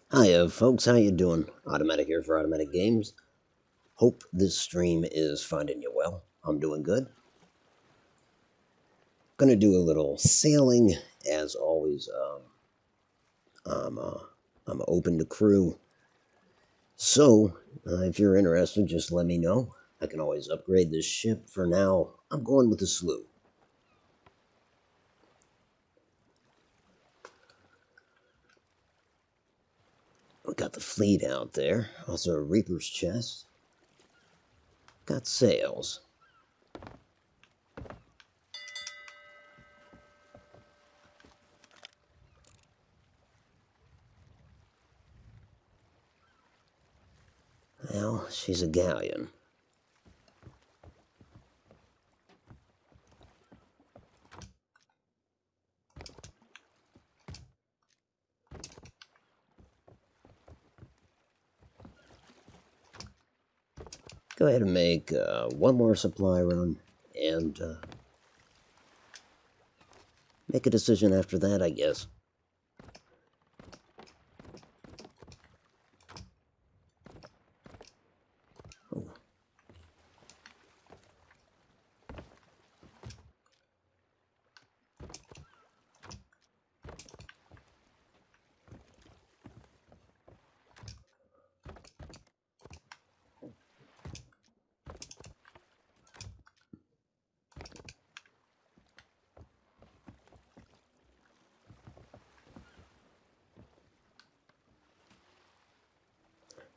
Hi, folks. How you doing? Automatic here for Automatic Games. Hope this stream is finding you well. I'm doing good. Gonna do a little sailing, as always. I'm uh, I'm open to crew. So, if you're interested, just let me know. I can always upgrade this ship. For now, I'm going with the sloop. We got the fleet out there. Also, a Reaper's chest. Got sails. Well, she's a galleon. Go ahead and make one more supply run and make a decision after that, I guess. Oh,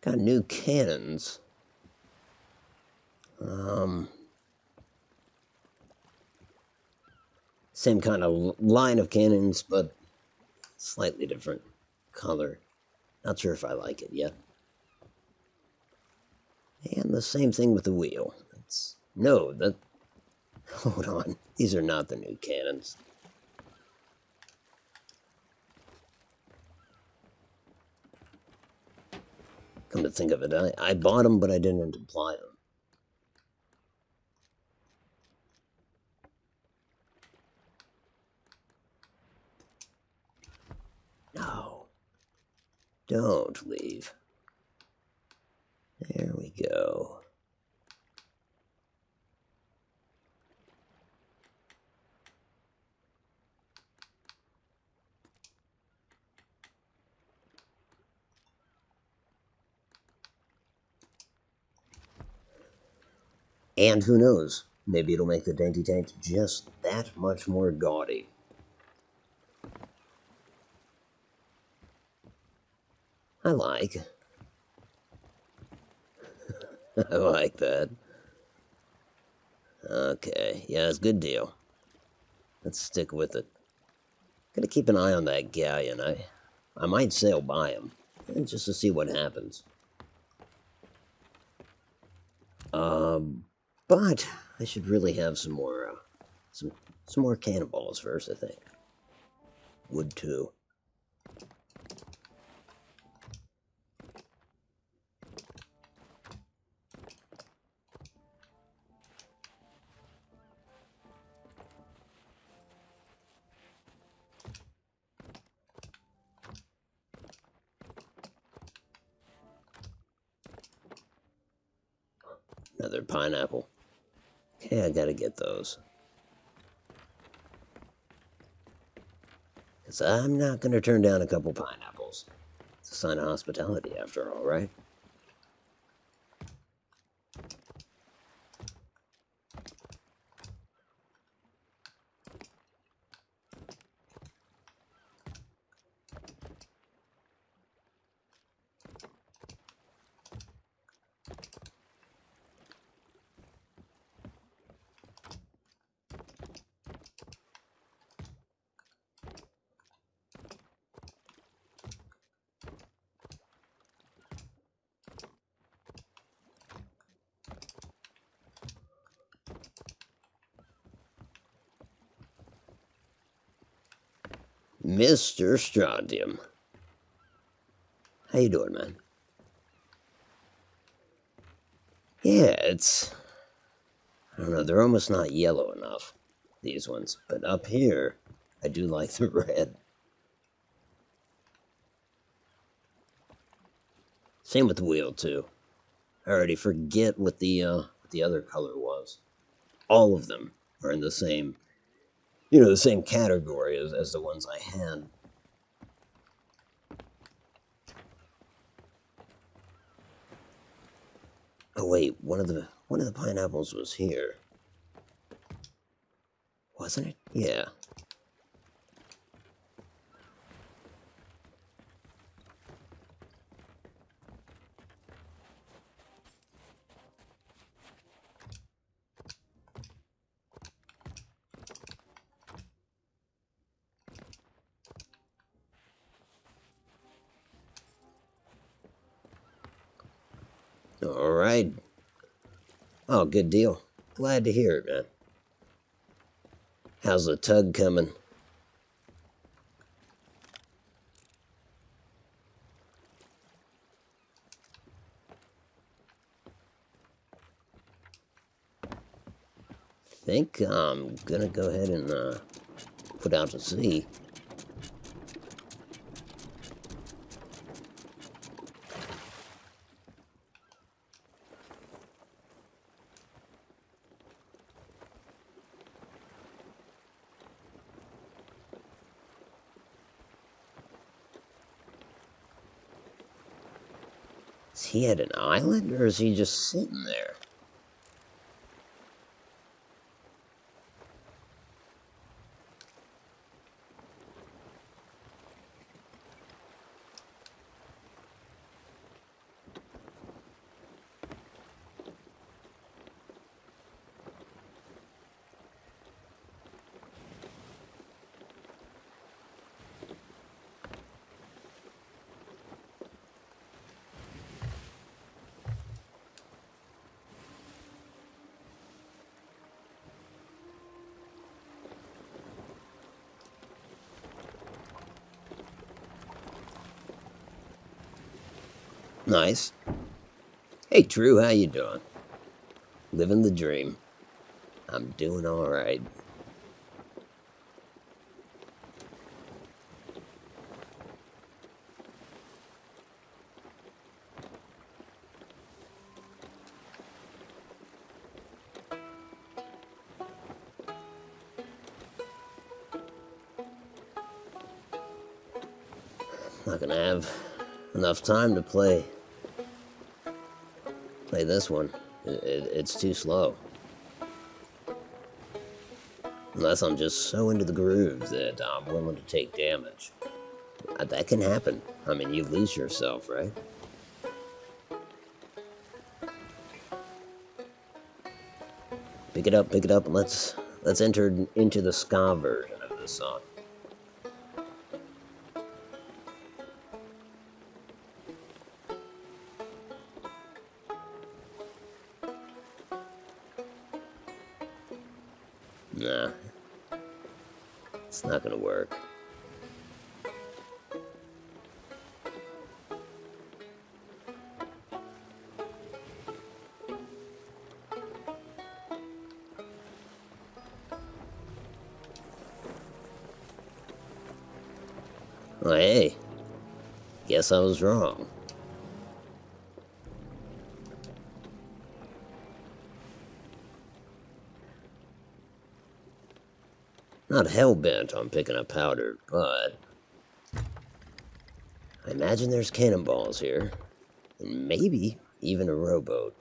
got new cannons. Um, Same kind of line of cannons, but slightly different color. Not sure if I like it yet. And the same thing with the wheel. It's no, that. Hold on, these are not the new cannons. Come to think of it, I bought them, but I didn't apply them. No, don't leave. There we go. And who knows? Maybe it'll make the dainty tank just that much more gaudy. I like. I like that. Okay, yeah, it's a good deal. Let's stick with it. Gotta keep an eye on that galleon. I might sail by him, just to see what happens. Um, but I should really have some, some more cannonballs first. I think. Wood too. Another pineapple. Okay, I gotta get those. Cause I'm not gonna turn down a couple pineapples. It's a sign of hospitality, after all, right? Mr. Strontium. How you doing, man? Yeah, I don't know, they're almost not yellow enough, these ones. But up here, I do like the red. Same with the wheel too. I already forget what the other color was. All of them are in the same, the same category as the ones I had. Oh wait, one of the pineapples was here, wasn't it? Yeah. All right. Oh, good deal. Glad to hear it, man. How's the tug coming? Think I'm gonna go ahead and put out to sea. Is he at an island or is he just sitting there? Nice. Hey, Drew, how you doing? Living the dream. I'm doing all right. Not gonna have enough time to play this one. It's too slow. Unless I'm just so into the groove that I'm willing to take damage. That can happen. I mean, you lose yourself, right? Pick it up, and let's enter into the ska version of this song. Nah, it's not gonna work. Well, hey, guess I was wrong. Not hell-bent on picking up powder, but I imagine there's cannonballs here. And maybe even a rowboat.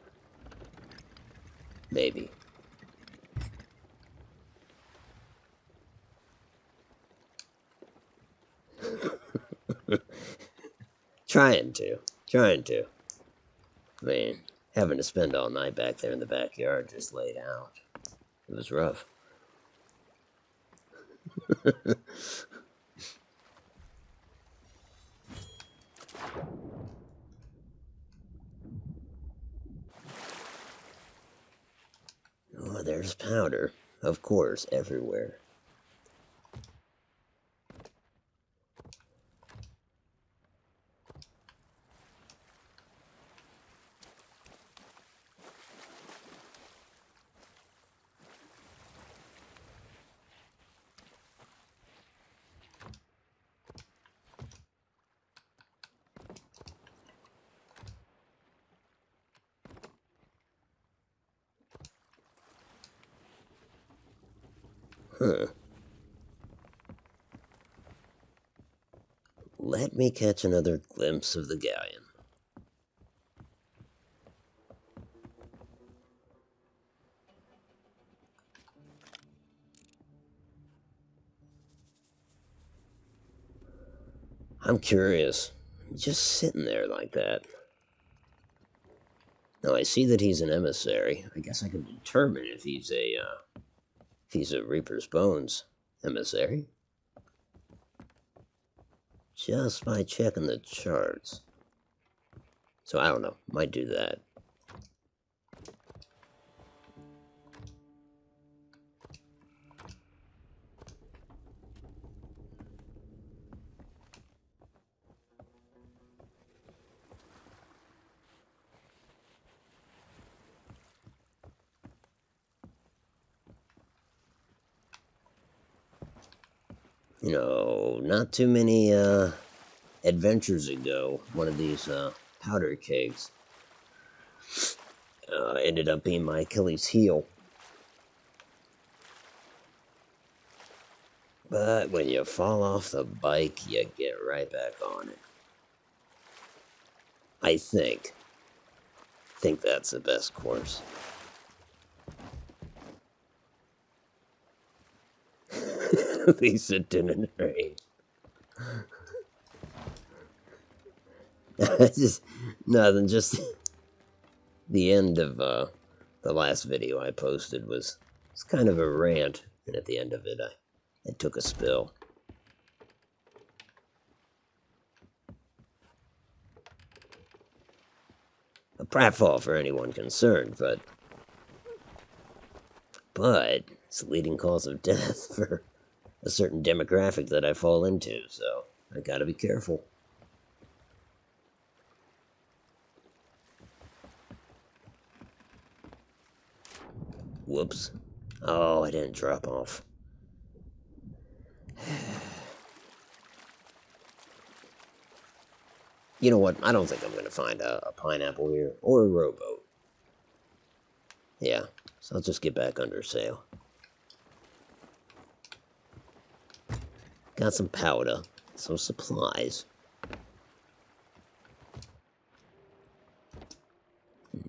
Maybe. Trying to. I mean, having to spend all night back there in the backyard just laid out. It was rough. Oh, there's powder. Of course, everywhere. Huh. Let me catch another glimpse of the galleon. I'm curious. Just sitting there like that. Now I see that he's an emissary. I guess I can determine if he's a Reaper's Bones emissary just by checking the charts. So I don't know. Might do that. You know, not too many adventures ago, one of these powder kegs ended up being my Achilles heel. But when you fall off the bike, you get right back on it. I think that's the best course. Lisa didn't rain. Just nothing. Just the end of the last video I posted was kind of a rant, and at the end of it, I took a spill. A pratfall for anyone concerned, but it's the leading cause of death for a certain demographic that I fall into, so I gotta be careful. Whoops. Oh, I didn't drop off. You know what? I don't think I'm going to find a pineapple here, or a rowboat. Yeah, so I'll just get back under sail. Got some powder, some supplies.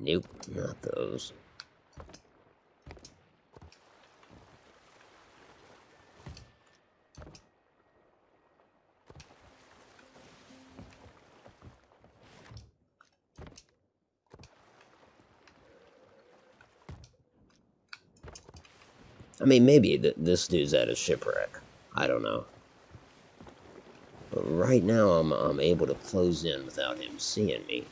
Nope, not those. I mean, maybe this dude's at a shipwreck. I don't know. But right now, I'm able to close in without him seeing me.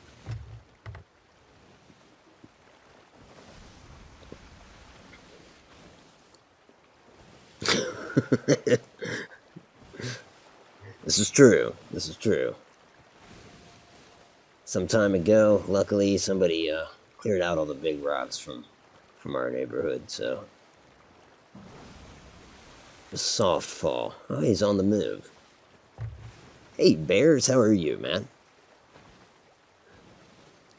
This is true. This is true. Some time ago, luckily, somebody cleared out all the big rocks from our neighborhood, so... A soft fall. Oh, he's on the move. Hey, Bears, how are you, man?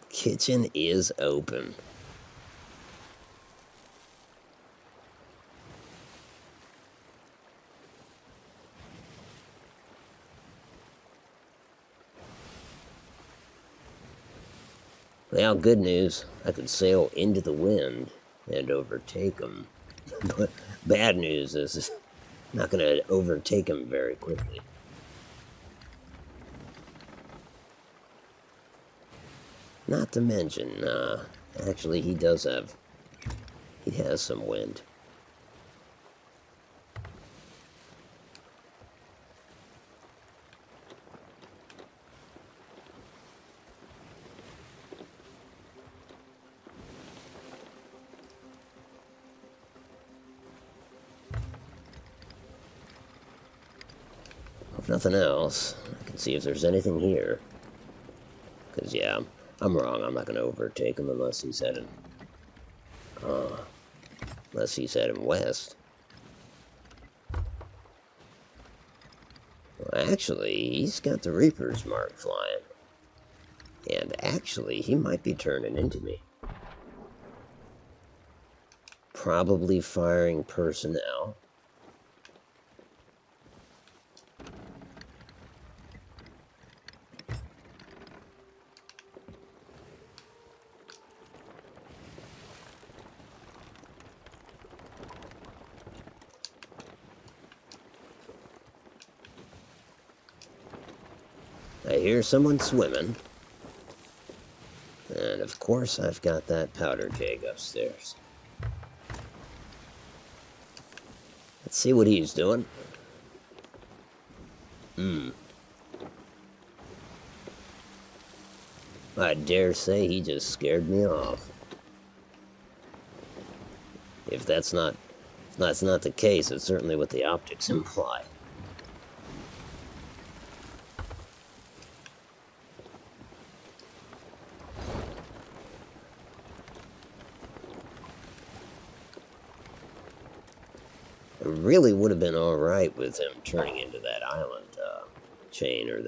Kitchen is open. Well, good news. I could sail into the wind and overtake him. But bad news is not going to overtake him very quickly. Not to mention, actually, he has some wind. If nothing else, I can see if there's anything here. Because, yeah, I'm wrong. I'm not going to overtake him unless he's heading west. Well, actually, he's got the Reaper's mark flying. And actually, he might be turning into me. Probably firing personnel. I hear someone swimming. And of course, I've got that powder keg upstairs. Let's see what he's doing. I dare say he just scared me off. If that's not the case, it's certainly what the optics imply. It really would have been all right with him turning into that island chain, or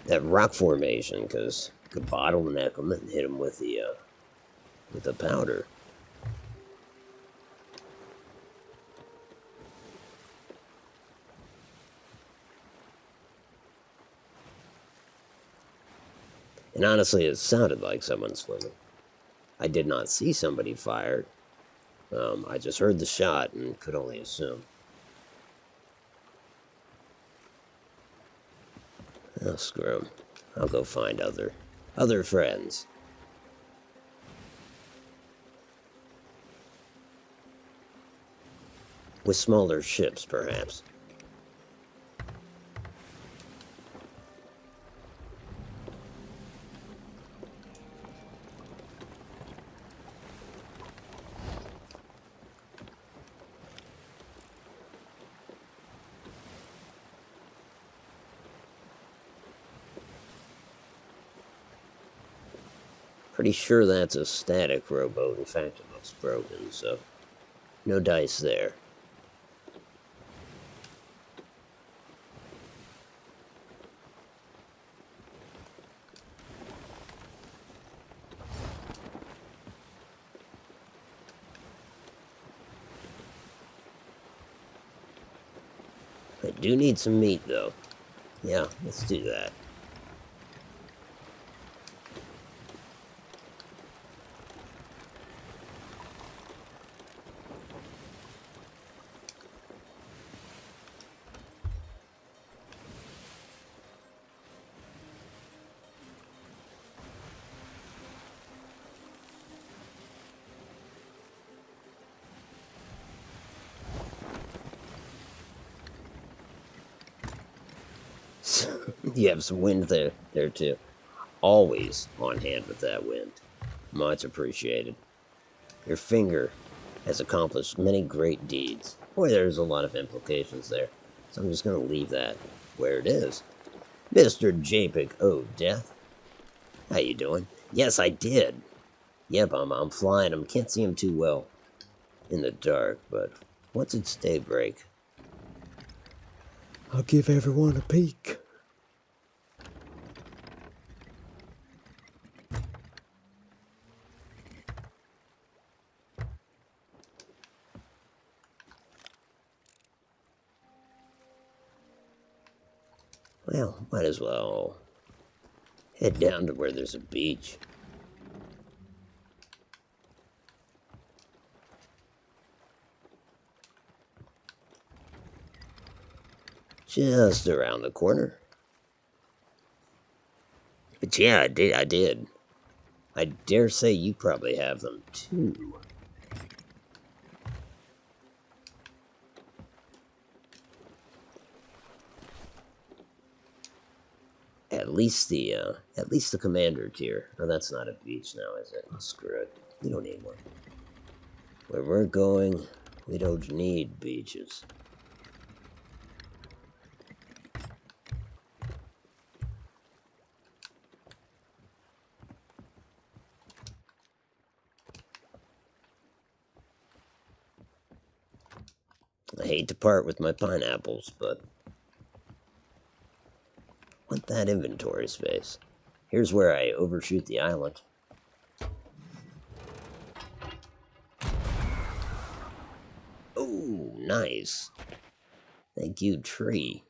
that rock formation, because could bottleneck him and hit him with the powder. And honestly, it sounded like someone swimming. I did not see somebody fired. I just heard the shot and could only assume. Oh, screw 'em. I'll go find other friends. With smaller ships, perhaps. Pretty sure that's a static rowboat. In fact, it looks broken, so no dice there. I do need some meat, though. Yeah, let's do that. You have some wind there too. Always on hand with that wind. Much appreciated. Your finger has accomplished many great deeds. Boy, there's a lot of implications there. So I'm just going to leave that where it is. Mr. JPEG Death. How you doing? Yes, I did. Yep, I'm flying him. Can't see him too well in the dark, but once it's daybreak, I'll give everyone a peek. Well, might as well head down to where there's a beach. Just around the corner. But yeah, I did. I dare say you probably have them too. At least the commander tier. Oh, that's not a beach now, is it? Screw it. We don't need one. Where we're going, we don't need beaches. I hate to part with my pineapples, but I want that inventory space. Here's where I overshoot the island. Oh, nice. Thank you, tree.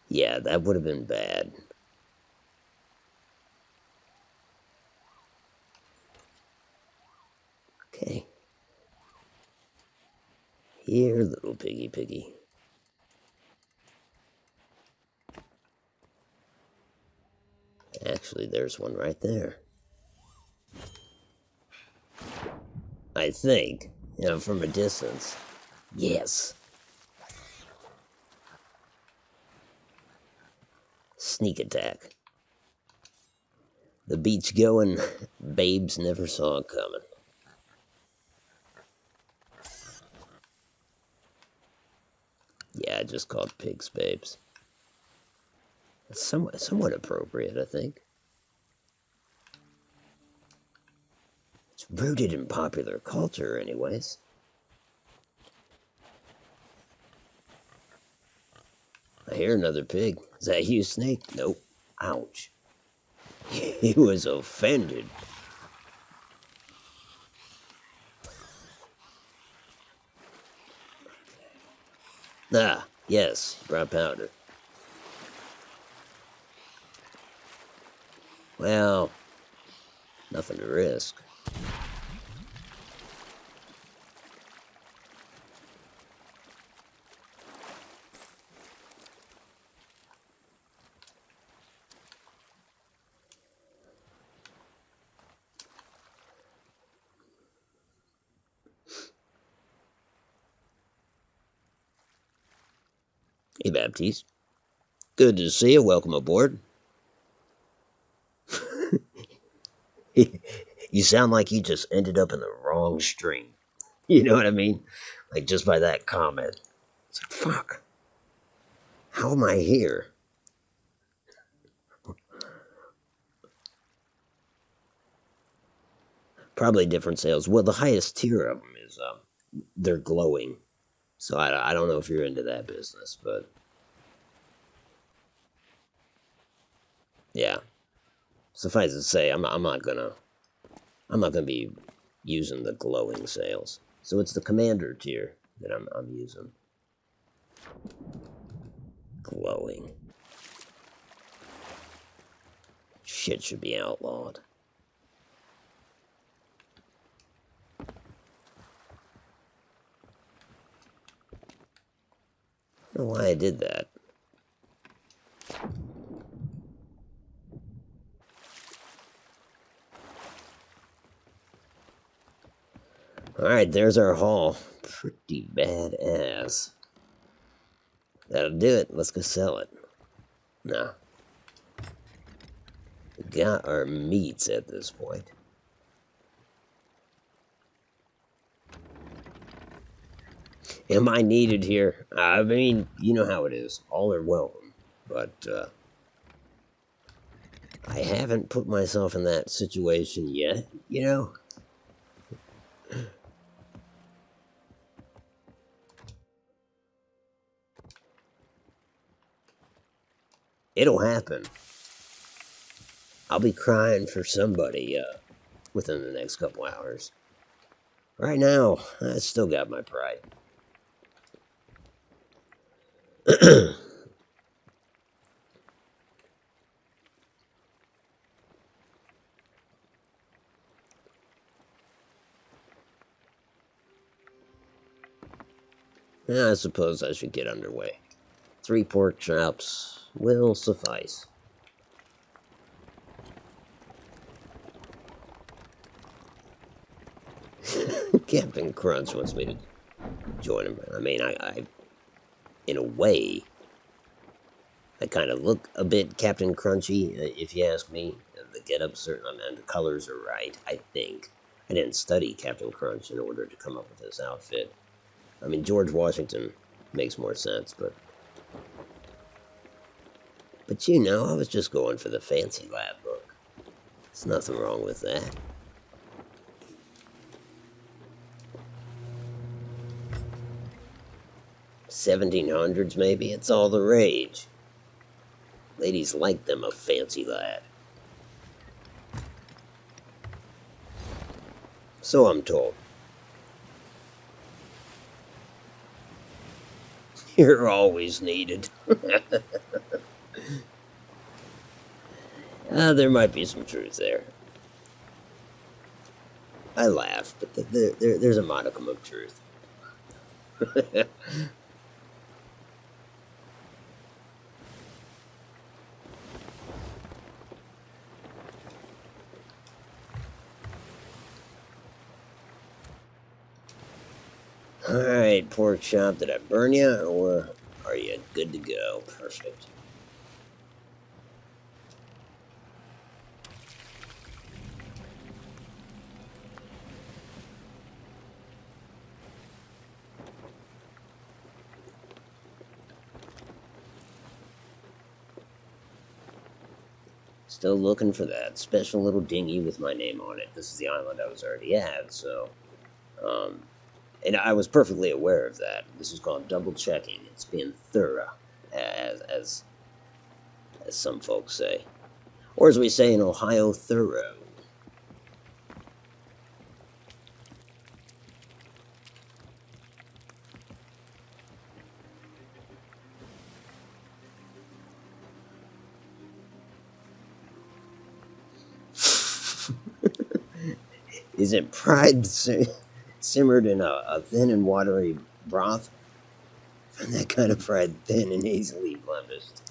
Yeah, that would have been bad. Okay. Here, little piggy. Actually, there's one right there. I think, from a distance. Yes. Sneak attack. The beach going babes never saw it coming. Yeah, I just called pigs babes. It's somewhat appropriate, I think. It's rooted in popular culture, anyways. I hear another pig. Is that you, Snake? Nope. Ouch. He was offended. Ah, yes, brown powder. Well, nothing to risk. Hey, Baptiste. Good to see you. Welcome aboard. You sound like you just ended up in the wrong stream. You know what I mean? Like, just by that comment. It's like, fuck. How am I here? Probably different sales. Well, the highest tier of them is, they're glowing. So I don't know if you're into that business, but yeah. Suffice to say, I'm not gonna be using the glowing sales. So it's the commander tier that I'm using. Glowing. Shit should be outlawed. I don't know why I did that. Alright, there's our haul. Pretty badass. That'll do it. Let's go sell it. Nah. We got our meats at this point. Am I needed here? I mean, you know how it is. All are welcome. But, I haven't put myself in that situation yet, you know? It'll happen. I'll be crying for somebody, within the next couple hours. Right now, I still got my pride. I suppose I should get underway. 3 pork chops will suffice. Captain Crunch wants me to join him. I mean, I in a way, I kind of look a bit Captain Crunchy, if you ask me. The get-up's certain, and the colors are right, I think. I didn't study Captain Crunch in order to come up with this outfit. I mean, George Washington makes more sense, but you know, I was just going for the fancy lad look. There's nothing wrong with that. $1700s maybe, it's all the rage. Ladies like them a fancy lad. So I'm told. You're always needed. There might be some truth there. I laugh, but there's a modicum of truth. Alright, pork chop, did I burn you, or are you good to go? Perfect. Still looking for that special little dinghy with my name on it. This is the island I was already at, so... and I was perfectly aware of that. This is called double checking. It's being thorough, as some folks say. Or as we say in Ohio, thorough. Is it pride simmered in a thin and watery broth? And that kind of fried thin and easily blemished.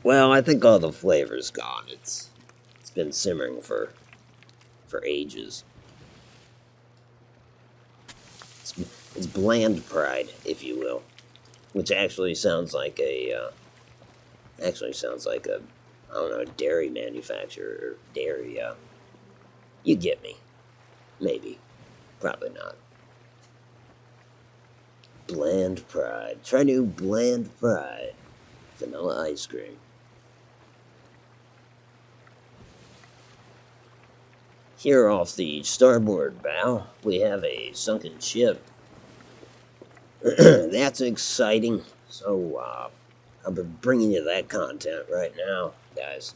Well, I think all the flavor's gone. It's been simmering for ages. It's bland pride, if you will, which actually sounds like a I don't know, dairy manufacturer or dairy. You get me? Maybe, probably not. Bland pride. Try new bland pride. Vanilla ice cream. Here off the starboard bow, we have a sunken ship. That's exciting. So, I'll be bringing you that content right now, guys.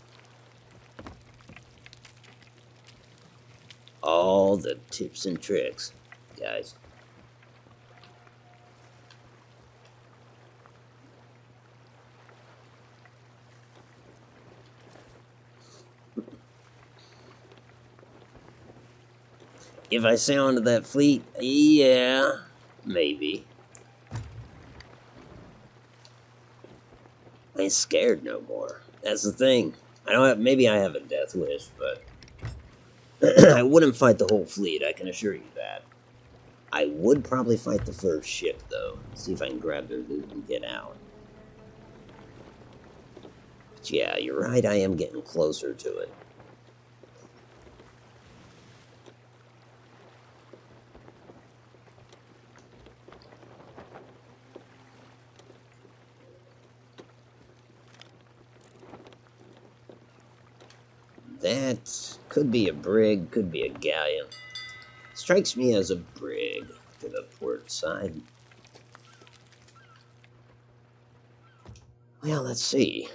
All the tips and tricks, guys. If I sail into that fleet, yeah, maybe. I ain't scared no more. That's the thing. I don't have, maybe I have a death wish, but I wouldn't fight the whole fleet, I can assure you that. I would probably fight the first ship, though. See if I can grab their loot and get out. But yeah, you're right, I am getting closer to it. That could be a brig, could be a galleon. Strikes me as a brig to the port side. Well, let's see.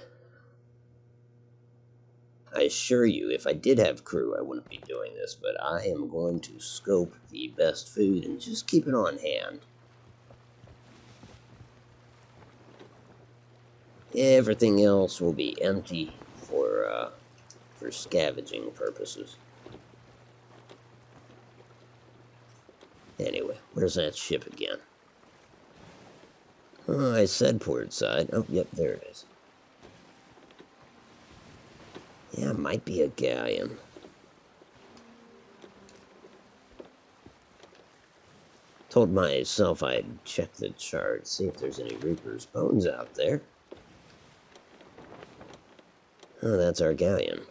I assure you, if I did have crew, I wouldn't be doing this, but I am going to scope the best food and just keep it on hand. Everything else will be empty for scavenging purposes. Anyway, where's that ship again? Oh, I said port side. Oh, yep, there it is. Yeah, it might be a galleon. Told myself I'd check the chart, see if there's any Reaper's bones out there. Oh, that's our galleon.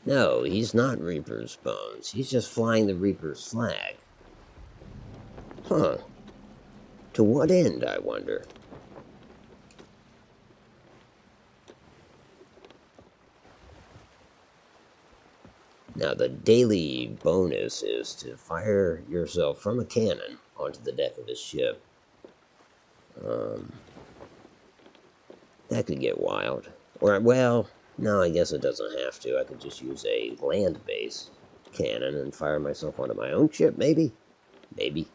No, he's not Reaper's bones. He's just flying the Reaper's flag. Huh. To what end, I wonder? Now, the daily bonus is to fire yourself from a cannon onto the deck of a ship. That could get wild. Or, well, no, I guess it doesn't have to. I could just use a land-based cannon and fire myself onto my own ship, maybe? Maybe.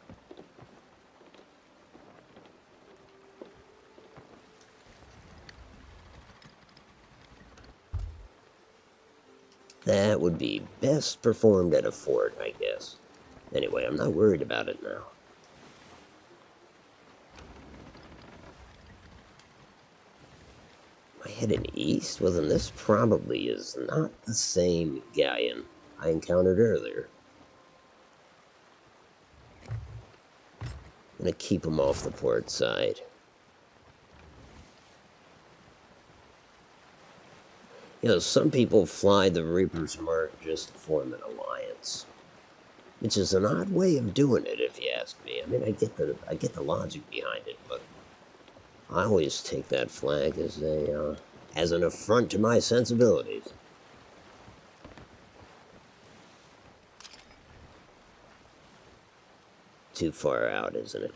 That would be best performed at a fort, I guess. Anyway, I'm not worried about it now. Am I heading east? Well, then this probably is not the same galleon I encountered earlier. I'm gonna keep him off the port side. You know, some people fly the Reaper's Mark just to form an alliance, which is an odd way of doing it, if you ask me. I mean, I get the logic behind it, but I always take that flag as an affront to my sensibilities. Too far out, isn't it?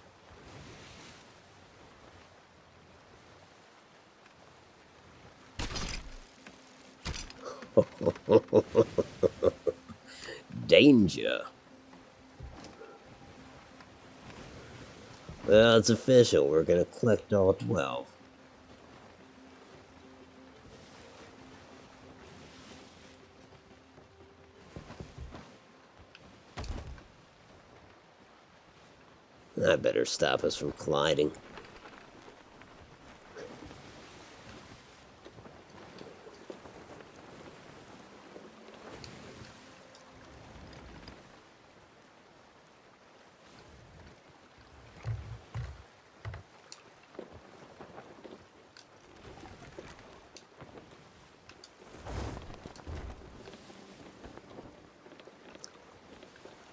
Danger. Well, it's official. We're gonna collect all 12. That better stop us from colliding.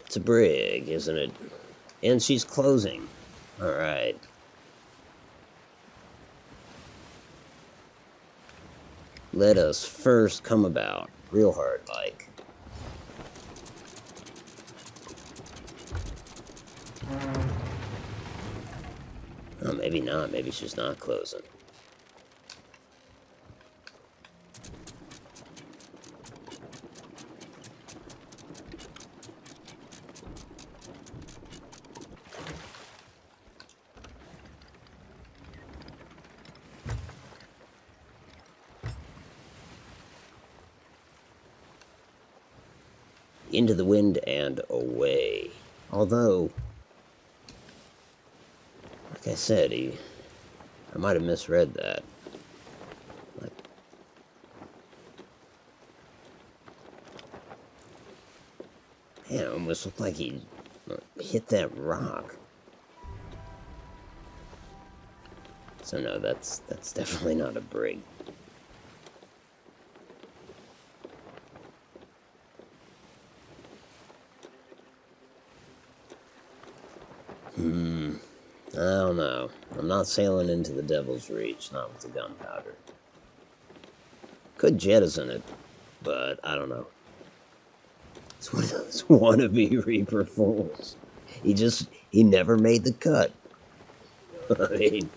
It's a brig, isn't it? And she's closing. Alright. Let us first come about. Real hard like. Oh, maybe not. Maybe she's not closing. Into the wind and away. Although, like I said, I might have misread that. Like, man, it almost looked like he hit that rock. So no, that's definitely not a brig. I don't know. I'm not sailing into the Devil's Reach, not with the gunpowder. Could jettison it, but I don't know. It's one of those wannabe Reaper fools. He never made the cut. I mean...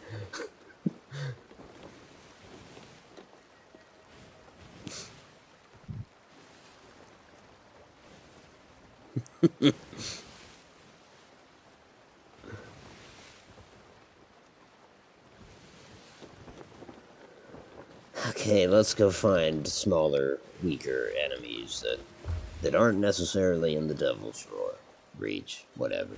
Okay, let's go find smaller, weaker enemies that aren't necessarily in the Devil's Roar. Reach, whatever.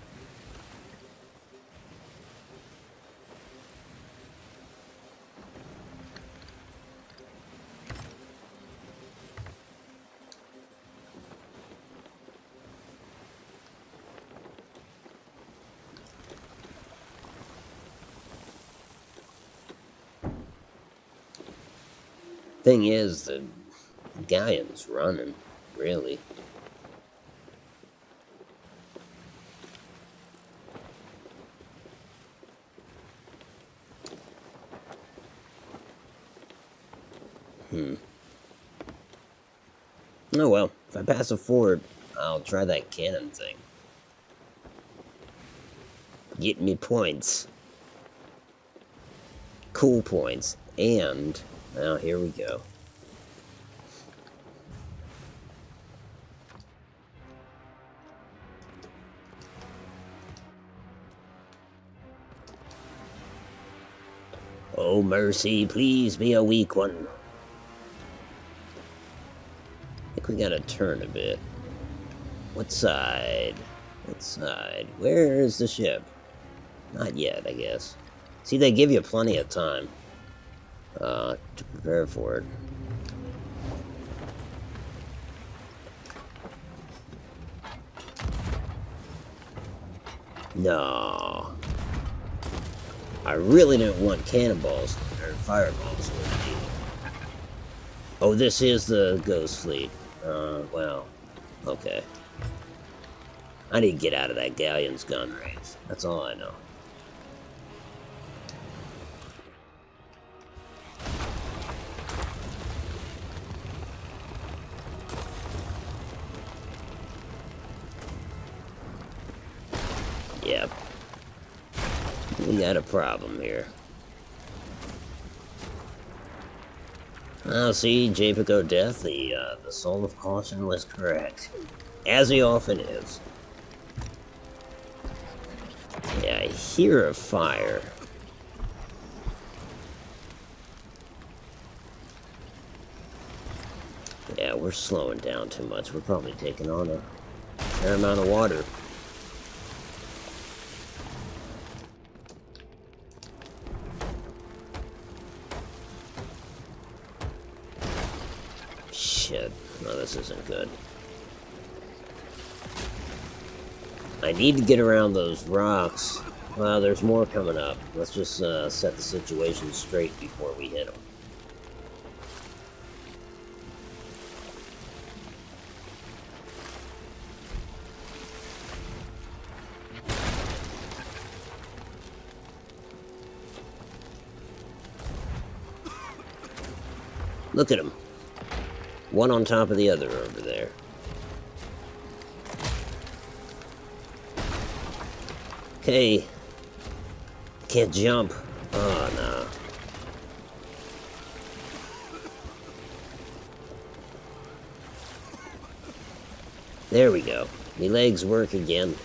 Thing is, the galleon's running, really. Oh well, if I pass a fort, I'll try that cannon thing. Get me points. Cool points. And, now here we go. Oh mercy, please be a weak one. I think We gotta turn a bit. What side? What side? Where is the ship? Not yet, I guess. See, they give you plenty of time to prepare for it. No. I really didn't want cannonballs or fireballs. Oh, this is the Ghost Fleet. Well, okay. I need to get out of that galleon's gun range. That's all I know. Yep. We got a problem here. See, Japico Death, the soul of caution was correct. As he often is. Yeah, I hear a fire. Yeah, we're slowing down too much. We're probably taking on a fair amount of water. Shit. No, this isn't good. I need to get around those rocks. Well, there's more coming up. Let's just set the situation straight before we hit them. Look at them. One on top of the other over there. Okay. Can't jump. Oh, no. There we go. My legs work again.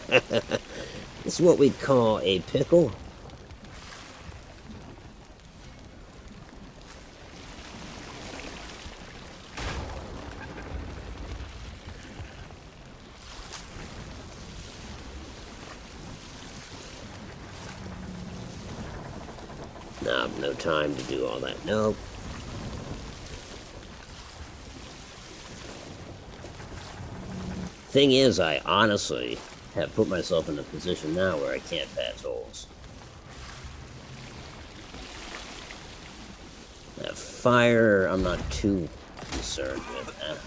This is what we'd call a pickle. Nah, no time to do all that. Nope. Thing is, I honestly have put myself in a position now where I can't patch holes. That fire, I'm not too concerned with that.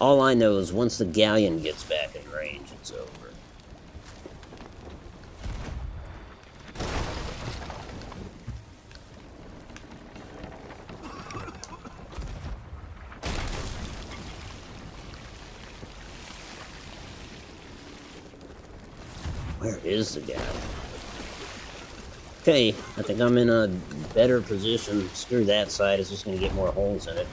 All I know is once the galleon gets back in range, it's over. Where is the guy? Okay, I think I'm in a better position. Screw that side, it's just going to get more holes in it.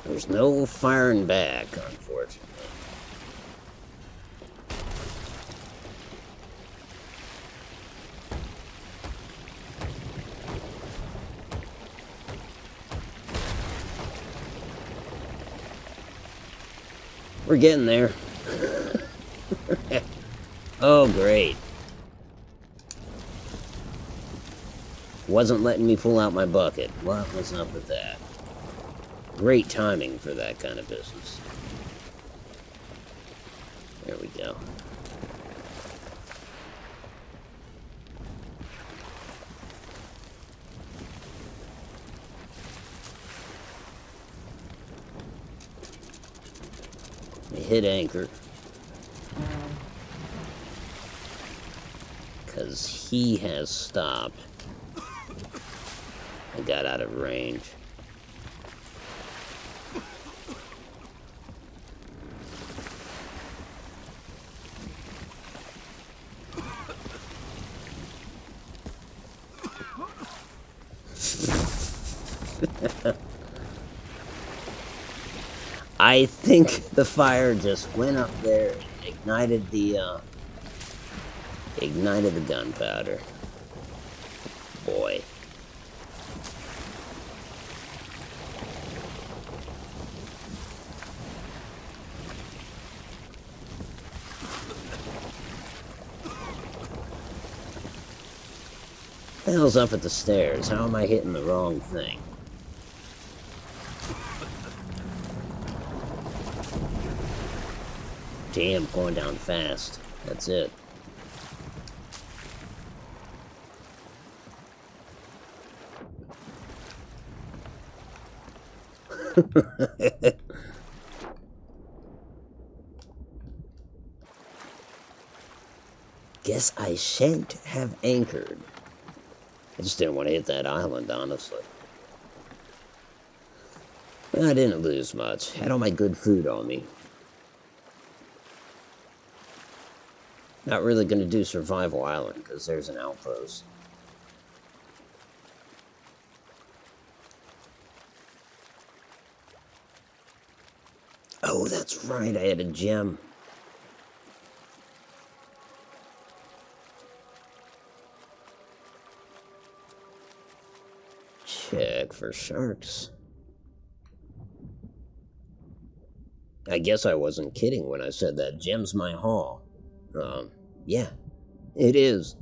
There's no firing back, unfortunately. We're getting there. Oh, great. Wasn't letting me pull out my bucket. What's up with that? Great timing for that kind of business. There we go. I hit anchor. Because he has stopped. I got out of range. I think the fire just went up there and ignited the gunpowder. Boy. What the hell's up at the stairs? How am I hitting the wrong thing? Damn, going down fast. That's it. Guess I shan't have anchored. I just didn't want to hit that island, honestly. I didn't lose much. Had all my good food on me. Not really going to do Survival Island, because there's an outpost. Oh, that's right, I had a gem. Check for sharks. I guess I wasn't kidding when I said that gem's my haul. Yeah, it is.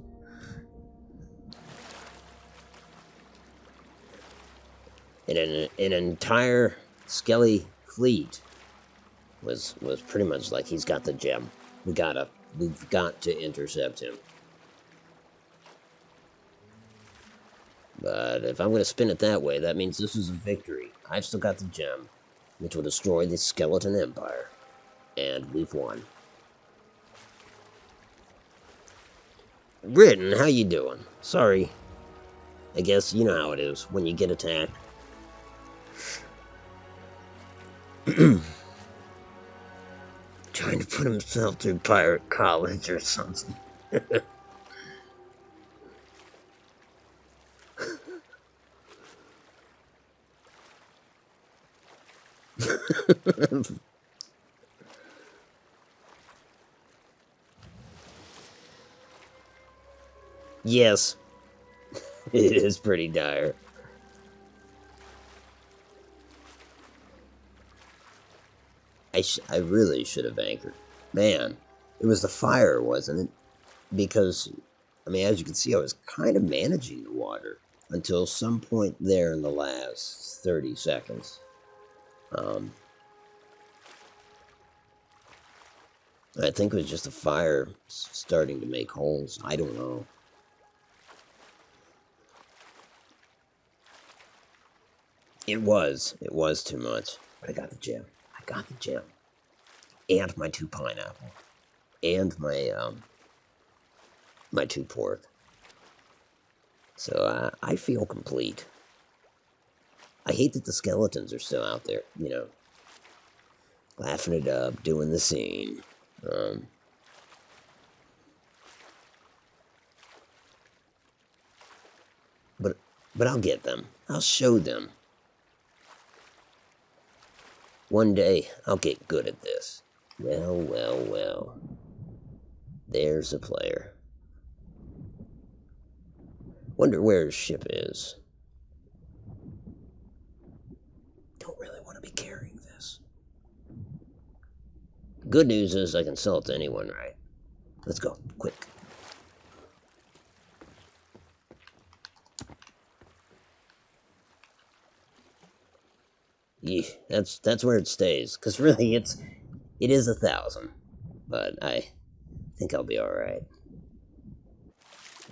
And an entire Skelly fleet was pretty much like, he's got the gem. We've got to intercept him. But if I'm going to spin it that way, that means this is a victory. I've still got the gem, which will destroy the Skeleton Empire. And we've won. Britain, how you doing? Sorry. I guess you know how it is when you get attacked. Trying to put himself through pirate college or something. Yes, it is pretty dire. I really should have anchored. Man, it was the fire, wasn't it? Because, I mean, as you can see, I was kind of managing the water until some point there in the last 30 seconds. I think it was just the fire starting to make holes. I don't know. It was too much. But I got the gem. I got the gem. And my 2 pineapple. And my, my 2 pork. So, I feel complete. I hate that the skeletons are still out there, you know. Laughing it up, doing the scene. But I'll get them. I'll show them. One day, I'll get good at this. Well, well, well. There's a player. Wonder where his ship is. Don't really want to be carrying this. Good news is I can sell it to anyone, right? Let's go, quick. Yeah, that's where it stays. Cause really, it is 1,000, but I think I'll be all right.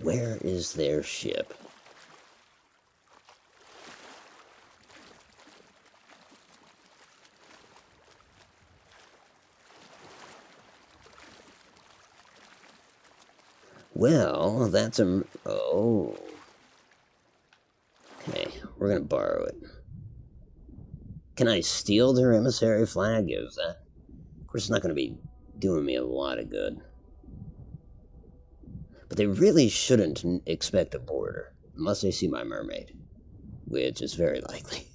Where is their ship? Well, that's a... Oh. Okay, we're gonna borrow it. Can I steal their emissary flag? Is that... Of course, it's not gonna be doing me a lot of good. But they really shouldn't expect a border, unless they see my mermaid. which is very likely.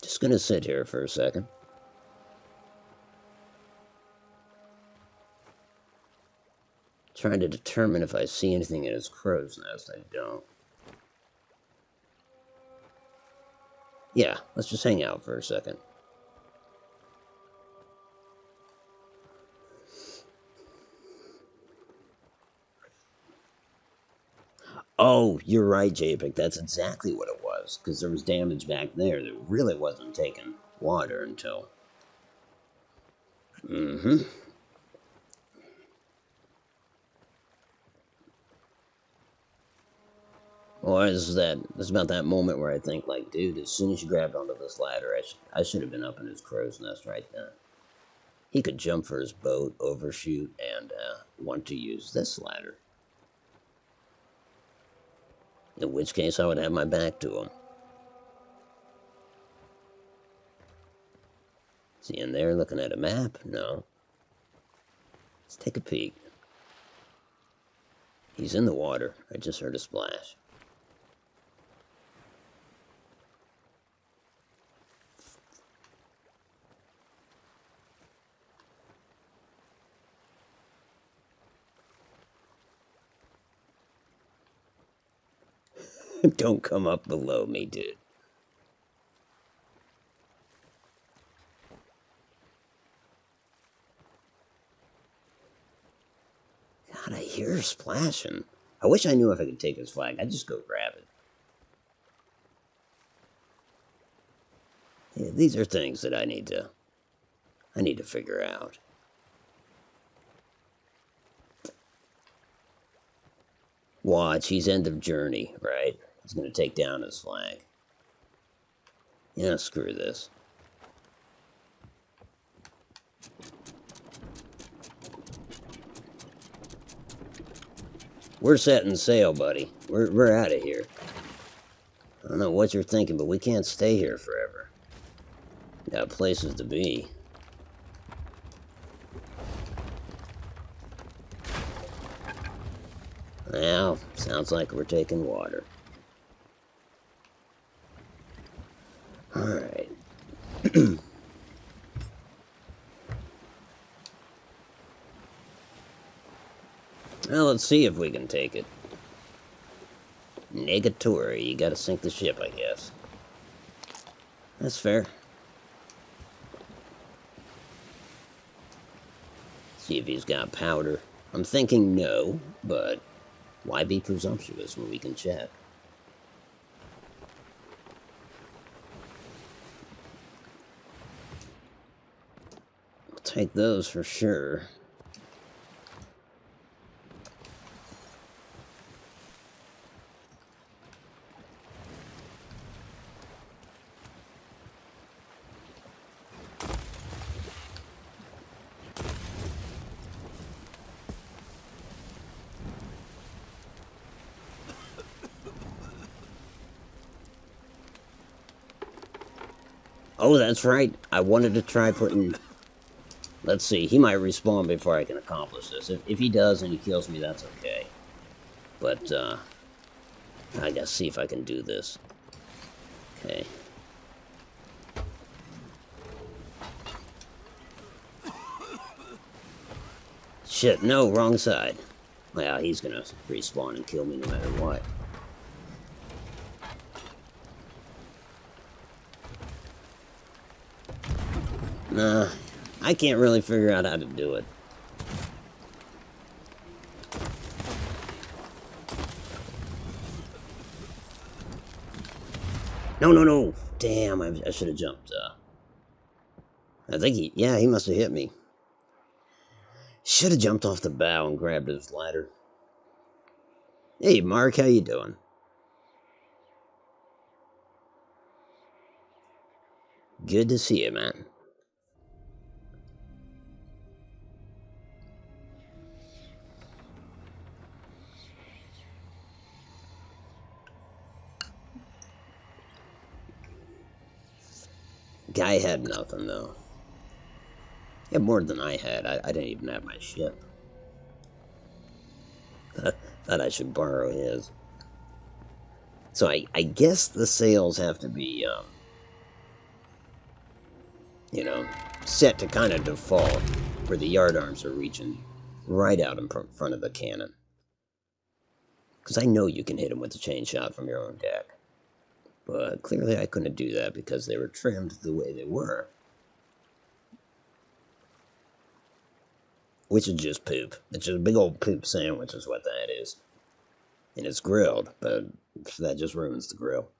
Just gonna sit here for a second. Trying to determine if I see anything in his crow's nest. I don't. Yeah, let's just hang out for a second. Oh, you're right, JPEG. That's exactly what it was. Because there was damage back there that really wasn't taking water until. Mm-hmm. Well, it's about that moment where I think, like, dude, as soon as you grabbed onto this ladder, I should have been up in his crow's nest right then. He could jump for his boat, overshoot, and want to use this ladder. In which case, I would have my back to him. Is he in there looking at a map? No. Let's take a peek. He's in the water. I just heard a splash. Don't come up below me, dude. God, I hear splashing. I wish I knew if I could take his flag. I'd just go grab it. Yeah, these are things that I need to figure out. Watch, he's end of journey, right? He's gonna take down his flag. Yeah, screw this. We're setting sail, buddy. We're out of here. I don't know what you're thinking, but we can't stay here forever. Got places to be. Well, sounds like we're taking water. Alright. Well, let's see if we can take it. Negatory. You gotta sink the ship, I guess. That's fair. See if he's got powder. I'm thinking no, but why be presumptuous when we can check? We'll take those for sure. Oh, that's right. I wanted to try putting... Let's see. He might respawn before I can accomplish this. If he does and he kills me, that's okay. But, I gotta see if I can do this. Okay. Shit, no, wrong side. Well, he's gonna respawn and kill me no matter what. Nah, I can't really figure out how to do it. No, no, no! Damn, I should have jumped. I think he must have hit me. Should have jumped off the bow and grabbed his ladder. Hey, Mark, how you doing? Good to see you, man. Yeah, I had nothing, though. He had more than I had. I didn't even have my ship. Thought I should borrow his. So I guess the sails have to be, you know, set to kind of default, where the yard arms are reaching right out in front of the cannon. Because I know you can hit them with a chain shot from your own deck. But clearly I couldn't do that because they were trimmed the way they were. Which is just poop. It's just a big old poop sandwich is what that is. And it's grilled, but that just ruins the grill.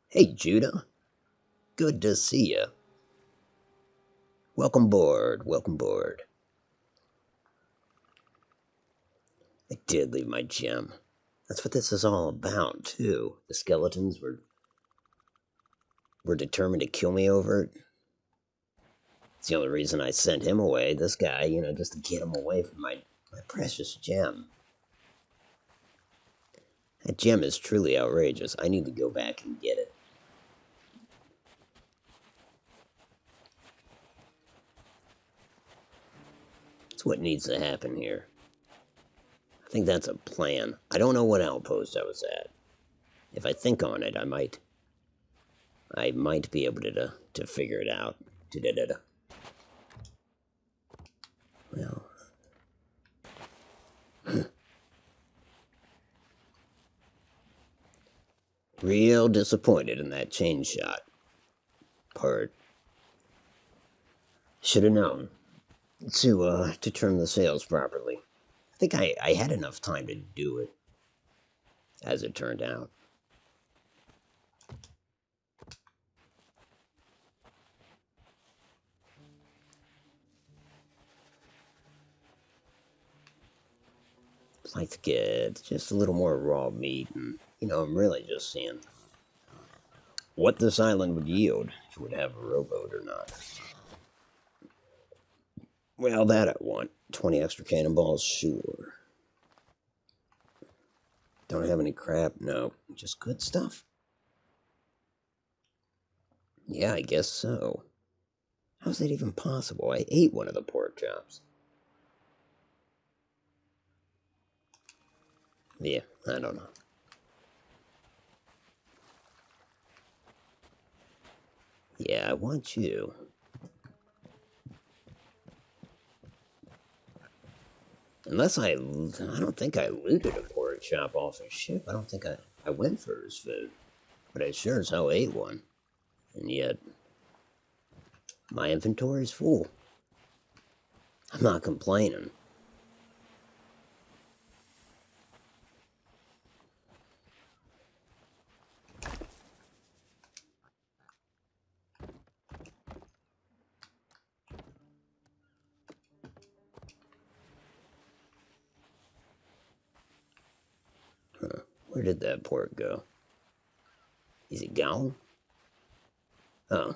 Hey, Judah. Good to see you. Welcome board, welcome board. I did leave my gem. That's what this is all about, too. The skeletons were determined to kill me over it. It's the only reason I sent him away, this guy, just to get him away from my precious gem. That gem is truly outrageous. I need to go back and get it. That's what needs to happen here. I think that's a plan. I don't know what outpost I was at. If I think on it, I might be able to figure it out. Well. Real disappointed in that chain shot part. Should have known to trim the sails properly. I think I had enough time to do it, as it turned out. I'd like to get just a little more raw meat, and I'm really just seeing what this island would yield if it would have a rowboat or not. Well, that I want. 20 extra cannonballs, sure. Don't have any crap, no. Just good stuff. Yeah, I guess so. How's that even possible? I ate one of the pork chops. Yeah, I don't know. Yeah, I want you. Unless I don't think I looted a pork chop off his ship. I don't think I went for his food. But I sure as hell ate one. And yet, my inventory's full. I'm not complaining. Huh. Where did that pork go? Is it gone? Oh.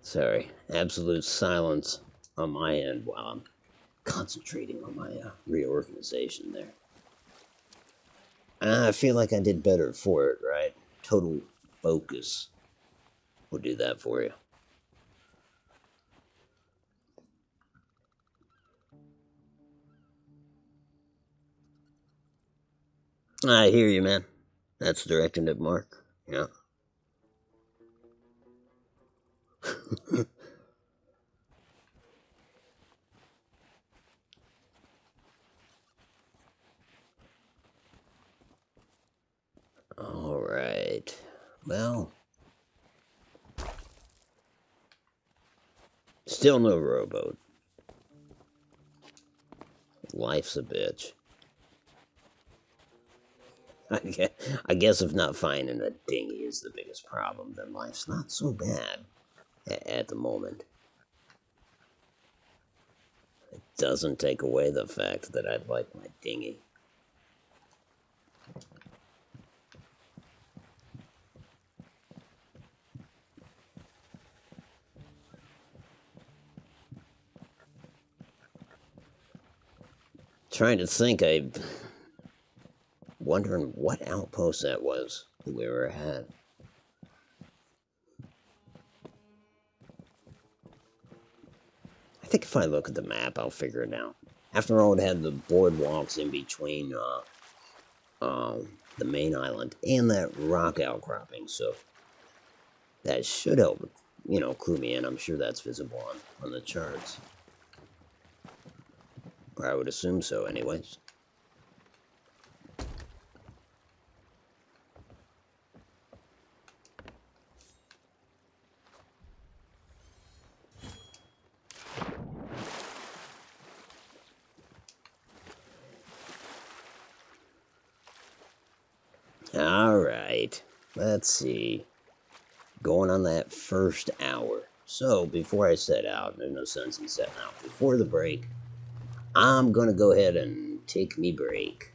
Sorry. Absolute silence on my end while I'm concentrating on my reorganization there. I feel like I did better for it, right? Total focus will do that for you. I hear you, man. That's directed at Mark. Yeah. All right. Well, still no rowboat. Life's a bitch. I guess if not finding a dinghy is the biggest problem, then life's not so bad at the moment. Doesn't take away the fact that I'd like my dinghy. Trying to think, I wondering what outpost that was that we were at. I think if I look at the map, I'll figure it out. After all, it had the boardwalks in between the main island and that rock outcropping, so that should help, clue me in. I'm sure that's visible on the charts. Or I would assume so, anyways. Alright, let's see. Going on that first hour. So, before I set out, there's no sense in setting out before the break. I'm gonna go ahead and take me break.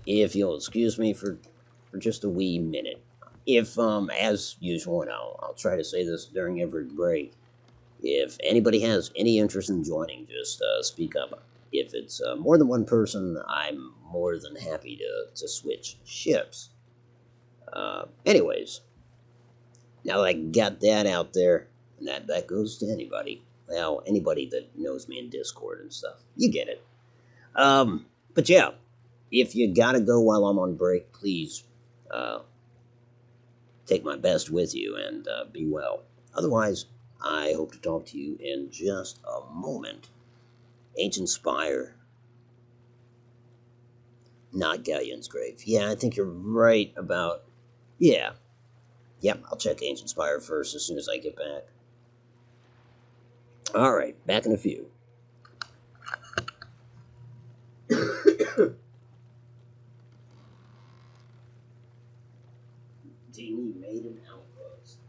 If you'll excuse me for just a wee minute. If, as usual, and I'll try to say this during every break, if anybody has any interest in joining, just speak up. If it's more than one person, I'm more than happy to switch ships. Anyways, now that I got that out there, and that goes to anybody. Well, anybody that knows me in Discord and stuff. You get it. But yeah, if you gotta go while I'm on break, please take my best with you and be well. Otherwise, I hope to talk to you in just a moment. Ancient Spire, not Galleon's grave. Yeah, I think you're right about. Yeah. Yep, I'll check Ancient Spire first as soon as I get back. Alright, back in a few. Dinghy made an outpost.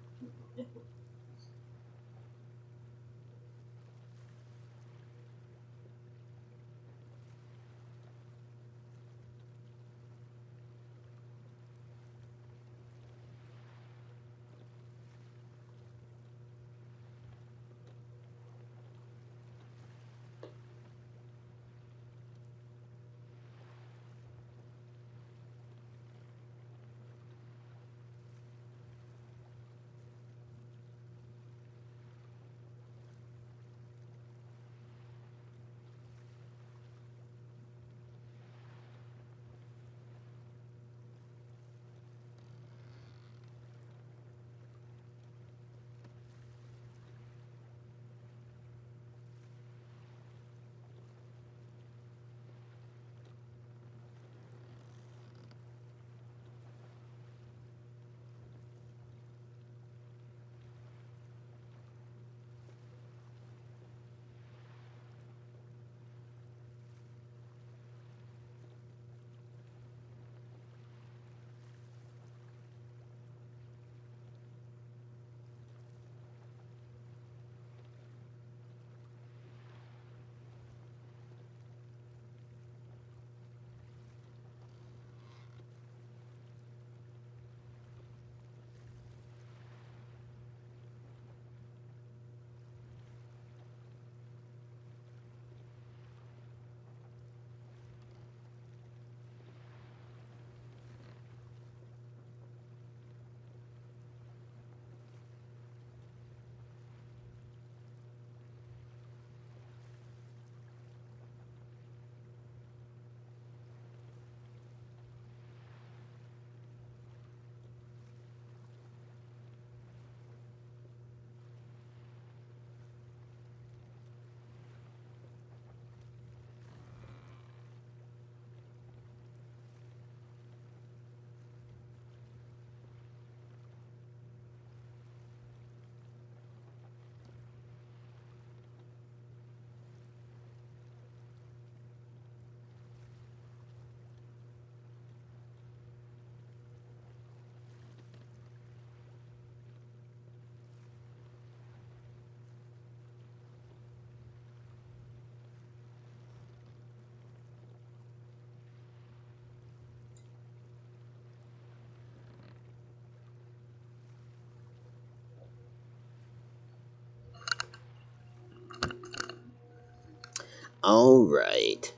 Alright.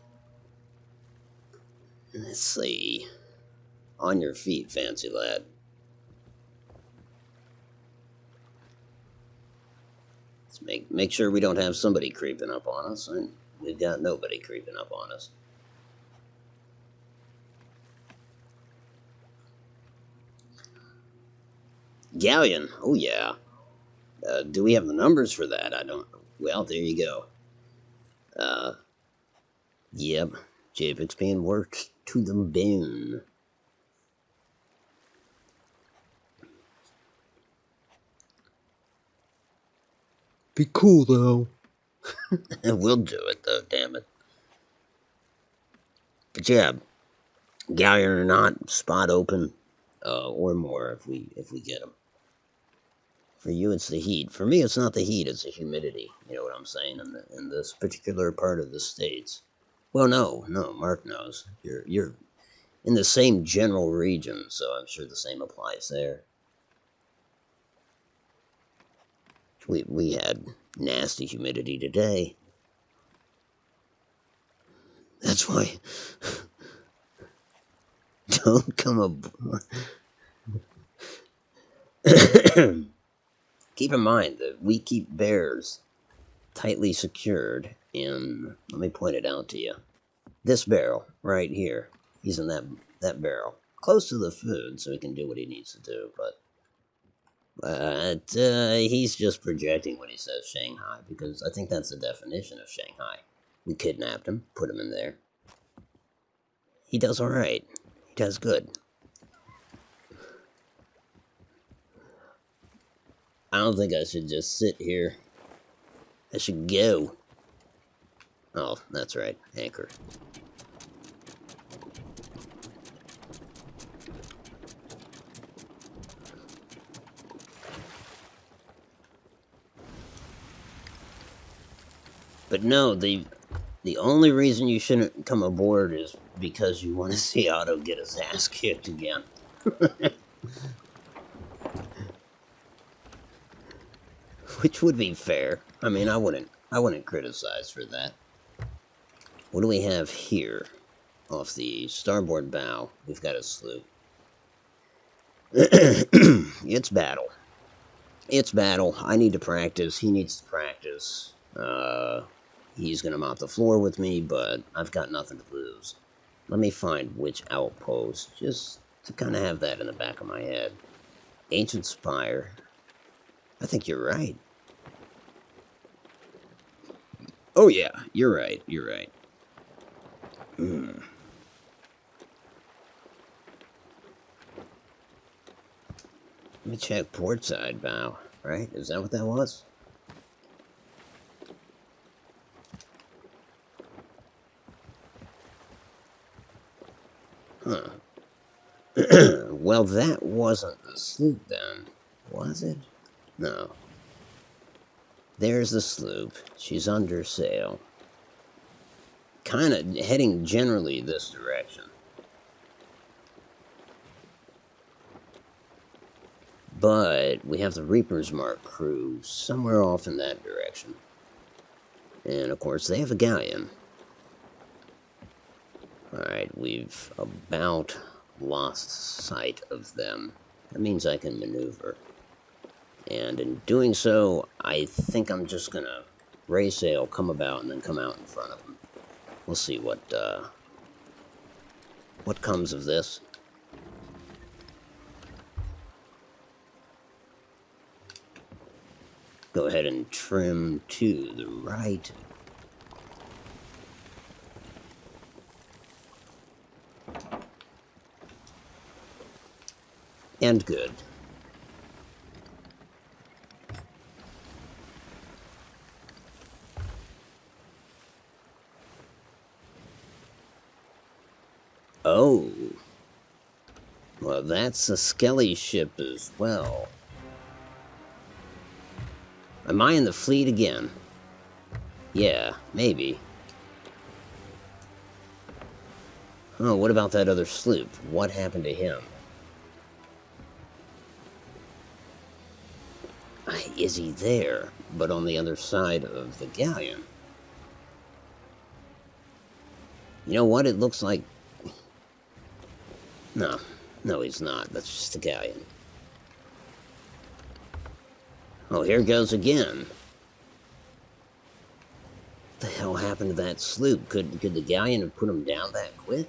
Let's see. On your feet, fancy lad. Let's make sure we don't have somebody creeping up on us. And we've got nobody creeping up on us. Galleon. Oh, yeah. Do we have the numbers for that? I don't. Well, there you go. Yep. Japek's being worked to the bone. Be cool, though. We'll do it, though, damn it. But yeah, Galleon or not, spot open, or more if we get them. For you, it's the heat. For me, it's not the heat; it's the humidity. You know what I'm saying? In this particular part of the states. Well, no, Mark knows. You're in the same general region, so I'm sure the same applies there. We had nasty humidity today. That's why. Don't come aboard. Keep in mind that we keep bears tightly secured in, let me point it out to you. This barrel right here. He's in that barrel. Close to the food so he can do what he needs to do, but he's just projecting when he says Shanghai, because I think that's the definition of Shanghai. We kidnapped him, put him in there. He does alright. He does good. I don't think I should just sit here. I should go. Oh, that's right. Anchor. But no, the only reason you shouldn't come aboard is because you want to see Otto get his ass kicked again. Which would be fair. I mean, I wouldn't criticize for that. What do we have here? Off the starboard bow, we've got a sloop. It's battle. It's battle. I need to practice. He needs to practice. He's gonna mop the floor with me, but I've got nothing to lose. Let me find which outpost, just to kind of have that in the back of my head. Ancient Spire. I think you're right. Oh yeah, you're right. You're right. Let me check port side bow. Right? Is that what that was? Huh. Well, that wasn't the sloop then, was it? No. There's the sloop. She's under sail. Kind of heading generally this direction. But we have the Reaper's Mark crew somewhere off in that direction. And of course, they have a galleon. Alright, we've about lost sight of them. That means I can maneuver. And in doing so, I think I'm just gonna raise sail, come about, and then come out in front of them. We'll see what comes of this. Go ahead and trim to the right. And good. Oh. Well, that's a Skelly ship as well. Am I in the fleet again? Yeah, maybe. Oh, what about that other sloop? What happened to him? Is he there, but on the other side of the galleon? You know what? It looks like... No. No, he's not. That's just a galleon. Oh, here goes again. What the hell happened to that sloop? Could the galleon have put him down that quick?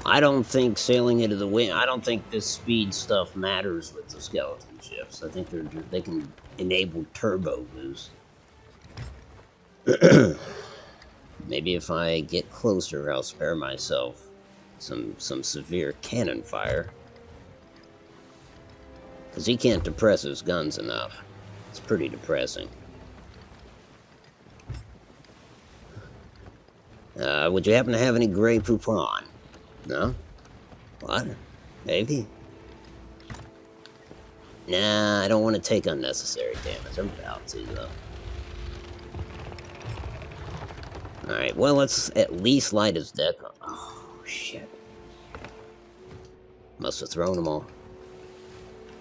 I don't think sailing into the wind. I don't think this speed stuff matters with the skeleton ships. I think they can enable turbo boost. Maybe if I get closer, I'll spare myself some severe cannon fire. Because he can't depress his guns enough. It's pretty depressing. Would you happen to have any Grey Poupon? No? What? Maybe? Nah, I don't want to take unnecessary damage. I'm about to, though. Alright, well, let's at least light his deck up. Oh, shit. Must have thrown them all.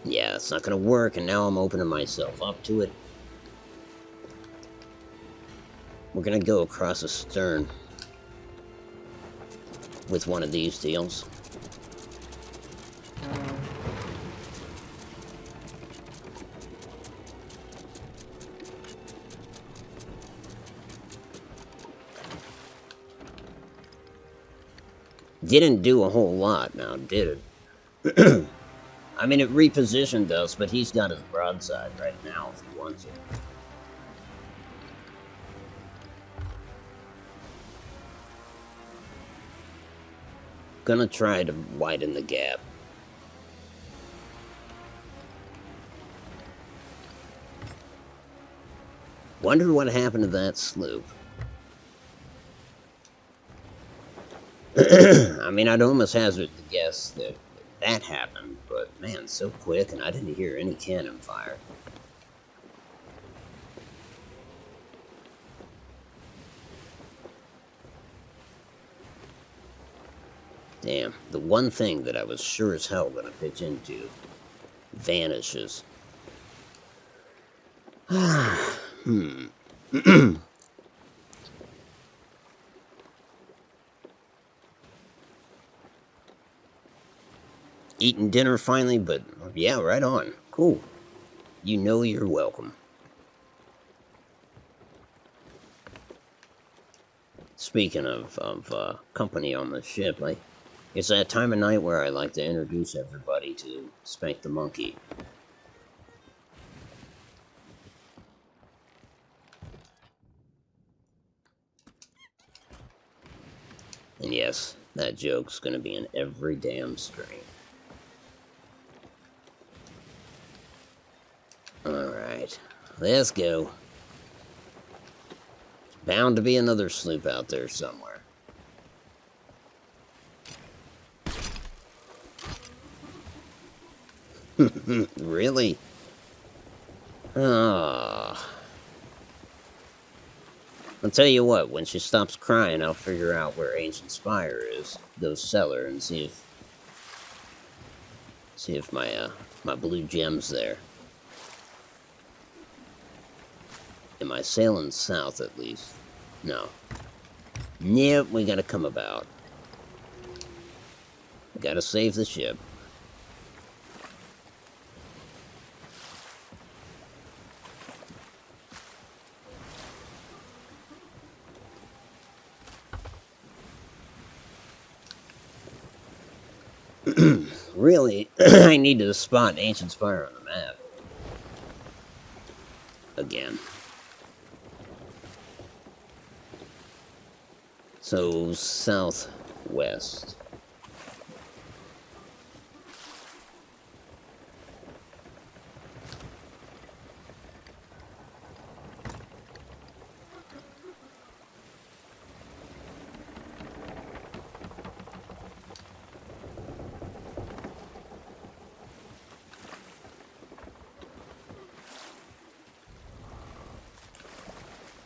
Yeah, it's not gonna work, and now I'm opening myself up to it. We're gonna go across the stern with one of these deals. Didn't do a whole lot now, did it? I mean, it repositioned us, but he's got his broadside right now if he wants it. Gonna try to widen the gap. Wonder what happened to that sloop. I mean, I'd almost hazard to guess that that happened, but man, so quick, and I didn't hear any cannon fire. Damn, the one thing that I was sure as hell gonna pitch into vanishes. Eating dinner finally, but yeah, right on. Cool. You know you're welcome. Speaking of company on the ship, it's that time of night where I like to introduce everybody to Spank the Monkey. And yes, that joke's gonna be in every damn stream. Alright, let's go. Bound to be another sloop out there somewhere. Really? Ah. I'll tell you what, when she stops crying, I'll figure out where Ancient Spire is. Go sell her and see if my blue gem's there. Am I sailing south at least? No. Nope, we gotta come about. Gotta save the ship. Really, I need to spot Ancient Spire on the map. Again. So, southwest.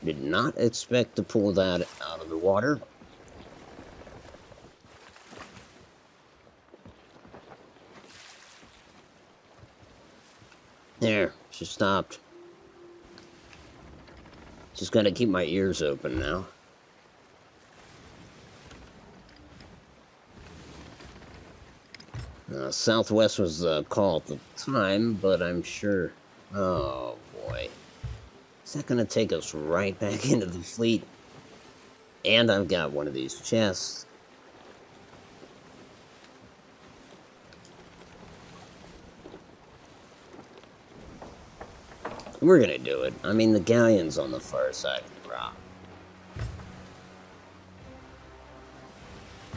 Did not expect to pull that out of the water. There, she stopped. Just gotta keep my ears open now. Southwest was the call at the time, but I'm sure... Oh, boy. Is that gonna take us right back into the fleet? And I've got one of these chests. We're gonna do it. I mean, the galleon's on the far side of the rock.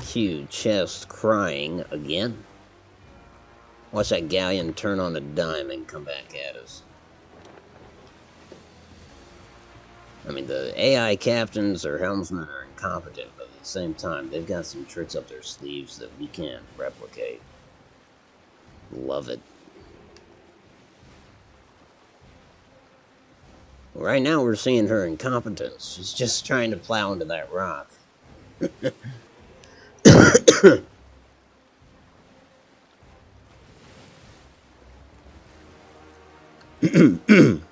Cue chest crying again. Watch that galleon turn on a dime and come back at us. I mean, the AI captains or helmsmen are incompetent, but at the same time, they've got some tricks up their sleeves that we can't replicate. Love it. Right now, we're seeing her incompetence. She's just trying to plow into that rock.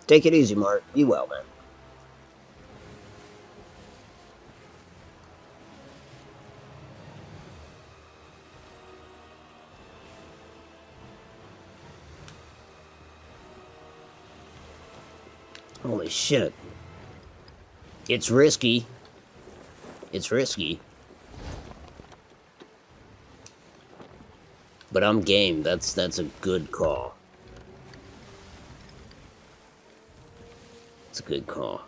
Take it easy, Mark. Be well, man. Holy shit. It's risky. It's risky. But I'm game. That's a good call. It's a good call.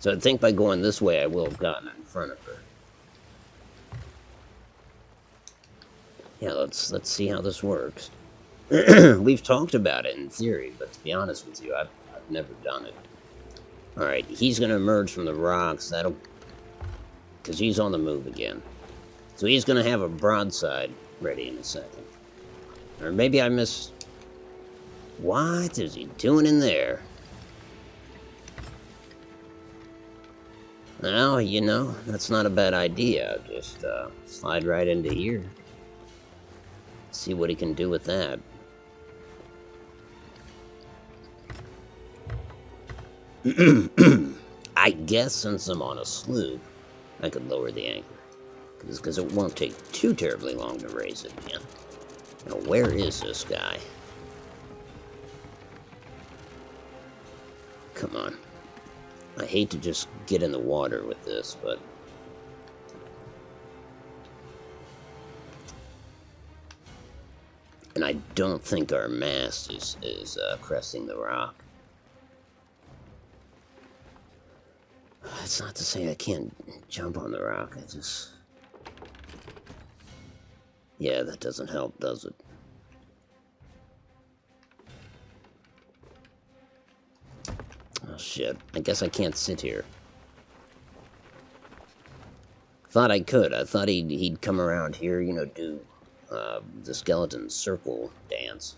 So I think by going this way, I will have gotten in front of her. Yeah, let's see how this works. We've talked about it in theory, but to be honest with you, I've never done it. Alright, he's gonna emerge from the rocks. That'll... because he's on the move again. So he's gonna have a broadside ready in a second. Or maybe I missed... What is he doing in there? Well, you know, that's not a bad idea. Just slide right into here. See what he can do with that. I guess since I'm on a sloop, I could lower the anchor. Because it won't take too terribly long to raise it again. Now, where is this guy? Come on. I hate to just get in the water with this, but... And I don't think our mast is cresting the rock. It's not to say I can't jump on the rock, I just... Yeah, that doesn't help, does it? Oh shit, I guess I can't sit here. Thought I could. I thought he'd come around here, you know, do the skeleton circle dance.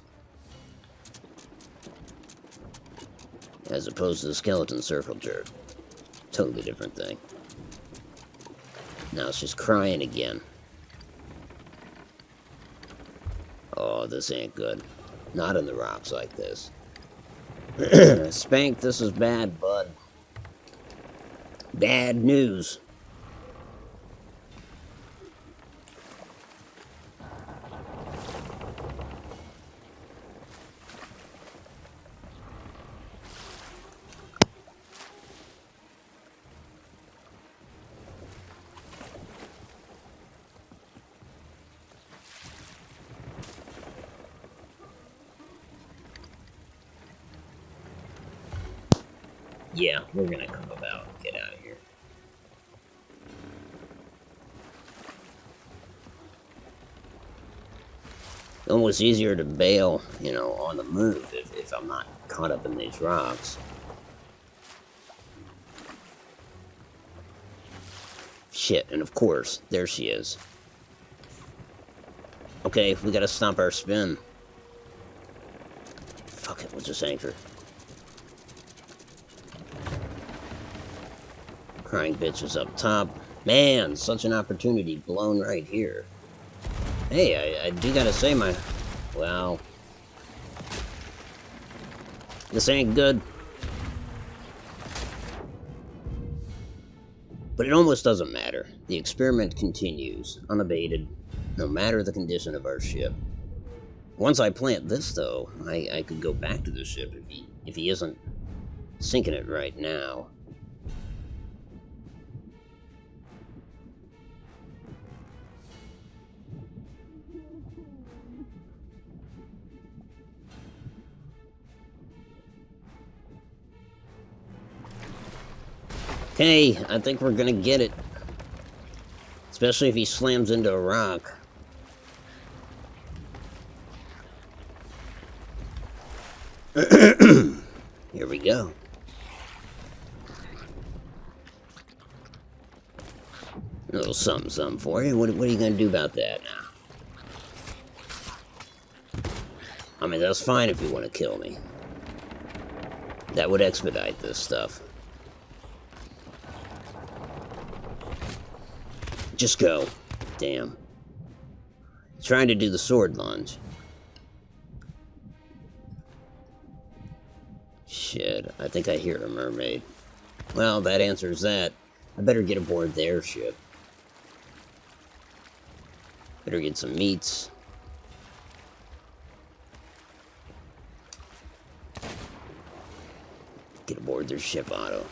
As opposed to the skeleton circle jerk. Totally different thing. Now it's just crying again. Oh, this ain't good. Not in the rocks like this. Spank, this is bad, bud. Bad news. Yeah, we're gonna come about and get out of here. Almost easier to bail, you know, on the move if I'm not caught up in these rocks. Shit, and of course, there she is. Okay, we gotta stop our spin. Okay, we'll just anchor. Crying bitch is up top. Man, such an opportunity blown right here. Hey, I do gotta say well, this ain't good. But it almost doesn't matter. The experiment continues, unabated, no matter the condition of our ship. Once I plant this, though, I could go back to the ship if he isn't sinking it right now. Okay, I think we're gonna get it. Especially if he slams into a rock. Here we go. A little something for you. What are you gonna do about that now? I mean, that's fine if you want to kill me. That would expedite this stuff. Just go. Damn. Trying to do the sword lunge. Shit, I think I hear a mermaid. Well, that answers that. I better get aboard their ship. Better get some meats. Get aboard their ship, Otto.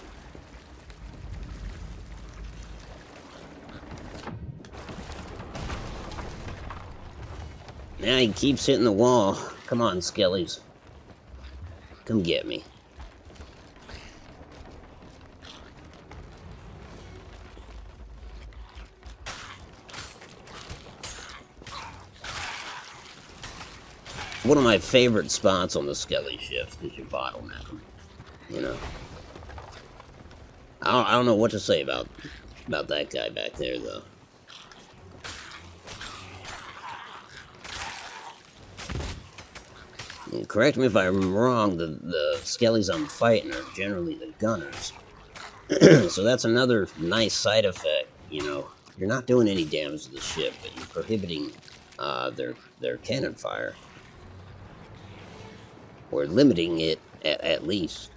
Now he keeps hitting the wall. Come on, Skellies. Come get me. One of my favorite spots on the Skelly ships is your bottleneck them. You know. I don't know what to say about that guy back there, though. And correct me if I'm wrong, the Skellies I'm fighting are generally the gunners. So that's another nice side effect, you know. You're not doing any damage to the ship, but you're prohibiting their cannon fire. Or limiting it, at least.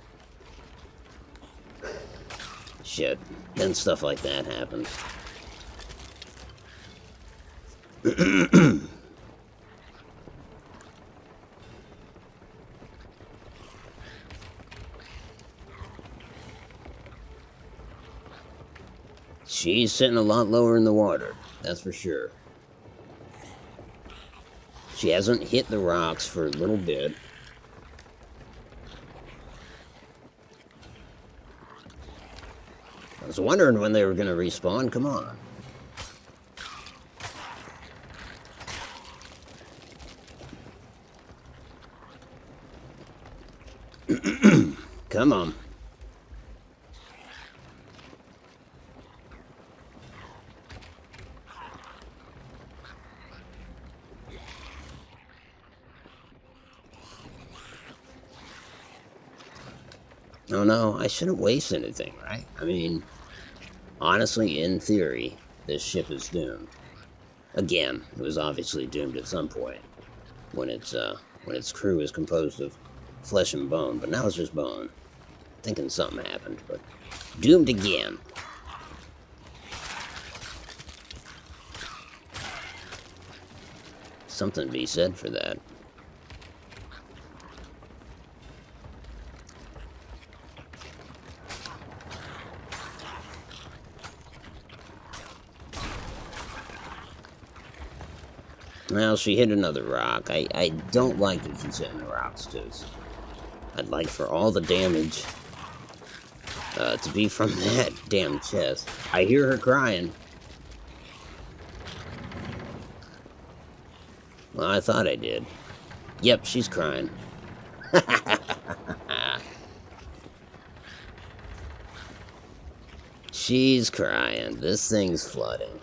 Shit. Then stuff like that happens. She's sitting a lot lower in the water, that's for sure. She hasn't hit the rocks for a little bit. I was wondering when they were going to respawn. Come on. Come on. Oh no, I shouldn't waste anything, right? I mean, honestly, in theory, this ship is doomed. Again, it was obviously doomed at some point when its crew is composed of flesh and bone, but now it's just bone. Thinking something happened, but doomed again. Something to be said for that. Well, she hit another rock. I don't like that she's hitting the rocks, because I'd like for all the damage to be from that damn chest. I hear her crying. Well, I thought I did. Yep, she's crying. She's crying. This thing's flooding.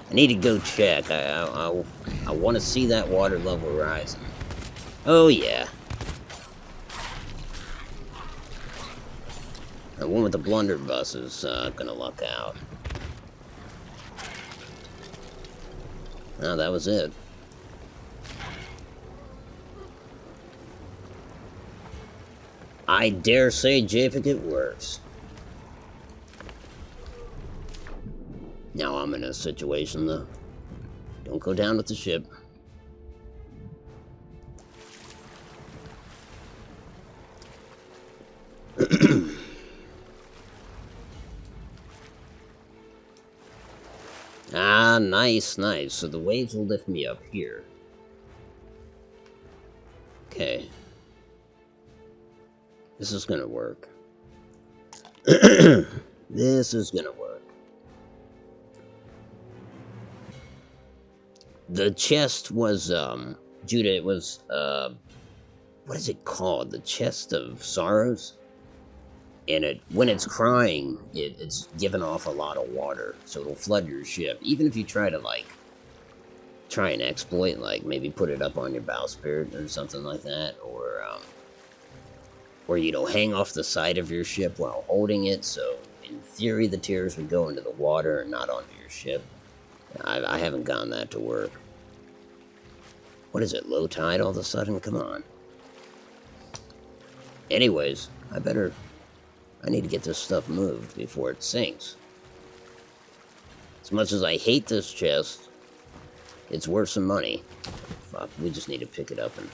I need to go check. I want to see that water level rising. Oh yeah. The one with the blunderbuss is gonna luck out. Oh, that was it. I dare say Japik it works. Now I'm in a situation though. Don't go down with the ship. Ah, nice, nice. So the waves will lift me up here. Okay. This is gonna work. This is gonna work. The chest was, Judah, it was, what is it called? The Chest of Sorrows? And when it's crying, it's giving off a lot of water, so it'll flood your ship. Even if you try to, like, try and exploit, like, maybe put it up on your bowsprit or something like that, or, you know, hang off the side of your ship while holding it, so in theory the tears would go into the water and not onto your ship. I haven't gotten that to work. What is it, low tide all of a sudden? Come on. Anyways, I need to get this stuff moved before it sinks. As much as I hate this chest, it's worth some money. Fuck, we just need to pick it up and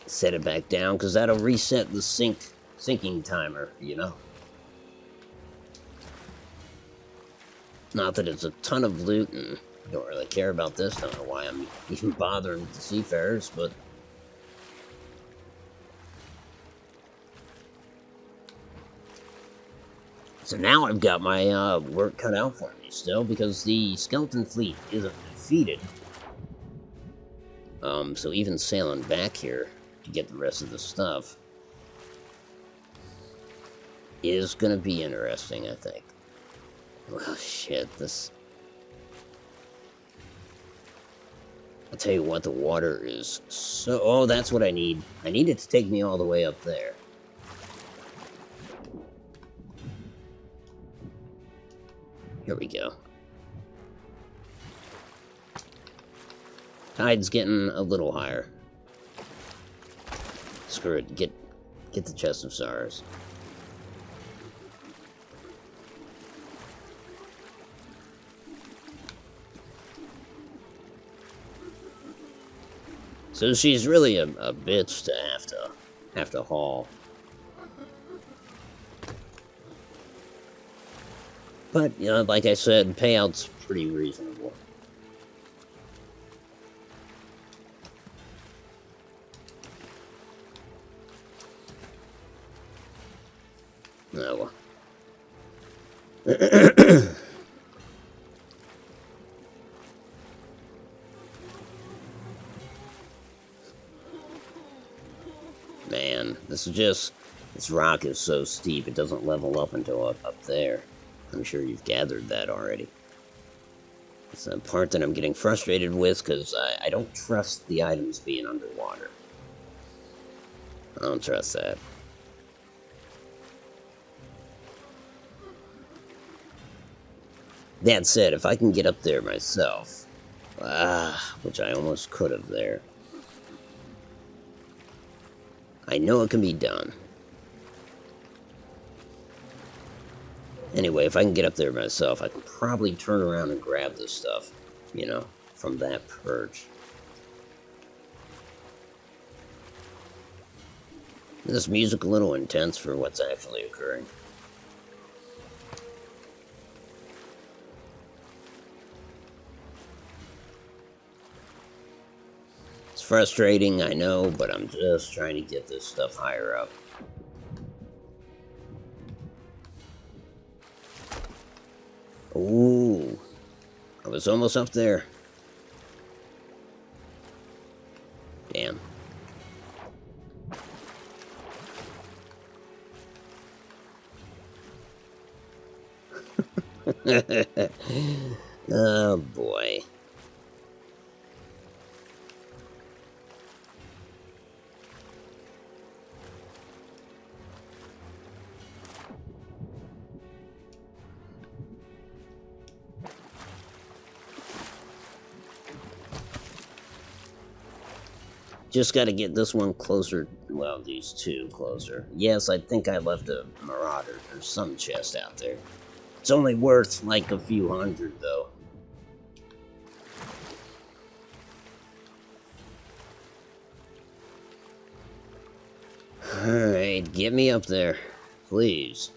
set it back down, because that'll reset the sinking timer, you know? Not that it's a ton of loot, and I don't really care about this. Don't know why I'm even bothering with the seafarers, but... So now I've got my work cut out for me still, because the skeleton fleet isn't defeated. So even sailing back here to get the rest of the stuff is gonna be interesting, I think. Well, shit, this... I'll tell you what, the water is so... Oh, that's what I need. I need it to take me all the way up there. Here we go. Tide's getting a little higher. Screw it. Get the Chest of Sorrows. So she's really a bitch to have to haul. But, you know, like I said, payout's pretty reasonable. Oh, well. Man, this rock is so steep, it doesn't level up until up there. I'm sure you've gathered that already. It's the part that I'm getting frustrated with, because I don't trust the items being underwater. I don't trust that. That said, if I can get up there myself, which I almost could have there, I know it can be done. Anyway, if I can get up there myself, I can probably turn around and grab this stuff, you know, from that perch. Is this music a little intense for what's actually occurring? It's frustrating, I know, but I'm just trying to get this stuff higher up. Ooh, I was almost up there. Damn. Oh boy. Just got to get this one closer. Well, these two closer. Yes, I think I left a marauder or some chest out there. It's only worth like a few hundred, though. Alright, get me up there. Please.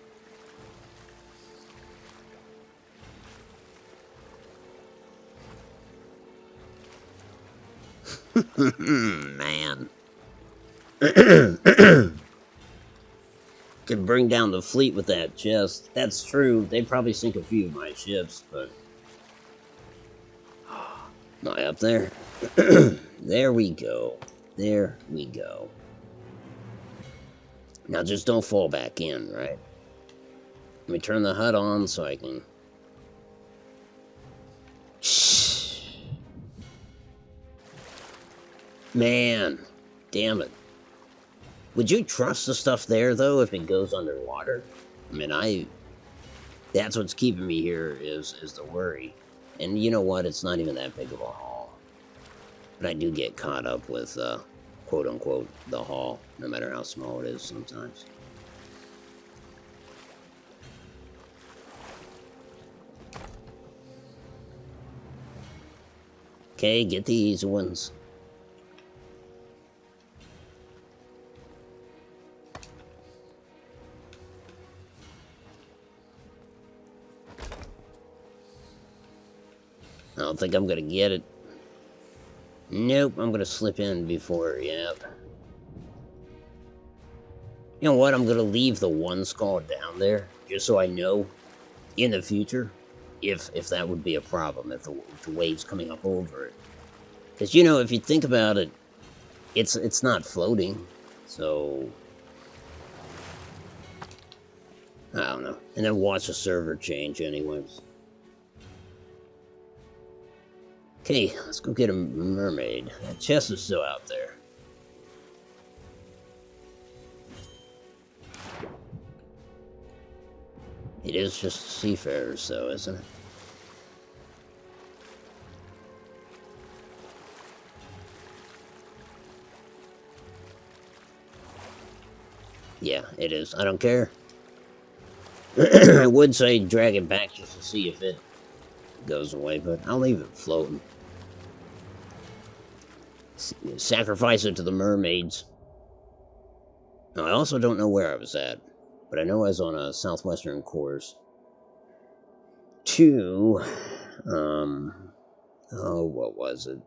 Man. Could bring down the fleet with that chest. That's true. They'd probably sink a few of my ships, but... Am I up there? There we go. There we go. Now just don't fall back in, right? Let me turn the HUD on so I can... Man, damn it. Would you trust the stuff there, though, if it goes underwater? I mean, that's what's keeping me here is the worry. And you know what? It's not even that big of a haul. But I do get caught up with, quote-unquote, the haul, no matter how small it is sometimes. Okay, get the easy ones. I don't think I'm gonna get it. Nope, I'm gonna slip in before, yep. You know what, I'm gonna leave the one skull down there, just so I know, in the future, if that would be a problem, if the wave's coming up over it. Because, you know, if you think about it, it's not floating, so... I don't know. And then watch the server change anyways. Okay, let's go get a mermaid. That chest is still out there. It is just seafarers, though, isn't it? Yeah, it is. I don't care. I would say drag it back just to see if it goes away, but I'll leave it floating. Sacrifice it to the mermaids. Now, I also don't know where I was at, but I know I was on a southwestern course to, oh, what was it?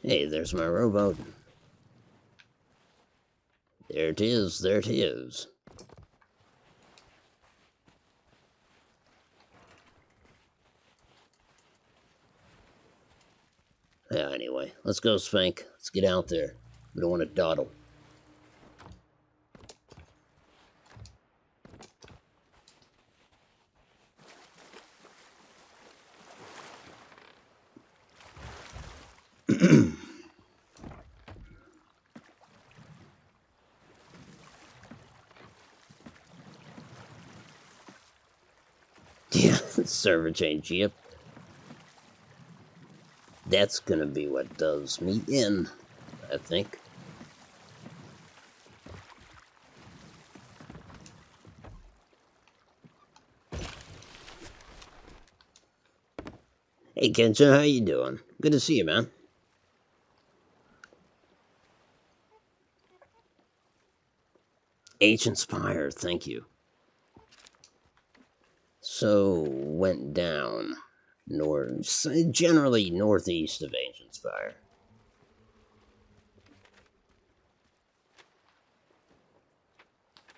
Hey, there's my rowboat. There it is, there it is. Yeah, anyway, let's go, Spank. Let's get out there. We don't want to dawdle. Yeah, server change, yep. That's gonna be what does me in, I think. Hey, Kenshin, how you doing? Good to see you, man. Ancient Spire, thank you. So, went down north, generally northeast of Ancient Spire.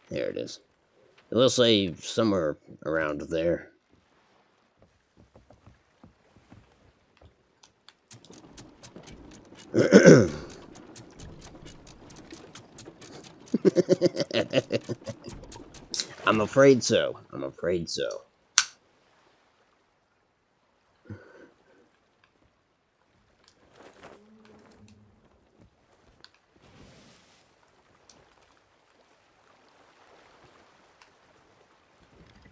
There it is. We'll say somewhere around there. I'm afraid so. I'm afraid so.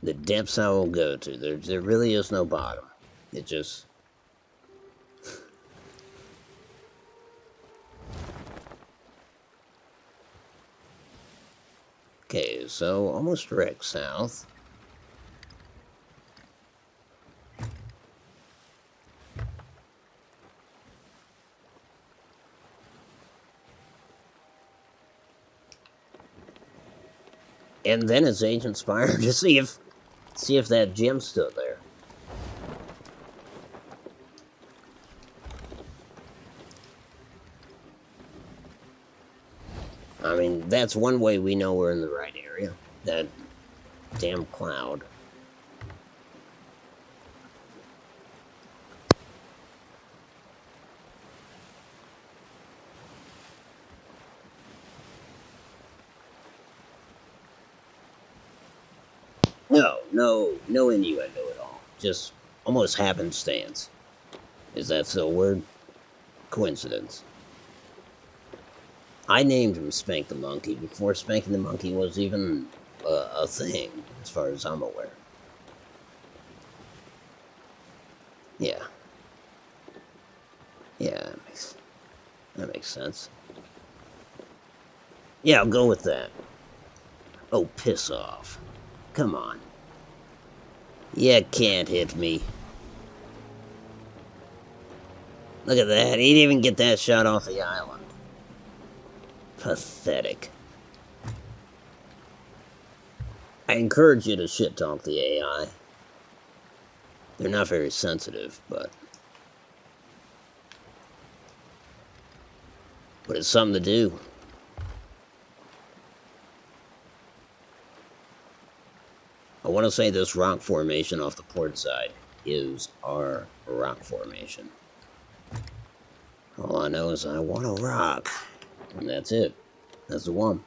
The depths I will go to. There really is no bottom. It just... Okay, so almost direct south. And then it's Ancient Spire to see if that gem's still there. I mean, that's one way we know we're in the right area. That damn cloud. No innuendo at all. Just almost happenstance. Is that still a word? Coincidence. I named him Spank the Monkey before Spanking the Monkey was even a thing, as far as I'm aware. Yeah. Yeah, that makes sense. Yeah, I'll go with that. Oh, piss off. Come on. You can't hit me. Look at that. He didn't even get that shot off the island. Pathetic. I encourage you to shit talk the AI. They're not very sensitive, but it's something to do. I want to say this rock formation off the port side is our rock formation. All I know is I want a rock. And that's it. That's the one.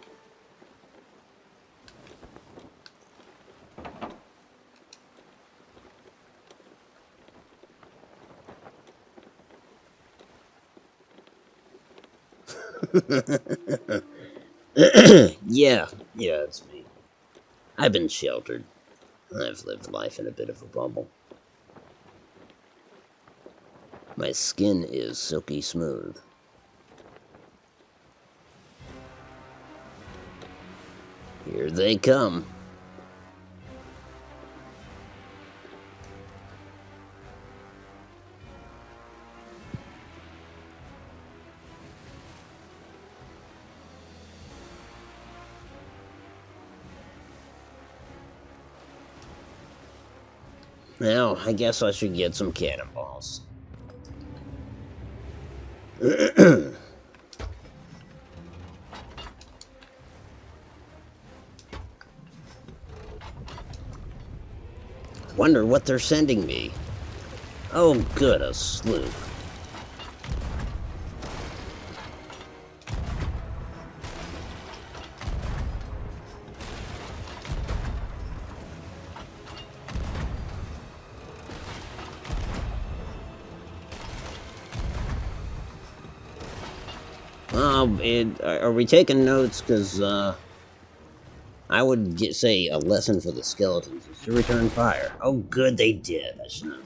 Yeah, it's me. I've been sheltered. I've lived life in a bit of a bubble. My skin is silky smooth. Here they come. Now, I guess I should get some cannonballs. Wonder what they're sending me. Oh, good, a sloop. Are we taking notes? Because, I would say a lesson for the skeletons is to return fire. Oh, good, they did. I shouldn't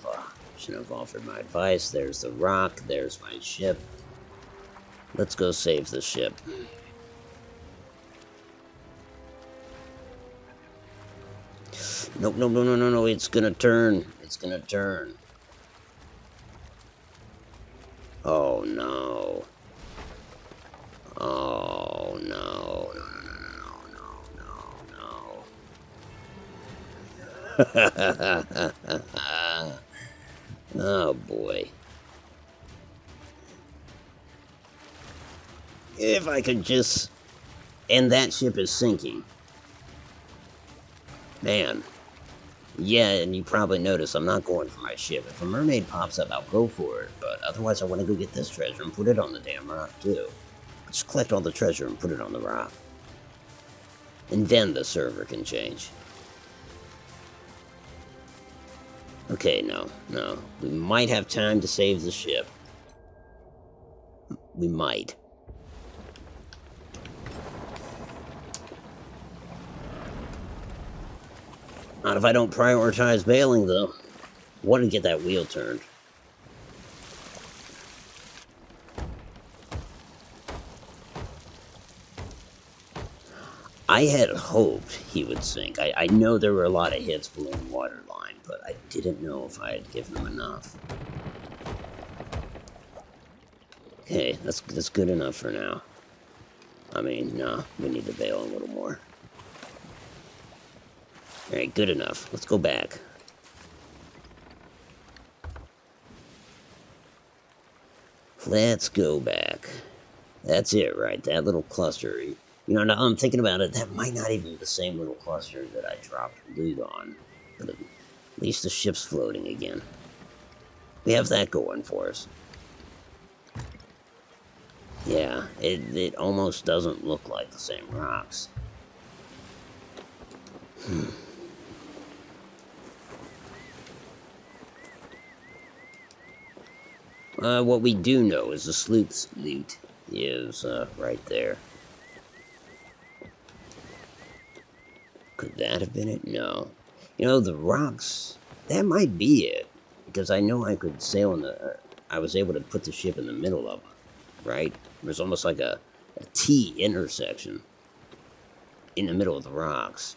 have offered my advice. There's the rock. There's my ship. Let's go save the ship. Nope, no. It's gonna turn. It's gonna turn. Oh, no. Oh, no. Oh, boy. If I could just... And that ship is sinking. Man. Yeah, and you probably notice I'm not going for my ship. If a mermaid pops up, I'll go for it. But otherwise, I want to go get this treasure and put it on the damn rock, too. Just collect all the treasure and put it on the rock. And then the server can change. Okay, no, no. We might have time to save the ship. We might. Not if I don't prioritize bailing, though. I want to get that wheel turned. I had hoped he would sink. I know there were a lot of hits below the waterline, but I didn't know if I had given him enough. Okay, that's good enough for now. I mean, no, we need to bail a little more. Alright, good enough. Let's go back. Let's go back. That's it, right? That little cluster. You know, now I'm thinking about it, that might not even be the same little cluster that I dropped loot on. But at least the ship's floating again. We have that going for us. Yeah, it almost doesn't look like the same rocks. What we do know is the sloop's loot is right there. Could that have been it? No. You know, the rocks, that might be it. Because I know I could sail in the... I was able to put the ship in the middle of it, right? There's almost like a T intersection in the middle of the rocks.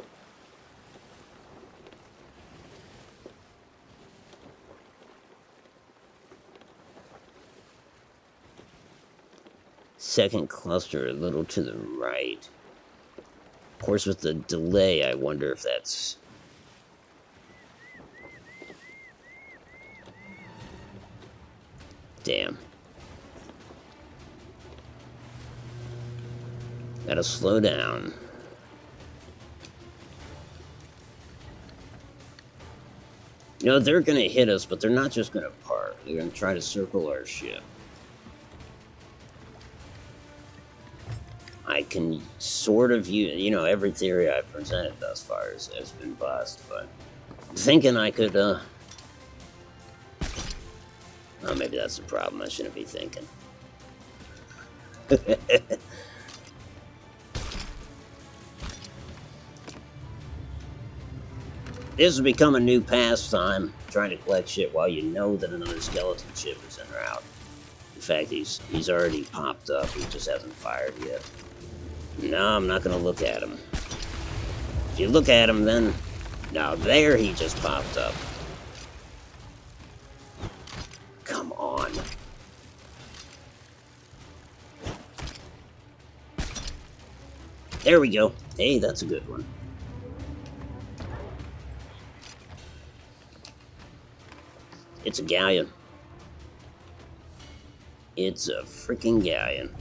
Second cluster a little to the right. Of course, with the delay, I wonder if that's... Damn. Gotta slow down. You know, they're gonna hit us, but they're not just gonna park. They're gonna try to circle our ship. I can sort of use, you know, every theory I've presented thus far has been bust, but I'm thinking I could, oh, maybe that's the problem. I shouldn't be thinking. This has become a new pastime, trying to collect shit while you know that another skeleton ship is en route. In fact, he's already popped up. He just hasn't fired yet. No, I'm not gonna look at him. If you look at him, then... Now, there he just popped up. Come on. There we go. Hey, that's a good one. It's a galleon. It's a freaking galleon.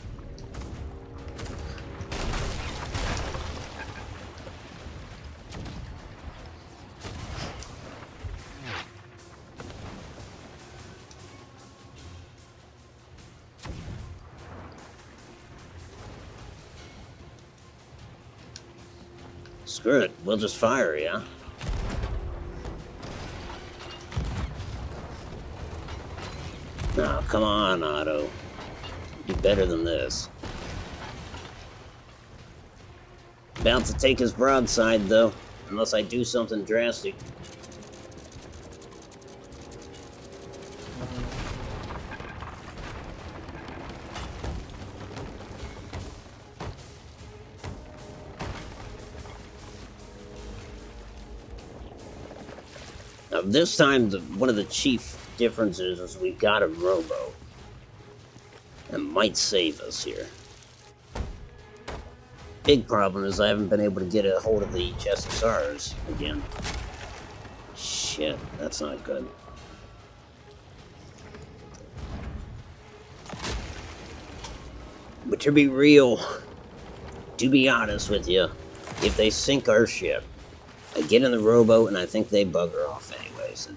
Screw it, we'll just fire, yeah? Oh, come on, Otto. Do better than this. About to take his broadside, though, unless I do something drastic. Now, this time, one of the chief differences is we've got a rowboat. That might save us here. Big problem is I haven't been able to get a hold of the SSRs again. Shit, that's not good. But to be real, to be honest with you, if they sink our ship, I get in the rowboat and I think they bugger off anyways.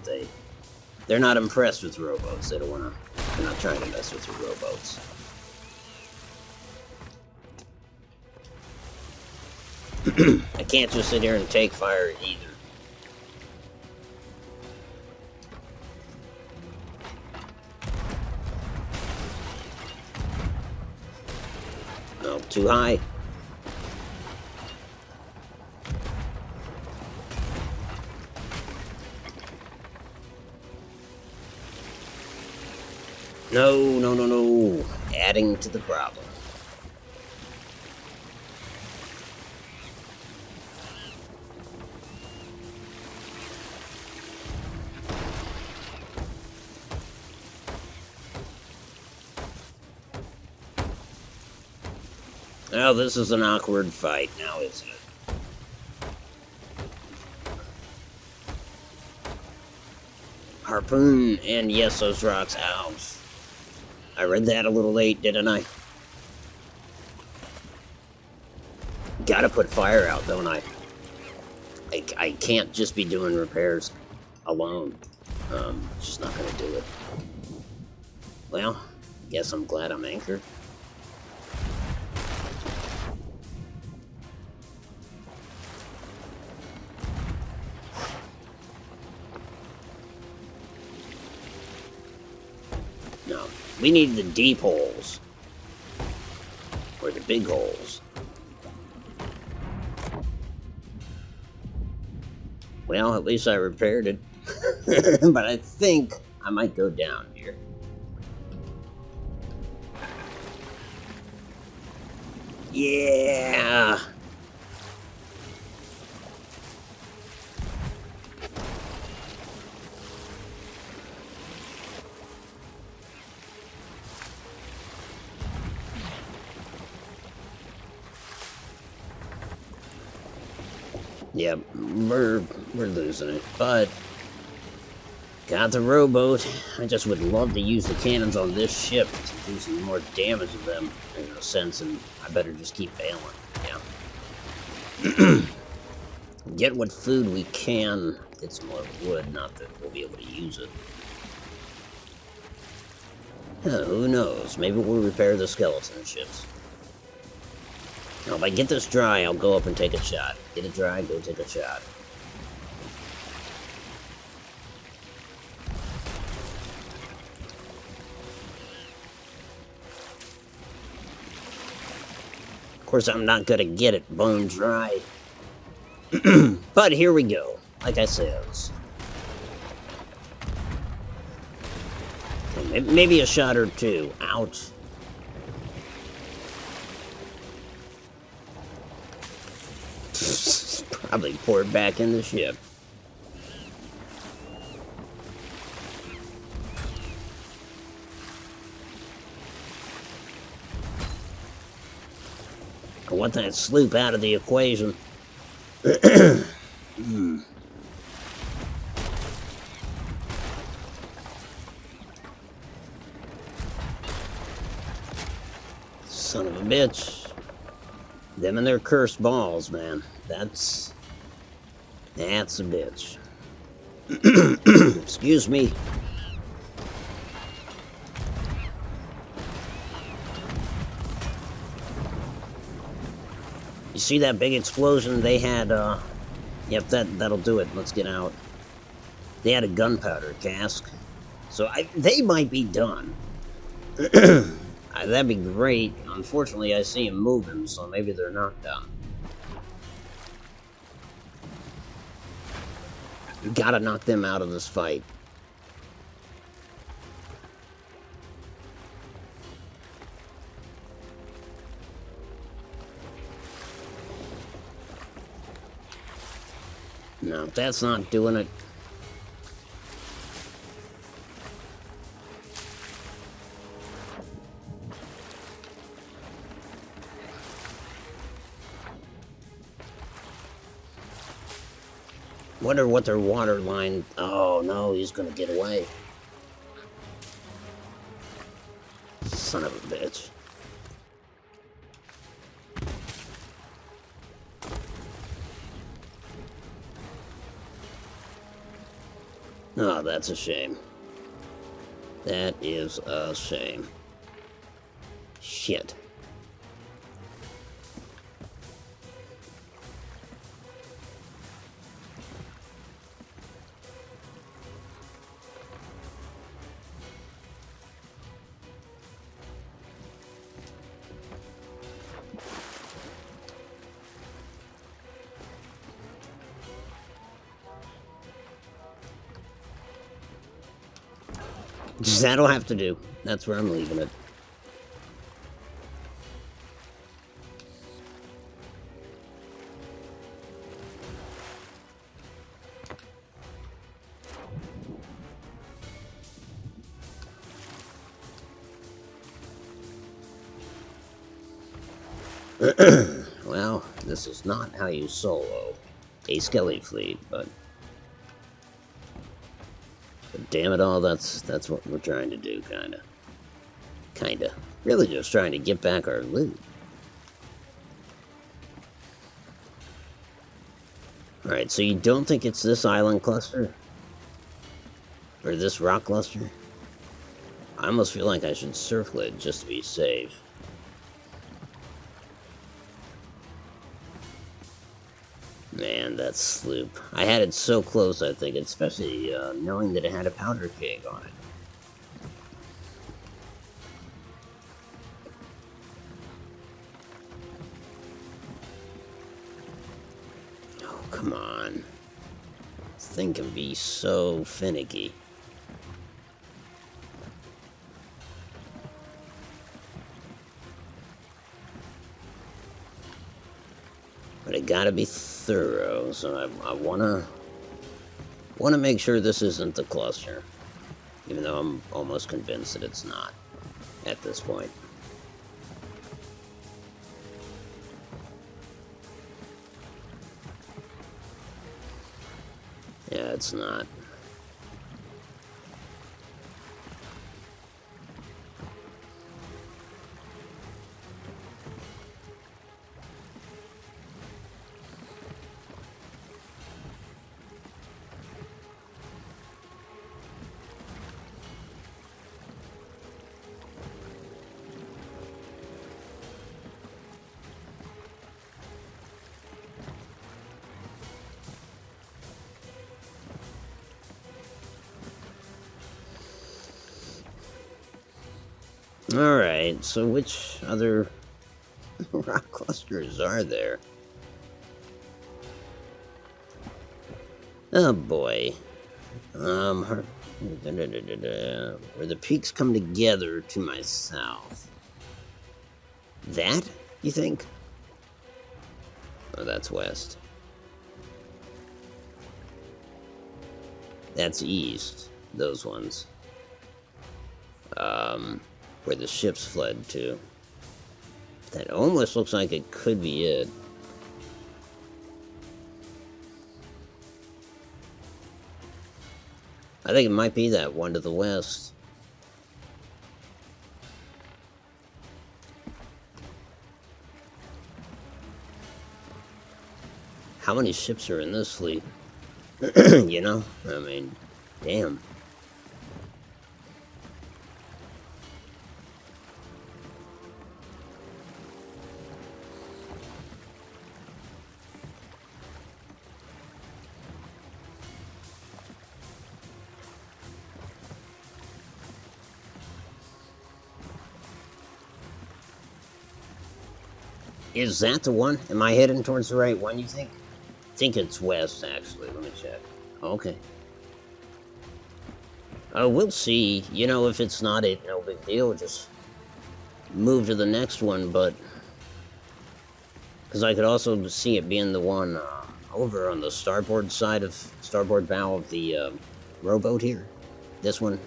They're not impressed with rowboats. They don't want to. They're not trying to mess with your rowboats. I can't just sit here and take fire either. Too high. No, no, no, no. Adding to the problem. Oh, this is an awkward fight now, isn't it? Harpoon, and yes, those rocks. Ouch. I read that a little late, didn't I? Gotta put fire out, don't I? I can't just be doing repairs alone. Just not gonna do it. Well, guess I'm glad I'm anchored. No, we need the deep holes. Or the big holes. Well, at least I repaired it. But I think I might go down here. Yeah! Yep, we're losing it, but got the rowboat. I just would love to use the cannons on this ship to do some more damage to them, in a sense, and I better just keep bailing. Yeah. Get what food we can. Get some more wood, not that we'll be able to use it. Who knows? Maybe we'll repair the skeleton ships. Now, if I get this dry, I'll go up and take a shot. Get it dry, go take a shot. Of course, I'm not gonna get it bone dry. But here we go. Like I said. Okay, maybe a shot or two. Ouch. Probably poured back in the ship. I want that sloop out of the equation. Son of a bitch. Them and their cursed balls, man. That's a bitch. Excuse me. You see that big explosion they had? Yep, that'll do it. Let's get out. They had a gunpowder cask, so they might be done. That'd be great. Unfortunately, I see them moving, so maybe they're not done. Gotta knock them out of this fight. No, that's not doing it. Wonder what their water line... Oh, no, he's gonna get away. Son of a bitch. Oh, that's a shame. That is a shame. Shit. That'll have to do. That's where I'm leaving it. Well, this is not how you solo a Skelly fleet, but damn it all, that's what we're trying to do, kinda. Really just trying to get back our loot. Alright, so you don't think it's this island cluster? Or this rock cluster? I almost feel like I should circle it just to be safe. Man, that sloop. I had it so close, I think, especially knowing that it had a powder keg on it. Oh, come on. This thing can be so finicky. But it gotta be thorough, so I wanna make sure this isn't the cluster. Even though I'm almost convinced that it's not at this point. Yeah, it's not. Alright, so which other rock clusters are there? Oh boy. Where the peaks come together to my south. That, you think? Oh, that's west. That's east, those ones. Where the ships fled to. That almost looks like it could be it. I think it might be that one to the west. How many ships are in this fleet? You know? I mean, damn. Is that the one? Am I heading towards the right one, you think? I think it's west, actually. Let me check. Okay. We'll see. You know, if it's not it, no big deal. Just move to the next one, but... Because I could also see it being the one over on the starboard bow of the rowboat here. This one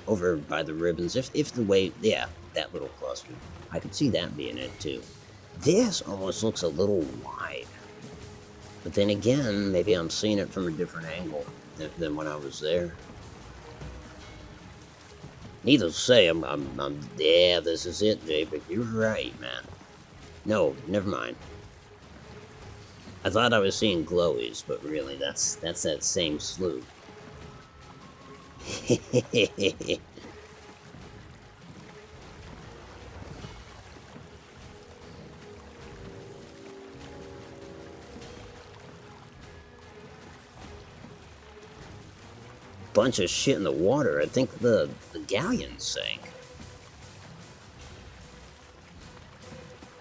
over by the ribbons. If the way, yeah, that little cluster. I could see that being it, too. This almost looks a little wide. But then again, maybe I'm seeing it from a different angle than when I was there. Needless to say, yeah, this is it, Jay, but you're right, man. No, never mind. I thought I was seeing glowies, but really, that's that same sloop. Bunch of shit in the water. I think the galleon sank.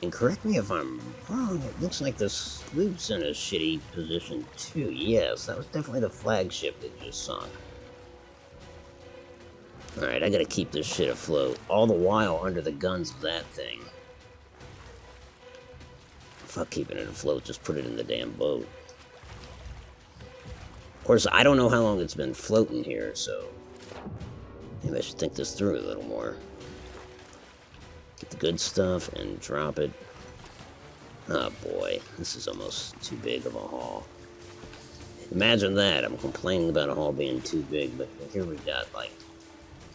And correct me if I'm wrong, it looks like the sloop's in a shitty position too. Yes, that was definitely the flagship that just sunk. Alright, I gotta keep this shit afloat. All the while under the guns of that thing. Fuck keeping it afloat, just put it in the damn boat. Of course, I don't know how long it's been floating here, so maybe I should think this through a little more. Get the good stuff and drop it. Oh boy, this is almost too big of a haul. Imagine that, I'm complaining about a haul being too big, but here we got, like,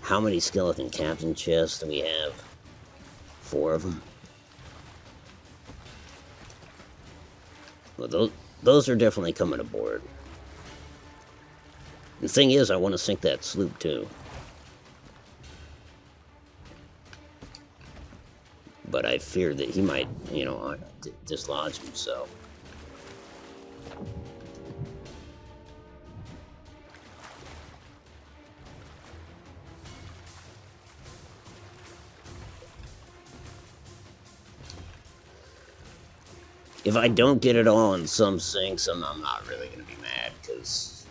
how many skeleton captain chests do we have? 4 of them. Well, those are definitely coming aboard. The thing is, I want to sink that sloop too. But I fear that he might, you know, dislodge himself. If I don't get it all in some sinks, I'm not really going to be mad, because,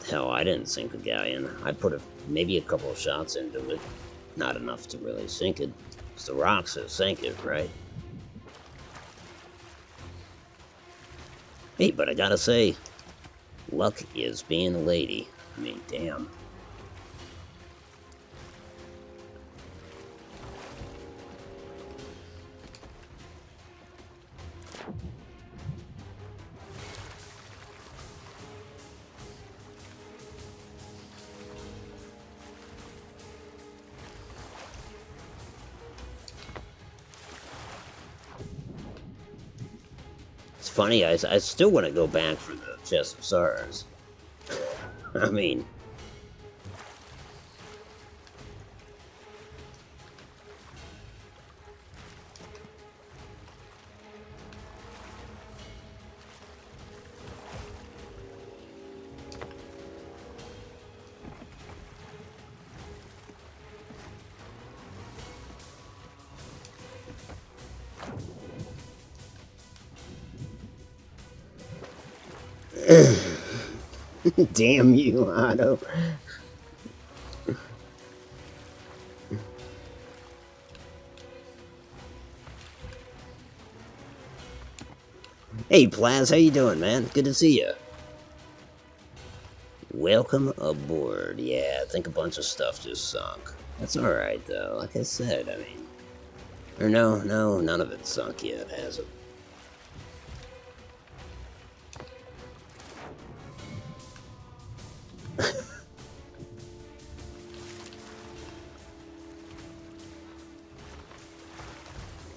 hell, I didn't sink the galleon. I put maybe a couple of shots into it. Not enough to really sink it. It's the rocks that sank it, right? Hey, but I gotta say, luck is being a lady. I mean, damn. It's funny, I still want to go back for the Chest of Sorrows. I mean... Damn you, Otto. Hey, Plaz, how you doing, man? Good to see you. Welcome aboard. Yeah, I think a bunch of stuff just sunk. That's alright, though. Like I said, I mean... Or no, none of it's sunk yet, has it?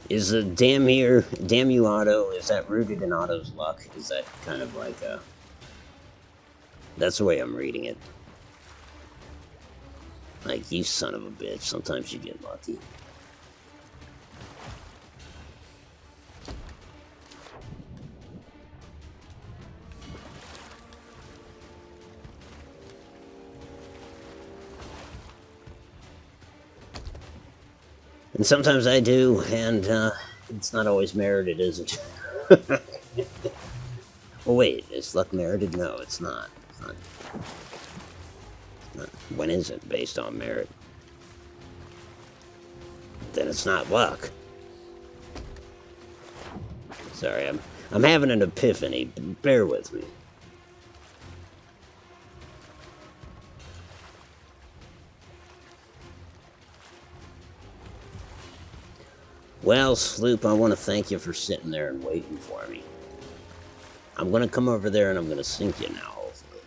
Is the damn you Otto, is that rooted in Otto's luck? Is that kind of like a... That's the way I'm reading it. Like, you son of a bitch, sometimes you get lucky. And sometimes I do, and it's not always merited, is it? Well, wait, is luck merited? No, it's not. When is it based on merit? Then it's not luck. Sorry, I'm having an epiphany. Bear with me. Well, Sloop, I want to thank you for sitting there and waiting for me. I'm going to come over there and I'm going to sink you now, hopefully.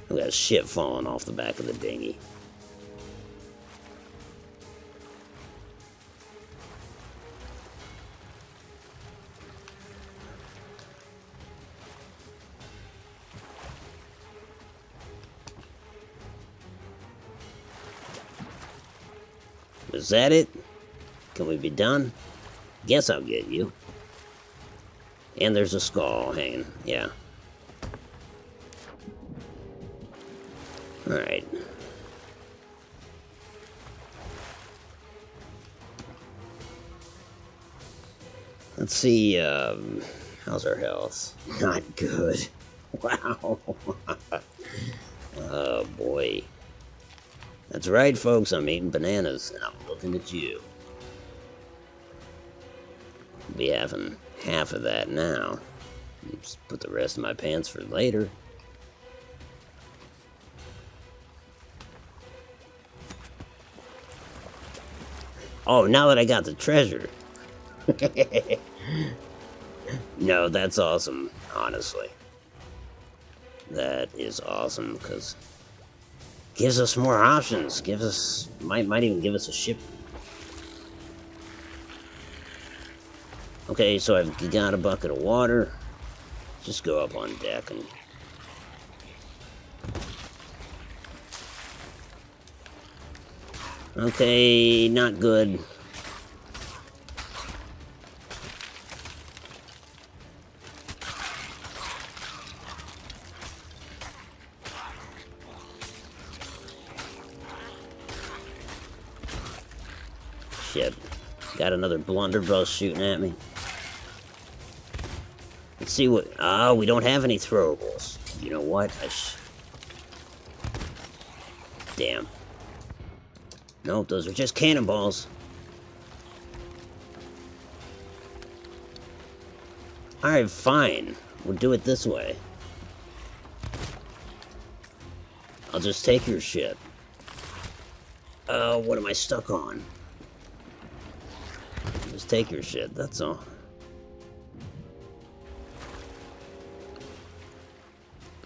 I've got shit falling off the back of the dinghy. Is that it? Can we be done? Guess I'll get you. And there's a skull hanging, yeah. Alright. Let's see, how's our health? Not good. Wow. Oh boy. That's right, folks. I'm eating bananas, and I'm looking at you. I'll be having half of that now. Just put the rest in my pants for later. Oh, now that I got the treasure. No, that's awesome, honestly. That is awesome, because gives us more options. Gives us might even give us a ship. Okay, so I've got a bucket of water. Just go up on deck and okay, not good. Shit. Got another blunderbuss shooting at me. Let's see what... Oh, we don't have any throwables. You know what? Damn. Nope, those are just cannonballs. Alright, fine. We'll do it this way. I'll just take your shit. What am I stuck on? Just take your shit, that's all.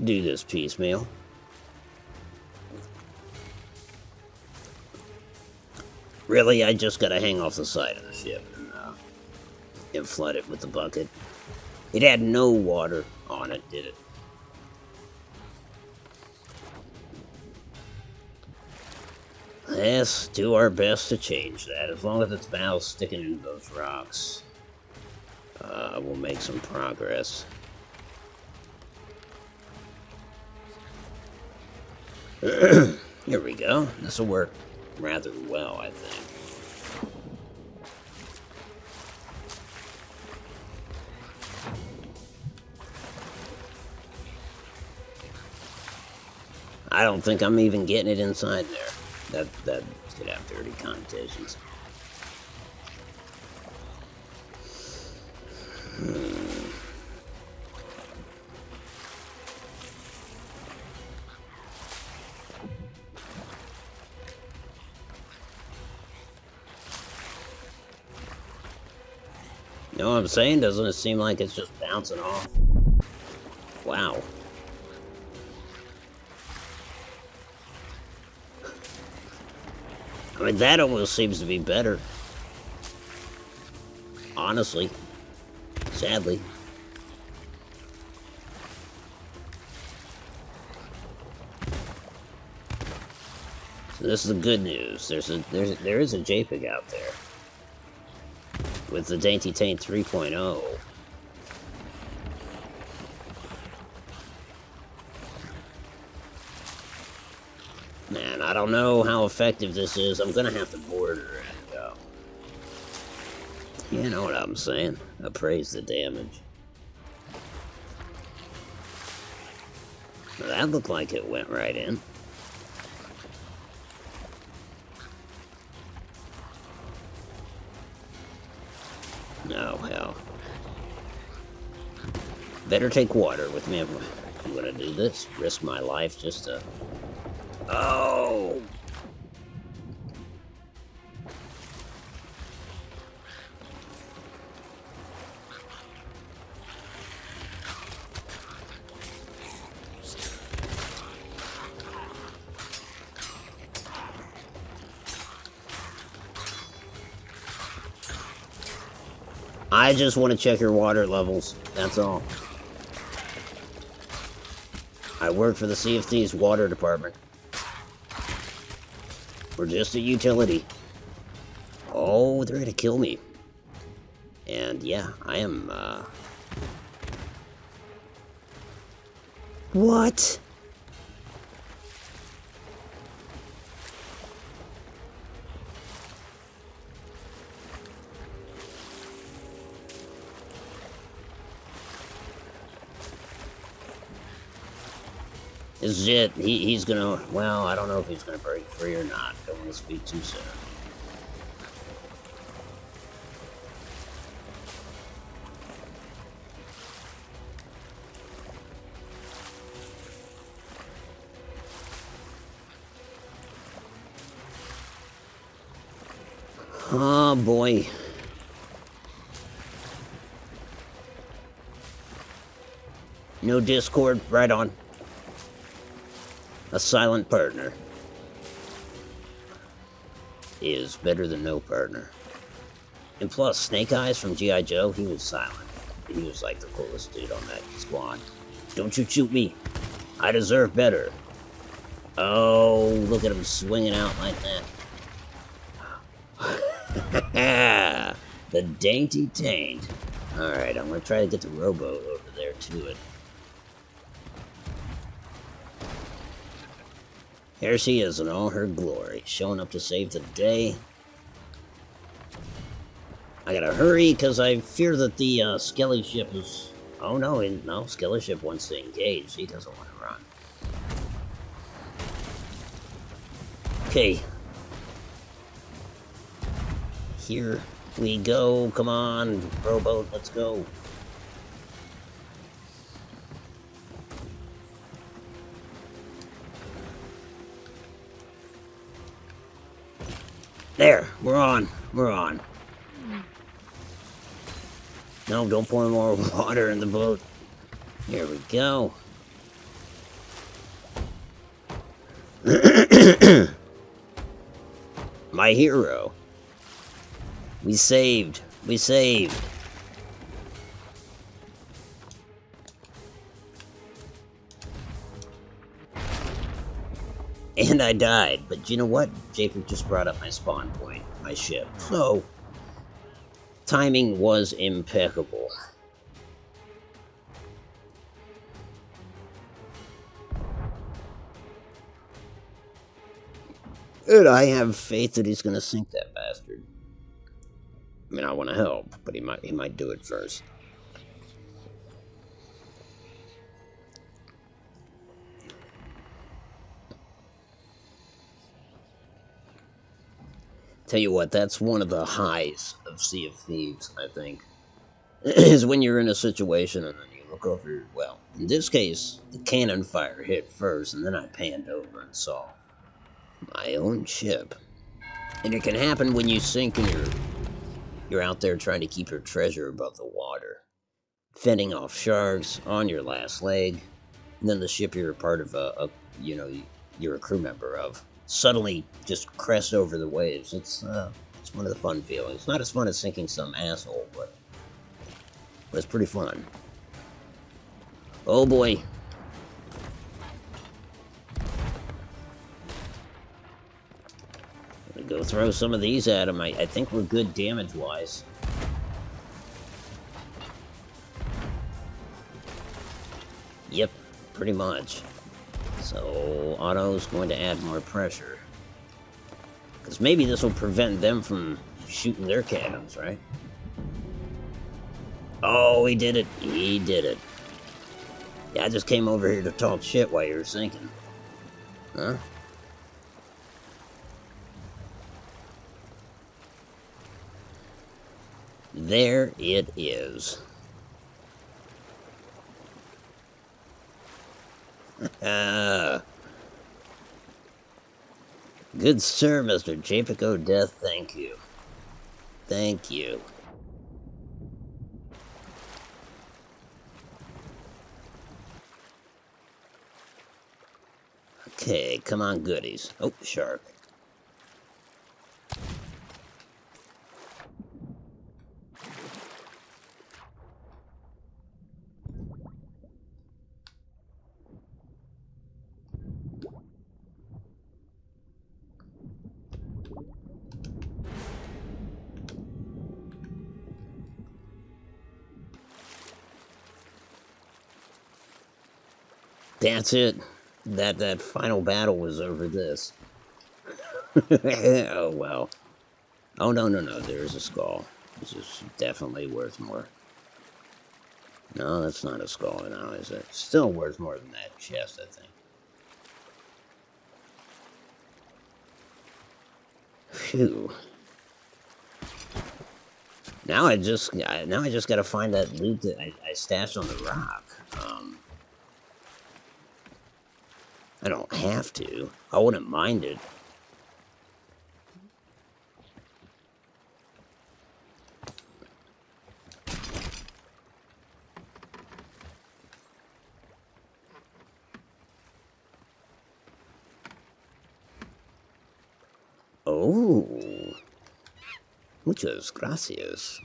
Do this piecemeal. Really, I just gotta hang off the side of the ship and flood it with the bucket. It had no water on it, did it? Yes, do our best to change that. As long as its bow's sticking into those rocks, we'll make some progress. Here we go. This will work rather well, I think. I don't think I'm even getting it inside there. That could have dirty connotations. You know what I'm saying? Doesn't it seem like it's just bouncing off? Wow. I mean, that almost seems to be better. Honestly. Sadly. So this is the good news. There is a JPEG out there. With the Dainty Taint 3.0. Man, I don't know how effective this is. I'm gonna have to board her and, you know what I'm saying? Appraise the damage. Now, that looked like it went right in. No, hell. Better take water with me. I'm gonna do this. Risk my life just to... Oh! I just want to check your water levels. That's all. I work for the Sea of Thieves water department. We're just a utility. Oh, they're gonna kill me. And yeah, I am, What? This is it. He's gonna. Well, I don't know if he's gonna break free or not. Don't want to speak too soon. Oh boy. No Discord, right on. A silent partner is better than no partner. And plus, Snake Eyes from G.I. Joe, he was silent. He was like the coolest dude on that squad. Don't you shoot me. I deserve better. Oh, look at him swinging out like that. The dainty taint. Alright, I'm gonna try to get the rowboat over there to it. Here she is in all her glory, showing up to save the day. I gotta hurry, because I fear that the Skelly ship is... Oh no, no, Skelly ship wants to engage. He doesn't want to run. Okay. Here we go. Come on, rowboat, let's go. There, we're on. We're on. No, don't pour more water in the boat. Here we go. My hero. We saved. We saved. And I died. But you know what? Jacob just brought up my spawn point, my ship. So, timing was impeccable. And I have faith that he's going to sink that bastard. I mean, I want to help, but he might do it first. Tell you what, that's one of the highs of Sea of Thieves, I think. Is when you're in a situation and then you look over, well, in this case, the cannon fire hit first, and then I panned over and saw my own ship. And it can happen when you sink and you're out there trying to keep your treasure above the water, fending off sharks on your last leg, and then the ship you're a part of, you're a crew member of, suddenly just crest over the waves. It's one of the fun feelings. Not as fun as sinking some asshole, but it's pretty fun. Oh boy. Let me go throw some of these at him. I think we're good damage-wise. Yep, pretty much. So, Otto's going to add more pressure. Because maybe this will prevent them from shooting their cannons, right? Oh, he did it. He did it. Yeah, I just came over here to talk shit while you were sinking. Huh? There it is. Good sir, Mr. Japico Death, thank you. Thank you. Okay, come on, goodies. Oh, shark. That's it. That final battle was over this. Oh, well. Oh, no, there's a skull. This is definitely worth more. No, that's not a skull now, is it? Still worth more than that chest, I think. Phew. Now I just gotta find that loot that I stashed on the rock. I don't have to. I wouldn't mind it. Oh, muchas gracias.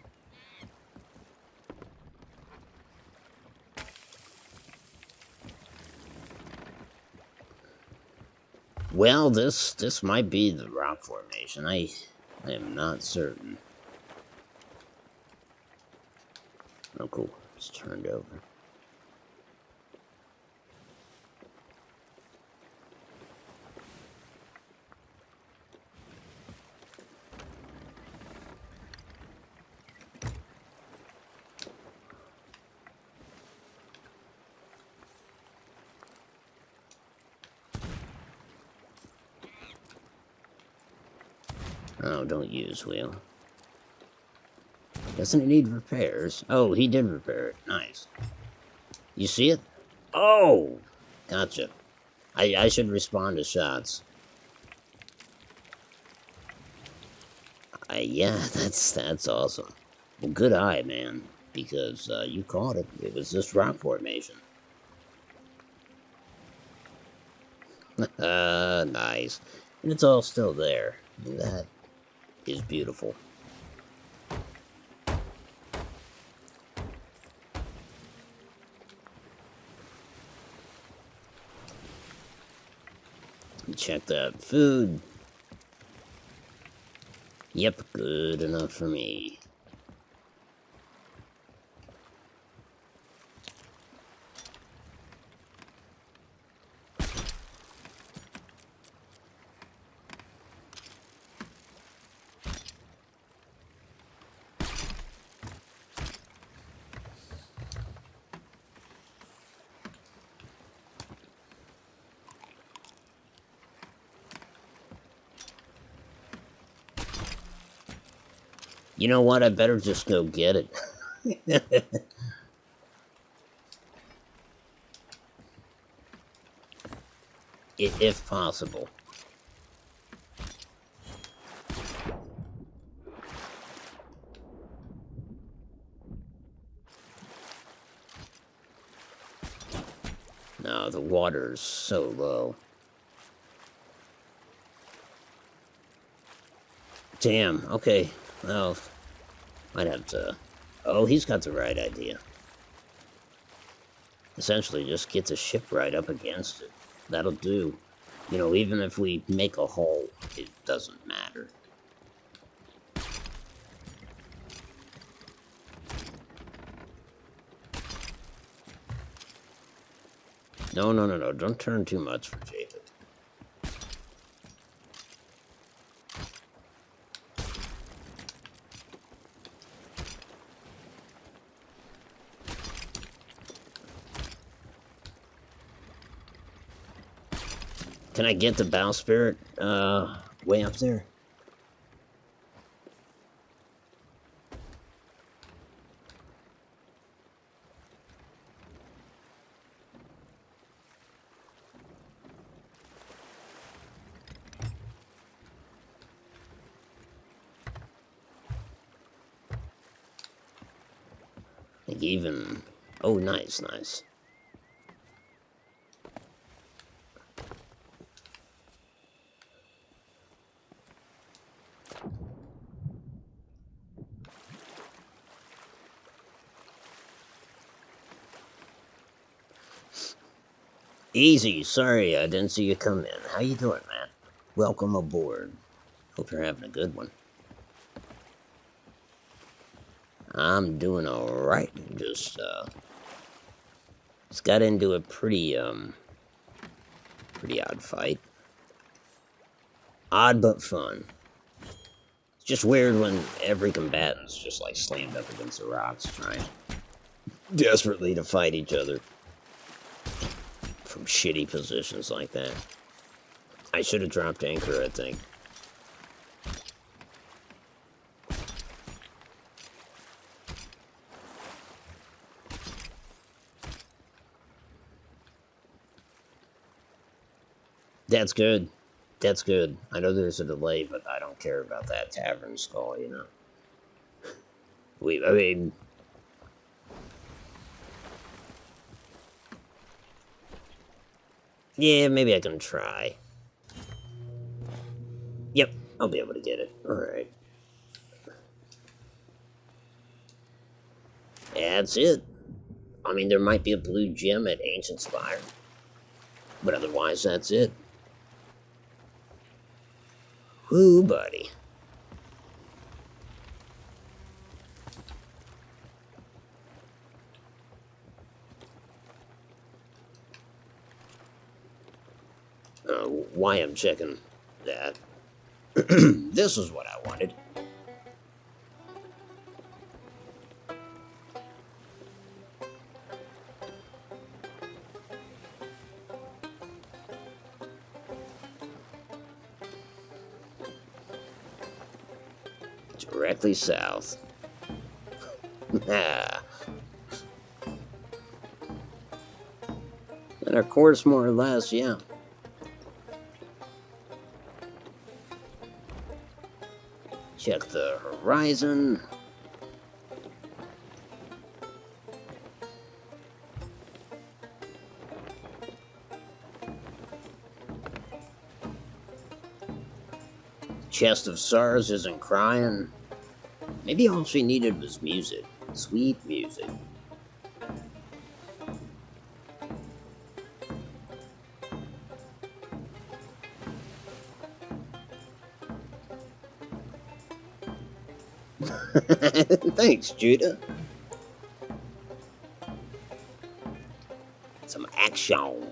Well, this might be the rock formation. I am not certain. Oh, cool. It's turned over. Oh, don't use wheel. Doesn't it need repairs? Oh, he did repair it. Nice. You see it? Oh! Gotcha. I should respond to shots. Yeah, that's awesome. Well, good eye, man. Because you caught it. It was this rock formation. Nice. And it's all still there. And that is beautiful. Check that food. Yep, good enough for me. You know what? I better just go get it. If possible. No, the water's so low. Damn, okay. Well, might have to... Oh, he's got the right idea. Essentially, just get the ship right up against it. That'll do. You know, even if we make a hole, it doesn't matter. No, don't turn too much for Japheth. Can I get the bowsprit, way up there? Like even... Oh, nice. Easy, sorry I didn't see you come in. How you doing, man? Welcome aboard. Hope you're having a good one. I'm doing alright. Just got into a pretty odd fight. Odd but fun. It's just weird when every combatant's just like slammed up against the rocks trying desperately to fight each other from shitty positions like that. I should have dropped anchor, I think. That's good. That's good. I know there's a delay, but I don't care about that tavern skull, you know. I mean, yeah, maybe I can try. Yep, I'll be able to get it. Alright. That's it. I mean, there might be a blue gem at Ancient Spire, but otherwise, that's it. Whoo, buddy. Why I'm checking that. This is what I wanted. Directly south. Ah. And our course, more or less, yeah. Check the horizon. Chest of Stars isn't crying. Maybe all she needed was music. Sweet music. Thanks, Judah. Some action.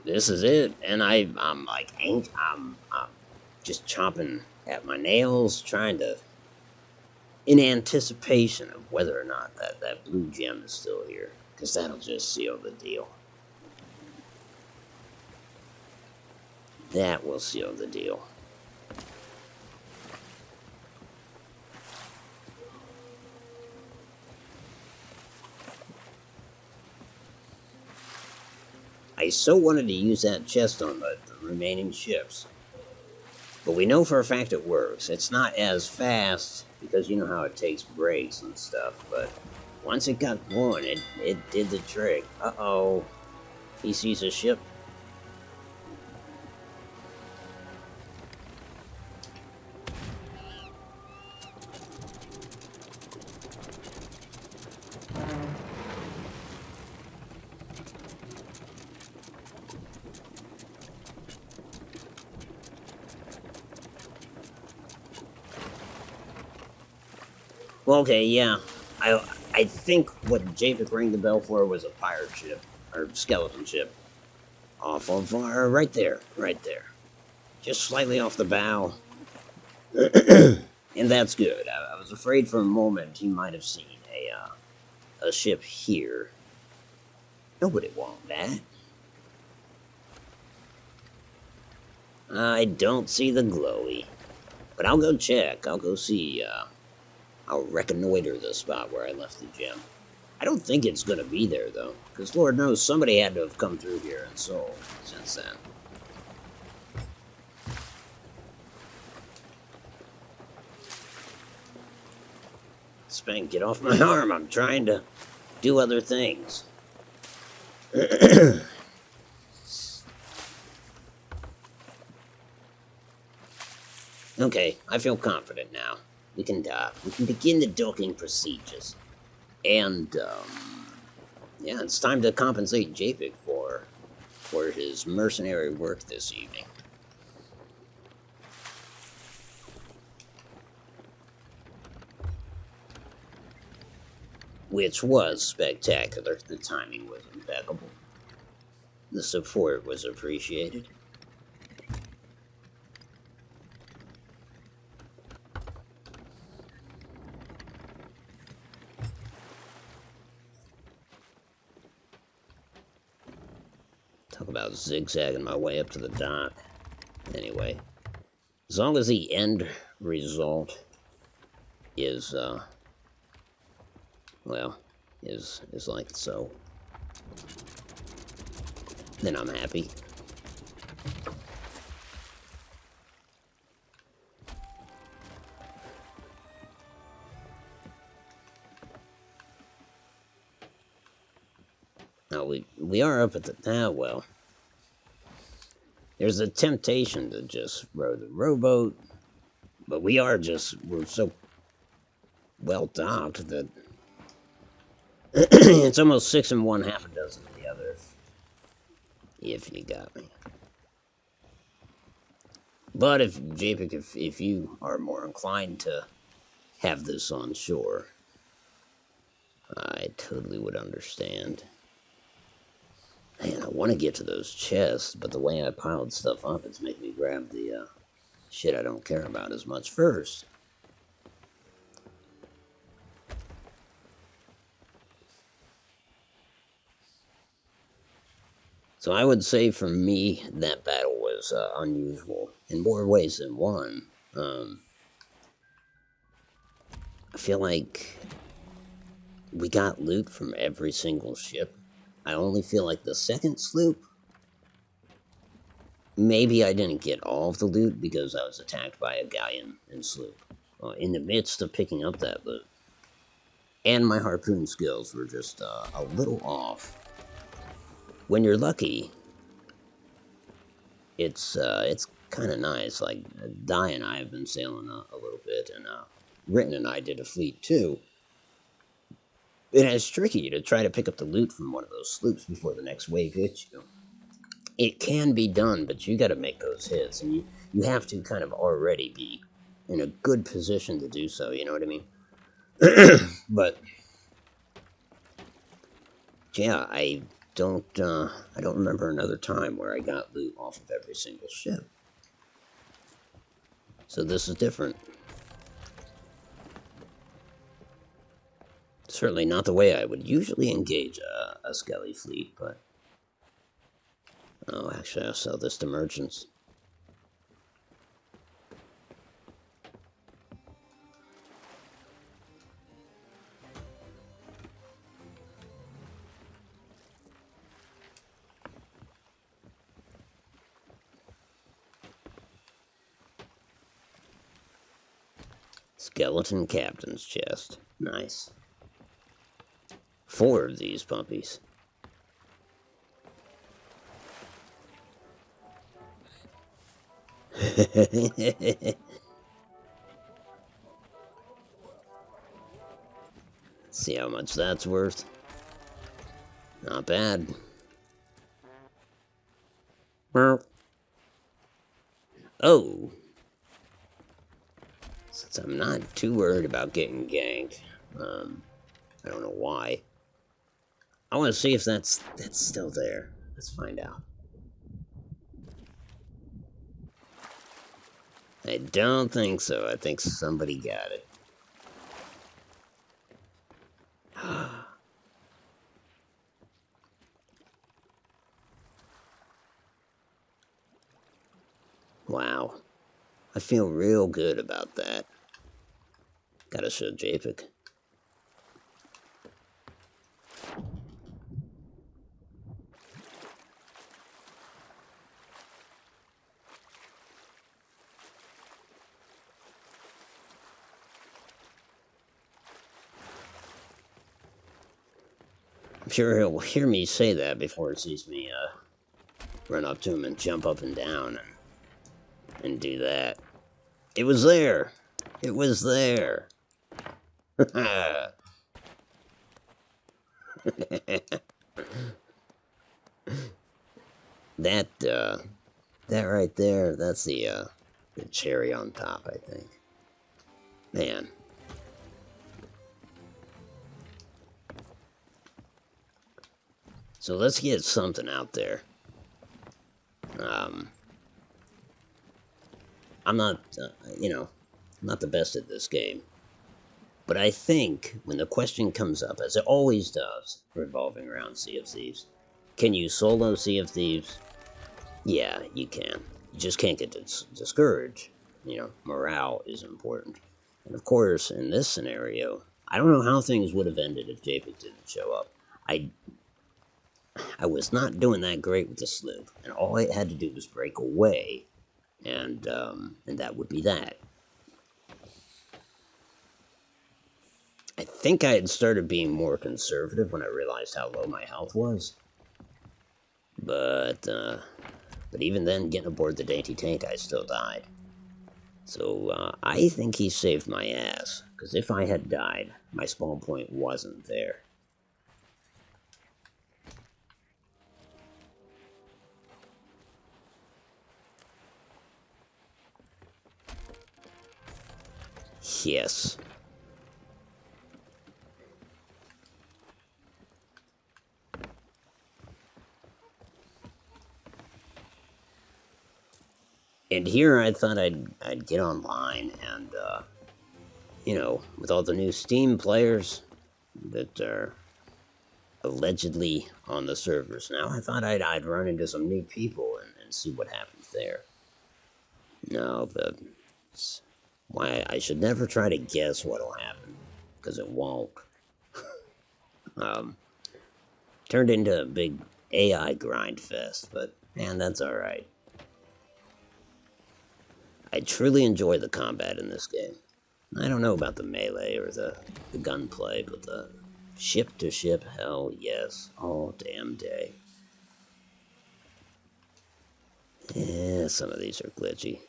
This is it, and I'm like, I'm just chomping at my nails, trying to, in anticipation of whether or not that blue gem is still here, because that'll just seal the deal. That will seal the deal. I so wanted to use that chest on the remaining ships. But we know for a fact it works. It's not as fast, because you know how it takes breaks and stuff, but once it got going, it did the trick. Uh-oh. He sees a ship. Well, okay, yeah. I think what Japek rang the bell for was a pirate ship, or skeleton ship. Off of, right there, right there. Just slightly off the bow. And that's good. I was afraid for a moment he might have seen a ship here. Nobody want that. I don't see the glowy. But I'll go check. I'll go see, I'll reconnoiter the spot where I left the gem. I don't think it's gonna be there, though, because Lord knows somebody had to have come through here and sold since then. Spank, get off my arm. I'm trying to do other things. Okay, I feel confident now. We can begin the docking procedures. And, yeah, it's time to compensate Japek for his mercenary work this evening. Which was spectacular. The timing was impeccable. The support was appreciated. Talk about zigzagging my way up to the dock. Anyway, as long as the end result is well, is like so. Then I'm happy. Now we are up at the well. There's a temptation to just row the rowboat, but we're so well docked that it's almost 6 and 1, half a dozen of the other. If you got me. But if JPEG, if you are more inclined to have this on shore, I totally would understand. Man, I want to get to those chests, but the way I piled stuff up, it's making me grab the shit I don't care about as much first. So I would say for me, that battle was unusual in more ways than one. I feel like we got loot from every single ship. I only feel like the second sloop, maybe I didn't get all of the loot because I was attacked by a galleon and sloop in the midst of picking up that loot. And my harpoon skills were just a little off. When you're lucky, it's kind of nice. Like, Di and I have been sailing a little bit, and Ritten and I did a fleet too. And it's tricky to try to pick up the loot from one of those sloops before the next wave hits you. It can be done, but you got to make those hits, and you have to kind of already be in a good position to do so. You know what I mean? But yeah, I don't remember another time where I got loot off of every single ship. So this is different. Certainly not the way I would usually engage a Skelly fleet, but... Oh, actually, I'll sell this to merchants. Skeleton captain's chest. Nice. 4 of these puppies. See how much that's worth. Not bad. Oh. Since I'm not too worried about getting ganked, I don't know why. I want to see if that's still there. Let's find out. I don't think so. I think somebody got it. Wow. I feel real good about that. Gotta show JPEG. I'm sure he'll hear me say that before he sees me run up to him and jump up and down and do that. It was there. It was there. That right there, that's the cherry on top, I think. Man. So let's get something out there. I'm not, not the best at this game. But I think when the question comes up, as it always does, revolving around Sea of Thieves, can you solo Sea of Thieves? Yeah, you can. You just can't get discouraged. Morale is important. And of course, in this scenario, I don't know how things would have ended if Japeth didn't show up. I was not doing that great with the sloop, and all I had to do was break away, and that would be that. I think I had started being more conservative when I realized how low my health was. But even then, getting aboard the Dainty Tank, I still died. So I think he saved my ass, because if I had died, my spawn point wasn't there. Yes. And here I thought I'd get online and, with all the new Steam players that are allegedly on the servers now, I thought I'd run into some new people and see what happens there. No, but why I should never try to guess what'll happen, because it won't. Turned into a big AI grind fest, but man, that's alright. I truly enjoy the combat in this game. I don't know about the melee or the gunplay, but the ship to ship, hell yes, all damn day. Yeah, some of these are glitchy.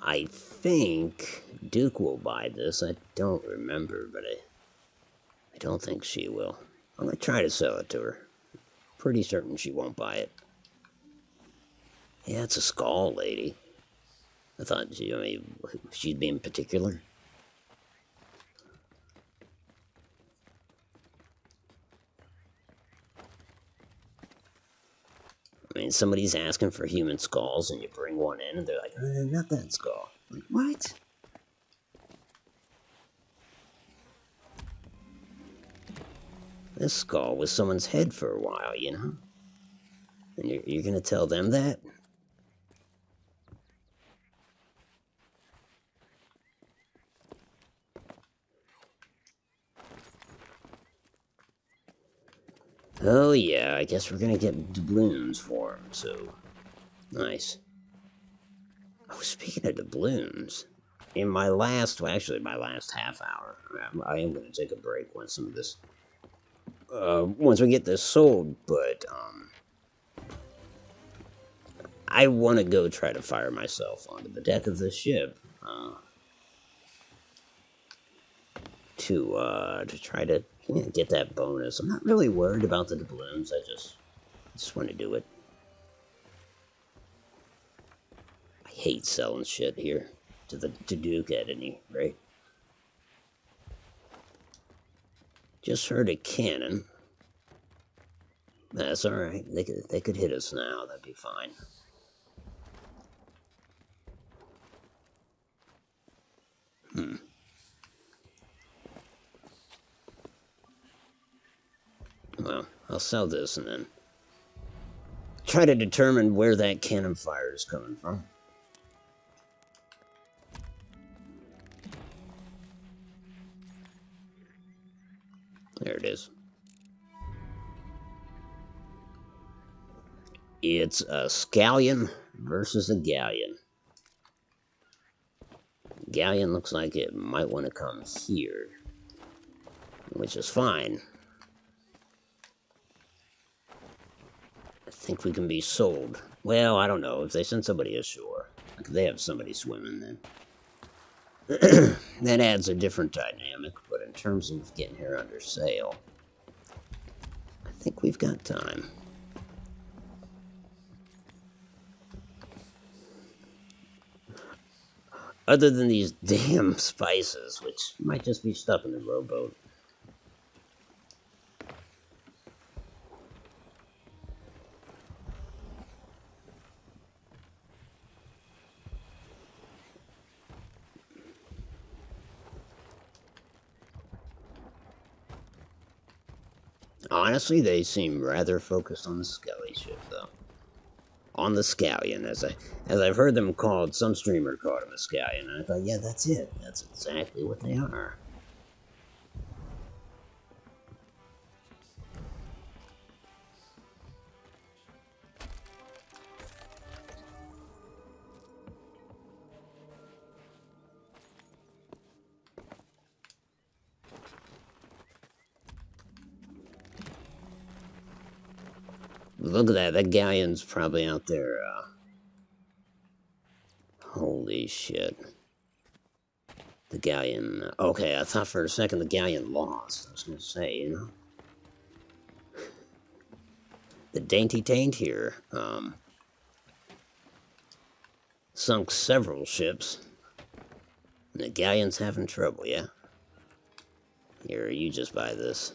I think Duke will buy this. I don't remember, but I don't think she will. I'm gonna try to sell it to her. Pretty certain she won't buy it. Yeah, it's a skull lady. I thought she'd be in particular. I mean, somebody's asking for human skulls, and you bring one in, and they're like, not that skull. Like, what? This skull was someone's head for a while, you know? And you're gonna tell them that? Oh yeah, I guess we're gonna get doubloons for him, so... Nice. Oh, speaking of doubloons, in my last half hour, I am gonna take a break once some of this... once we get this sold, but, I want to go try to fire myself onto the deck of the ship, to try to get that bonus. I'm not really worried about the doubloons. I just want to do it. I hate selling shit here to Duke at any rate. Just heard a cannon. That's all right. They could hit us now. That'd be fine. Well, I'll sell this and then try to determine where that cannon fire is coming from. There it is. It's a scallion versus a galleon. Galleon looks like it might want to come here, which is fine. I think we can be sold. Well, I don't know. If they send somebody ashore, like if they have somebody swimming, then that adds a different dynamic. But in terms of getting here under sail, I think we've got time. Other than these damn spices, which might just be stuff in the rowboat. Honestly, they seem rather focused on the Skelly ship, though. on the scallion, as I've heard them called. Some streamer called him a scallion, and I thought, yeah, that's it. That's exactly what they are. Look at that. That gallion's probably out there. Holy shit. The galleon. Okay, I thought for a second the galleon lost. I was going to say, you know. The Dainty Taint here sunk several ships. And the galleon's having trouble, yeah? Here, you just buy this.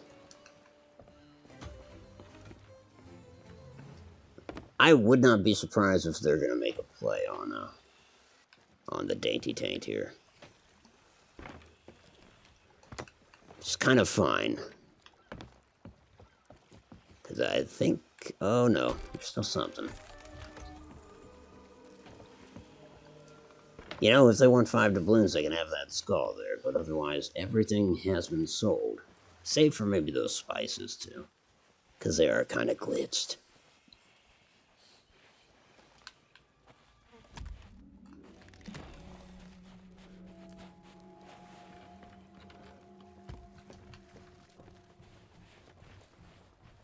I would not be surprised if they're going to make a play on the Dainty Taint here. It's kind of fine. Because I think... Oh, no. There's still something. You know, if they want 5 doubloons, they can have that skull there. But otherwise, everything has been sold. Save for maybe those spices, too. Because they are kind of glitched.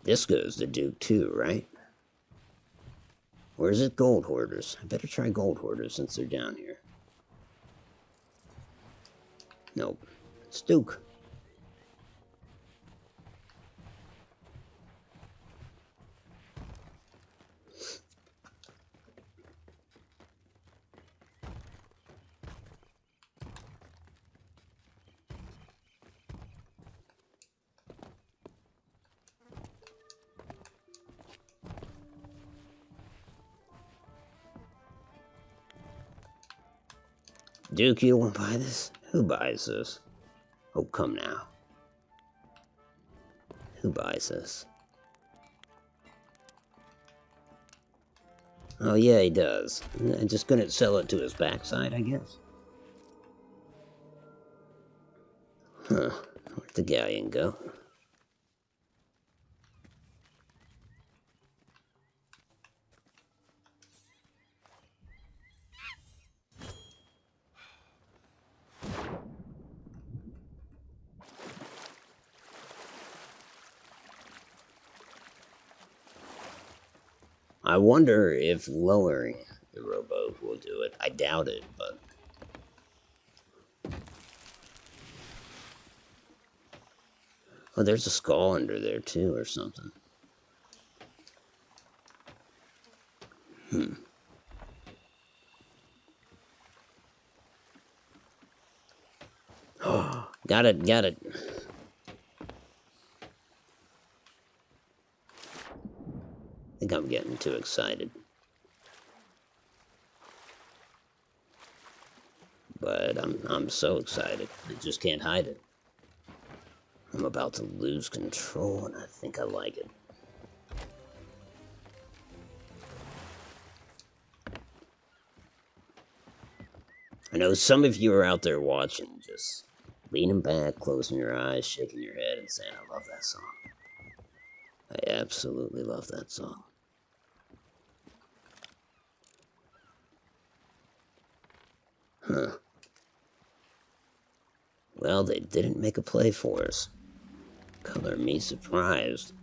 This goes to Duke too, right? Or is it Gold Hoarders? I better try Gold Hoarders since they're down here. Nope. It's Duke. Duke, you don't want to buy this? Who buys this? Oh, come now. Who buys this? Oh, yeah, he does. I'm just gonna sell it to his backside, I guess. Huh. Where'd the galleon go? I wonder if lowering the rowboat will do it. I doubt it, but... Oh, there's a skull under there, too, or something. Oh, got it, got it. I think I'm getting too excited. But I'm so excited. I just can't hide it. I'm about to lose control, and I think I like it. I know some of you are out there watching, just leaning back, closing your eyes, shaking your head, and saying, I love that song. I absolutely love that song. Huh. Well, they didn't make a play for us. Color me surprised.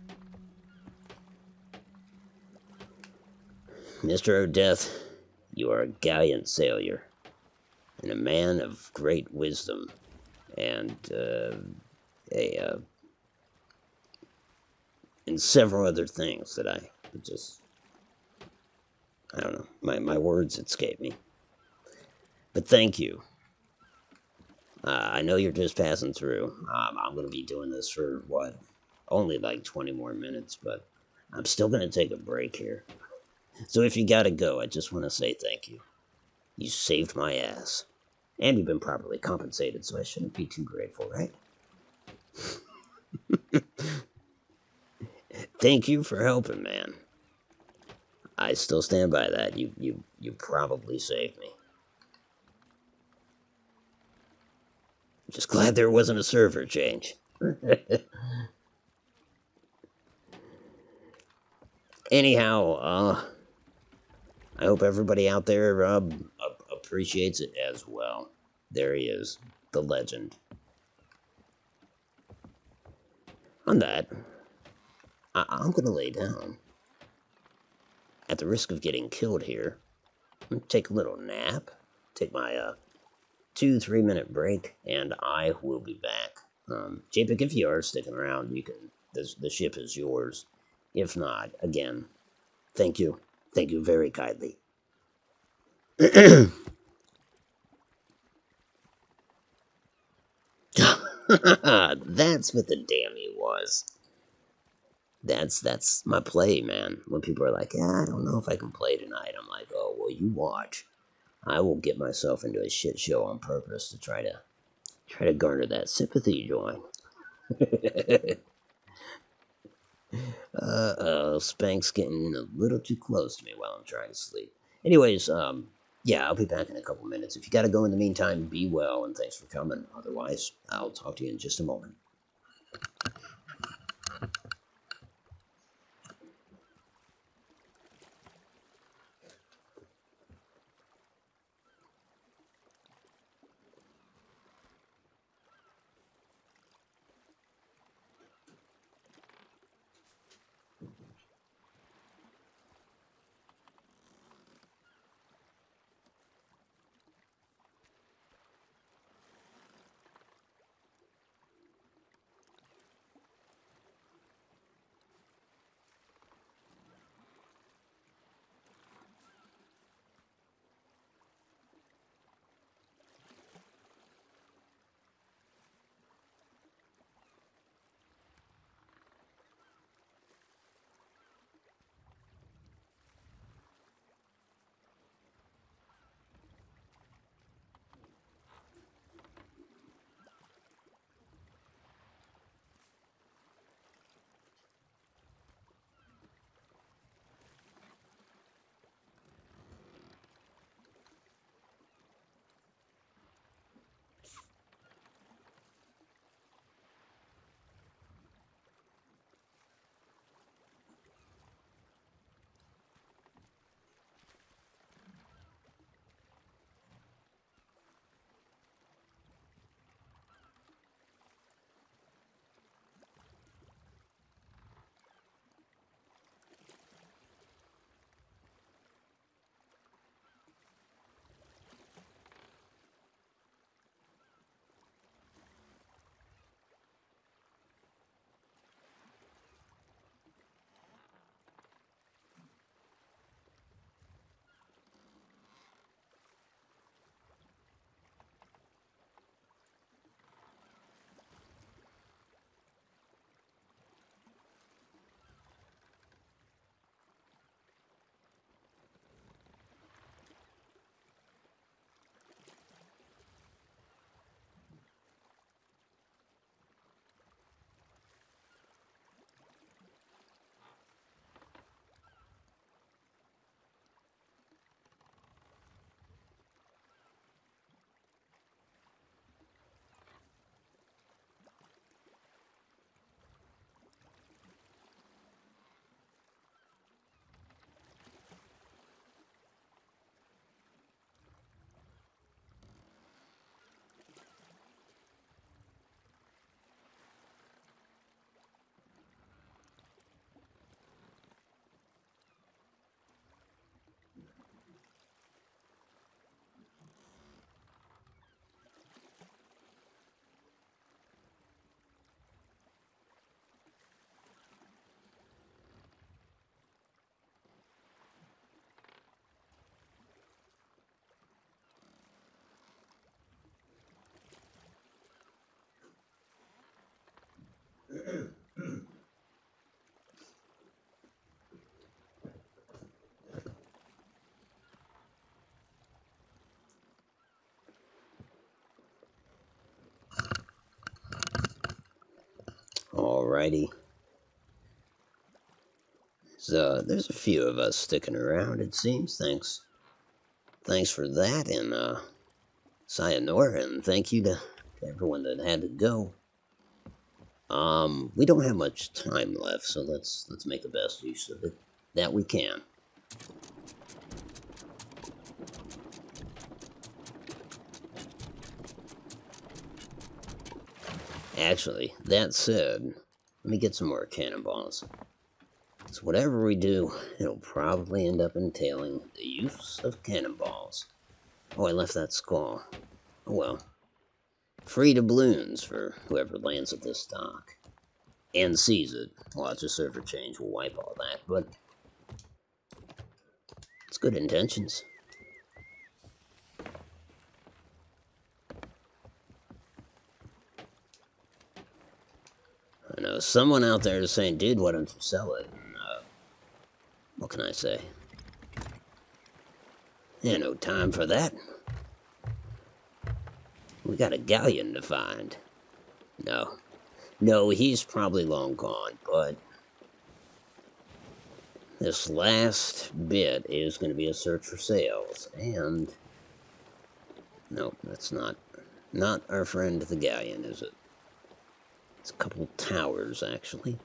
Mr. O'Death, you are a gallant sailor, and a man of great wisdom, and and several other things that I don't know, my words escape me. But thank you. I know you're just passing through. I'm going to be doing this for, what, only like 20 more minutes, but I'm still going to take a break here. So if you gotta go, I just want to say thank you. You saved my ass. And you've been properly compensated, so I shouldn't be too grateful, right? Thank you for helping, man. I still stand by that. You probably saved me. Just glad there wasn't a server change. Anyhow, I hope everybody out there appreciates it as well. There he is, the legend. On that, I'm gonna lay down. At the risk of getting killed here, I'm gonna take a little nap, take my 2-3 minute break, and I will be back. JPEG, if you are sticking around, you can. The ship is yours. If not, again, thank you. Thank you very kindly. That's what the damn he was. That's my play, man. When people are like, "Yeah, I don't know if I can play tonight," I'm like, "Oh, well, you watch. I will get myself into a shit show on purpose to try to garner that sympathy, join." Spank's getting a little too close to me while I'm trying to sleep. Anyways, yeah, I'll be back in a couple minutes. If you gotta go in the meantime, be well and thanks for coming. Otherwise, I'll talk to you in just a moment. Alrighty. So there's a few of us sticking around, it seems. Thanks for that, and sayonara, and thank you to everyone that had to go. We don't have much time left, so let's make the best use of it that we can. Actually, that said, let me get some more cannonballs. So whatever we do, it'll probably end up entailing the use of cannonballs. Oh, I left that skull. Oh well. Free doubloons for whoever lands at this dock. And sees it. Lots of server change will wipe all that, but it's good intentions. I know someone out there is saying, dude, why don't you sell it? And, what can I say? Yeah, no time for that. We got a galleon to find. No, he's probably long gone, but this last bit is going to be a search for sales, and no, that's not our friend the galleon, is it? It's a couple towers, actually.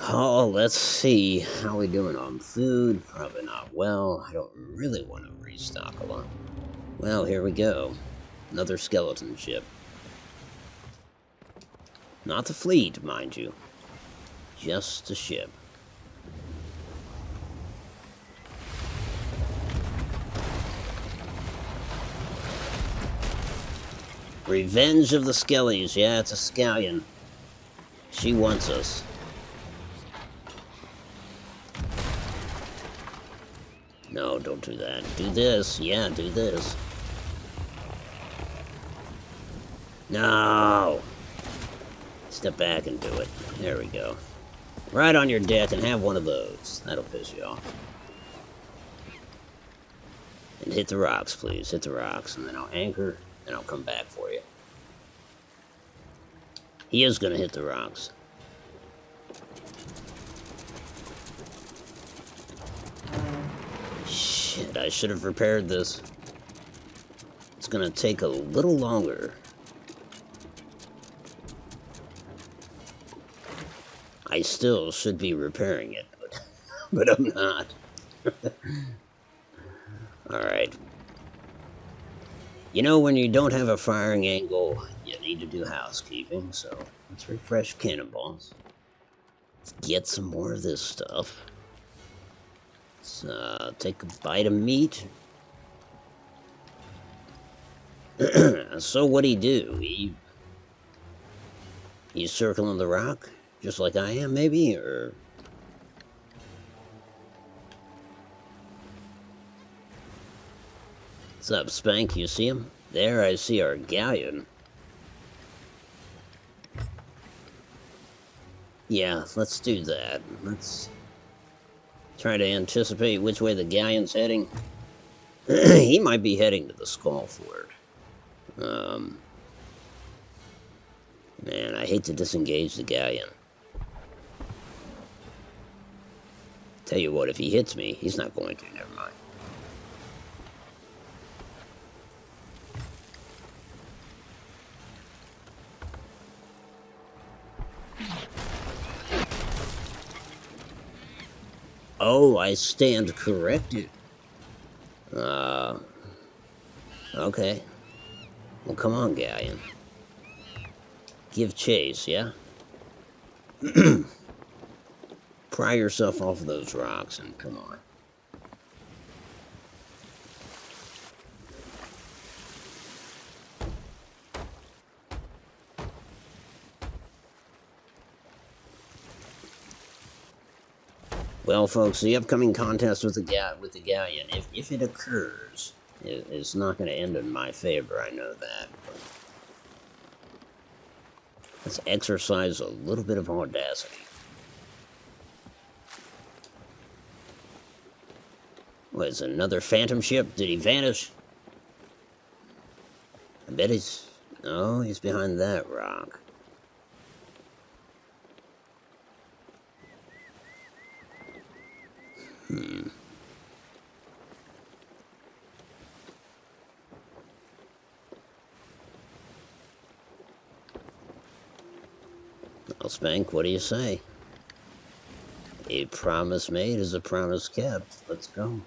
Oh, let's see. How we doing on food? Probably not well. I don't really want to restock a lot. Well, here we go. Another skeleton ship. Not the fleet, mind you. Just a ship. Revenge of the Skellies. Yeah, it's a scallion. She wants us. No, don't do that. Do this. Yeah, do this. No! Step back and do it. There we go. Right on your deck and have one of those. That'll piss you off. And hit the rocks, please. Hit the rocks. And then I'll anchor, and I'll come back for you. He is going to hit the rocks. Shit, I should have repaired this. It's going to take a little longer. I still should be repairing it, but I'm not. Alright. You know, when you don't have a firing angle, you need to do housekeeping, so let's refresh cannonballs. Let's get some more of this stuff. Let's take a bite of meat. So what'd he do? He's circling the rock, just like I am, maybe, or... What's up, Spank? You see him? There, I see our galleon. Yeah, let's do that. Let's try to anticipate which way the galleon's heading. He might be heading to the Skullfort. Man, I hate to disengage the galleon. Tell you what, if he hits me, he's not going to. Never mind. Oh, I stand corrected. Okay. Well, come on, galleon. Give chase, yeah? Pry yourself off of those rocks and come on. Well, folks, the upcoming contest with the galleon, if it occurs, it's not going to end in my favor. I know that. But let's exercise a little bit of audacity. What, is it another phantom ship? Did he vanish? I bet he's... No, he's behind that rock. Well, Spank, what do you say? A promise made is a promise kept. Let's go.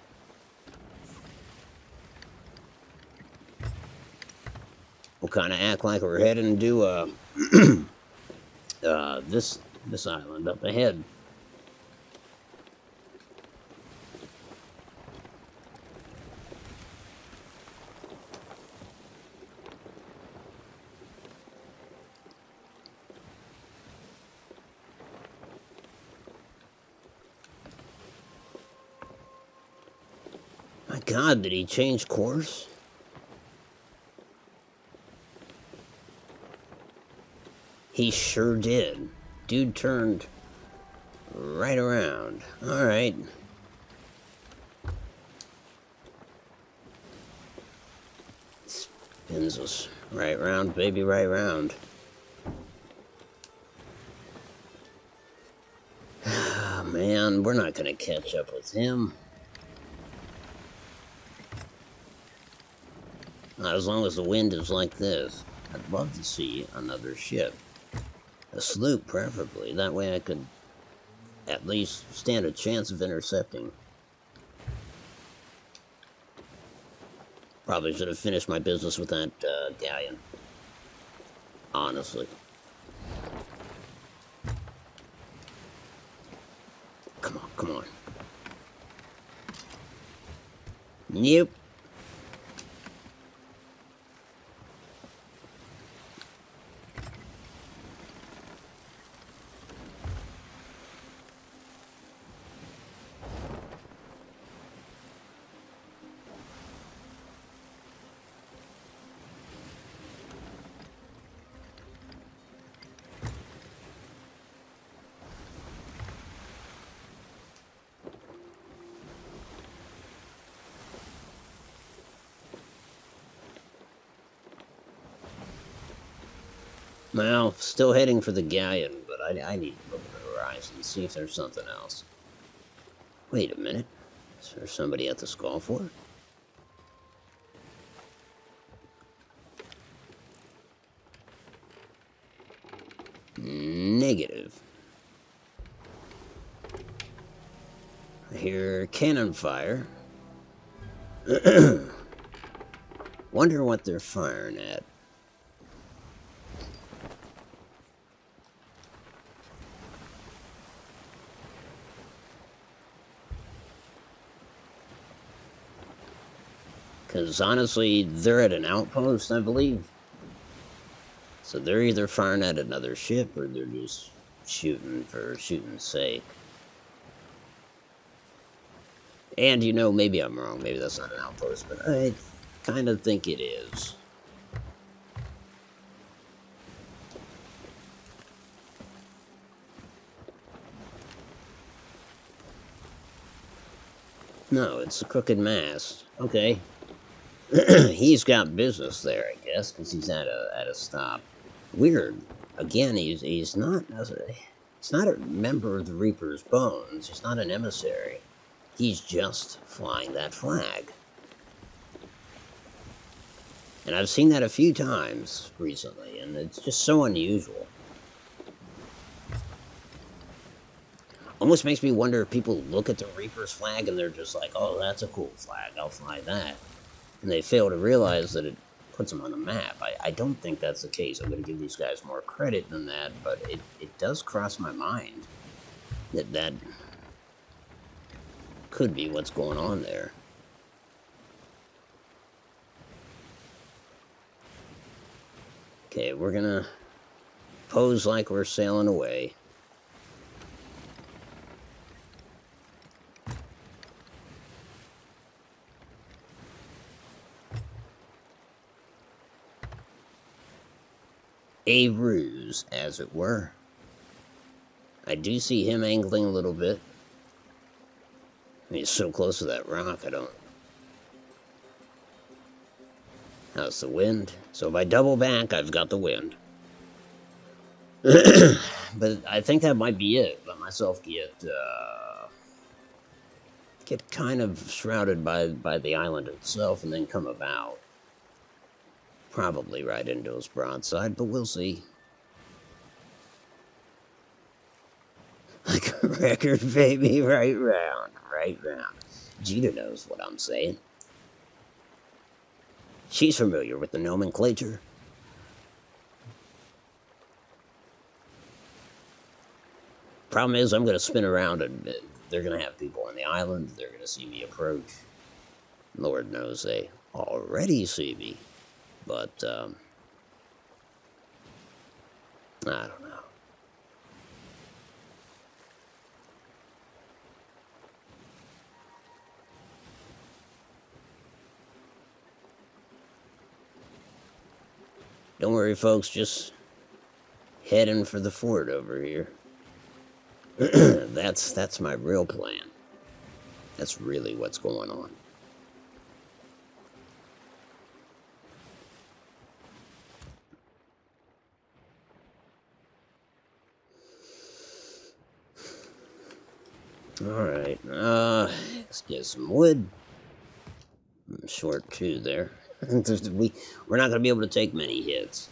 We'll kind of act like we're heading to this island up ahead. My God, did he change course? He sure did. Dude turned right around. All right. Spins us right round, baby, right round. Oh, man, we're not gonna catch up with him. Not as long as the wind is like this. I'd love to see another ship. A sloop, preferably. That way I could at least stand a chance of intercepting. Probably should have finished my business with that galleon. Honestly. Come on, come on. Nope. Well, still heading for the galleon, but I need to look at the horizon and see if there's something else. Wait a minute. Is there somebody at the Skull Fort? Negative. I hear cannon fire. Wonder what they're firing at. Because honestly, they're at an outpost, I believe. So they're either firing at another ship or they're just shooting for shooting's sake. And you know, maybe I'm wrong. Maybe that's not an outpost, but I kind of think it is. No, it's a crooked mast. Okay. He's got business there, I guess, because he's at a stop. Weird. Again, he's not a member of the Reaper's Bones. He's not an emissary. He's just flying that flag. And I've seen that a few times recently, and it's just so unusual. Almost makes me wonder if people look at the Reaper's flag and they're just like, oh, that's a cool flag, I'll fly that. And they fail to realize that it puts them on the map. I don't think that's the case. I'm going to give these guys more credit than that, but it does cross my mind that could be what's going on there. Okay, we're going to pose like we're sailing away. A ruse, as it were. I do see him angling a little bit. He's so close to that rock, I don't... How's the wind? So if I double back, I've got the wind. But I think that might be it. Let myself get kind of shrouded by the island itself and then come about. Probably right into his broadside, but we'll see. Like a record, baby, right round, right round. Jeter knows what I'm saying. She's familiar with the nomenclature. Problem is, I'm going to spin around and they're going to have people on the island. They're going to see me approach. Lord knows they already see me. But, I don't know. Don't worry, folks. Just heading for the fort over here. That's my real plan. That's really what's going on. Alright, let's get some wood. I'm short too there. We're not gonna be able to take many hits.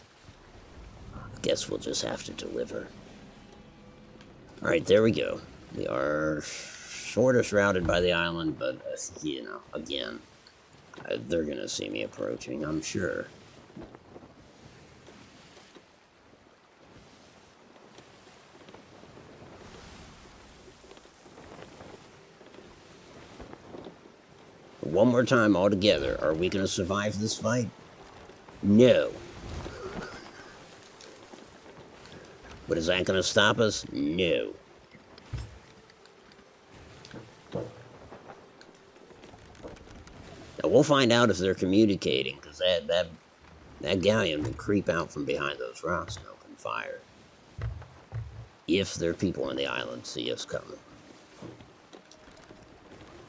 Guess we'll just have to deliver. Alright, there we go. We are sort of shrouded by the island, but, you know, again, they're gonna see me approaching, I'm sure. One more time all together. Are we gonna survive this fight? No. But is that gonna stop us? No. Now we'll find out if they're communicating, because that galleon will creep out from behind those rocks and open fire. If their people on the island see us coming.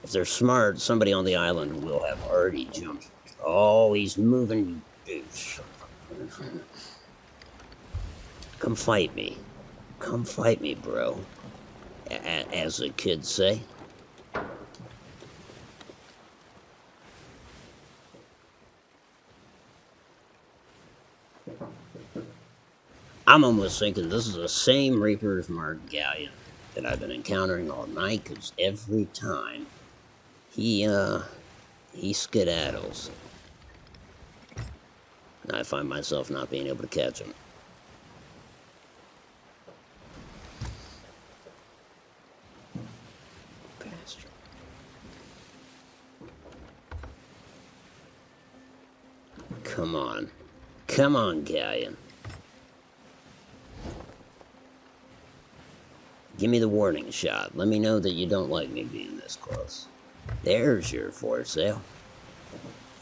If they're smart, somebody on the island will have already jumped. Oh, he's moving. Come fight me. Come fight me, bro. As the kids say. I'm almost thinking this is the same Reaper's Mark galleon that I've been encountering all night, because every time he skedaddles. And I find myself not being able to catch him. Bastard. Come on. Come on, galleon. Give me the warning shot. Let me know that you don't like me being this close. There's your foresail.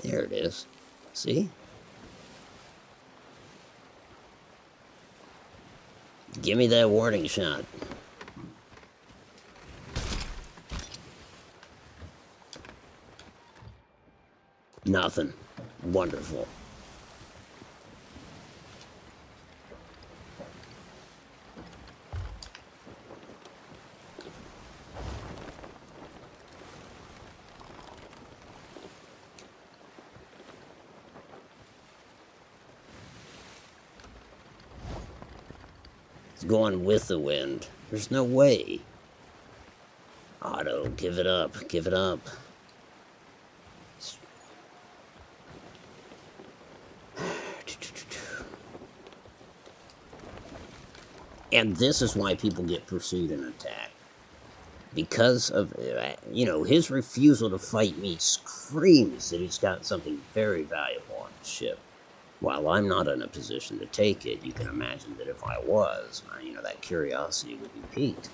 There it is. See? Give me that warning shot. Nothing. Wonderful. It's going with the wind. There's no way. Otto, give it up. Give it up. And this is why people get pursued and attacked. Because of, his refusal to fight me screams that he's got something very valuable on the ship. While I'm not in a position to take it, you can imagine that if I was, that curiosity would be piqued.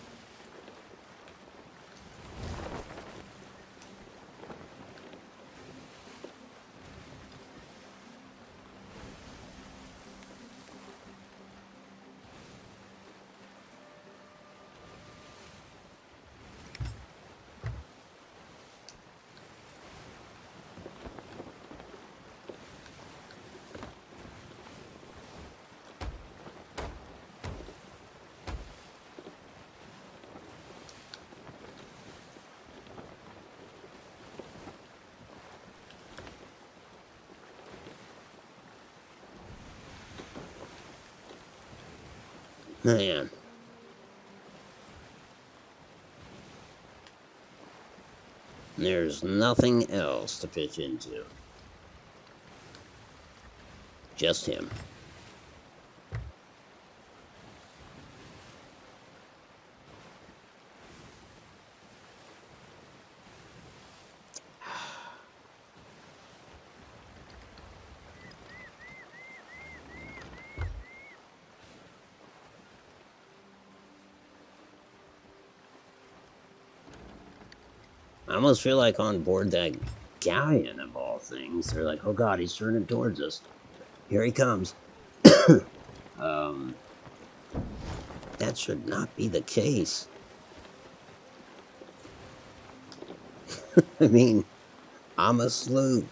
Man. There's nothing else to pitch into. Just him. I almost feel like on board that galleon of all things, they're like, oh god, he's turning towards us. Here he comes. um, that should not be the case. I mean, I'm a sloop.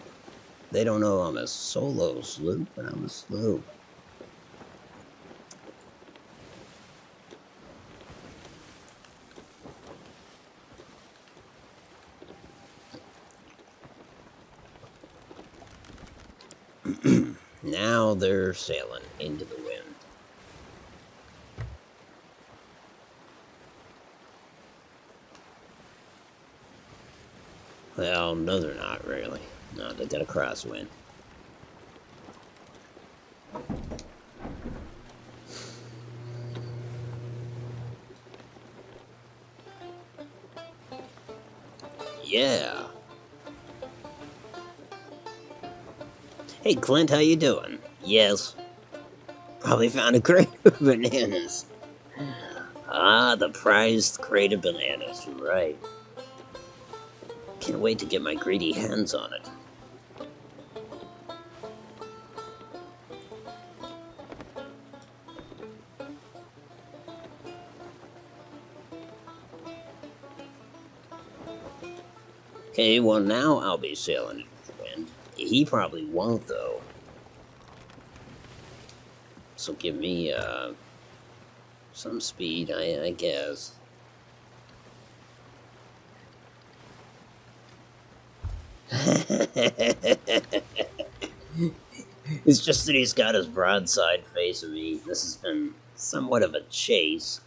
They don't know I'm a solo sloop, but I'm a sloop. Now they're sailing into the wind. Well, no, they're not really. No, they got a crosswind. Yeah. Hey, Clint, how you doing? Yes. Probably found a crate of bananas. Ah, the prized crate of bananas, right. Can't wait to get my greedy hands on it. Okay, well now I'll be sailing into the wind. He probably won't, though. So give me, some speed, I guess. It's just that he's got his broadside facing me. This has been somewhat of a chase.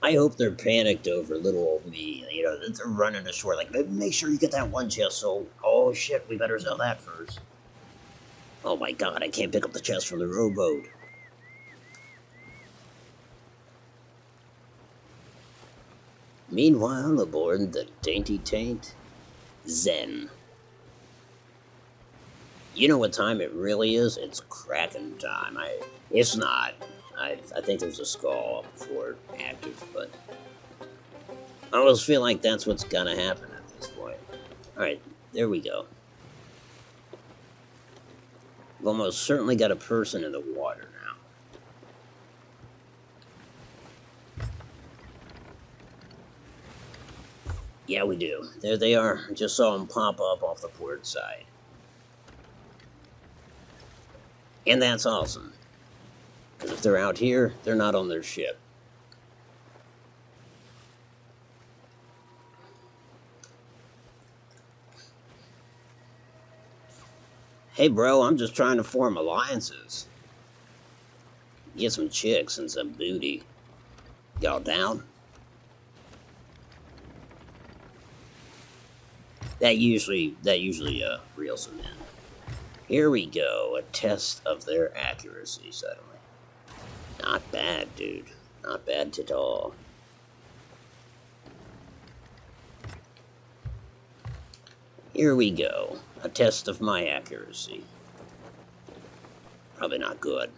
I hope they're panicked over little old me. You know, they're running ashore like, make sure you get that one chest, so... Oh shit, we better sell that first. Oh my god, I can't pick up the chest from the rowboat. Meanwhile, aboard the Dainty Taint, Zen. You know what time it really is? It's Kraken time. It's not. I think there's a skull before active, but I always feel like that's what's gonna happen at this point. Alright, there we go. We've almost certainly got a person in the water now. Yeah, we do. There they are. I just saw them pop up off the port side. And that's awesome. Because if they're out here, they're not on their ship. Hey bro, I'm just trying to form alliances. Get some chicks and some booty. Y'all down? That usually reels them in. Here we go, a test of their accuracy suddenly. Not bad, dude. Not bad at all. Here we go, a test of my accuracy. Probably not good.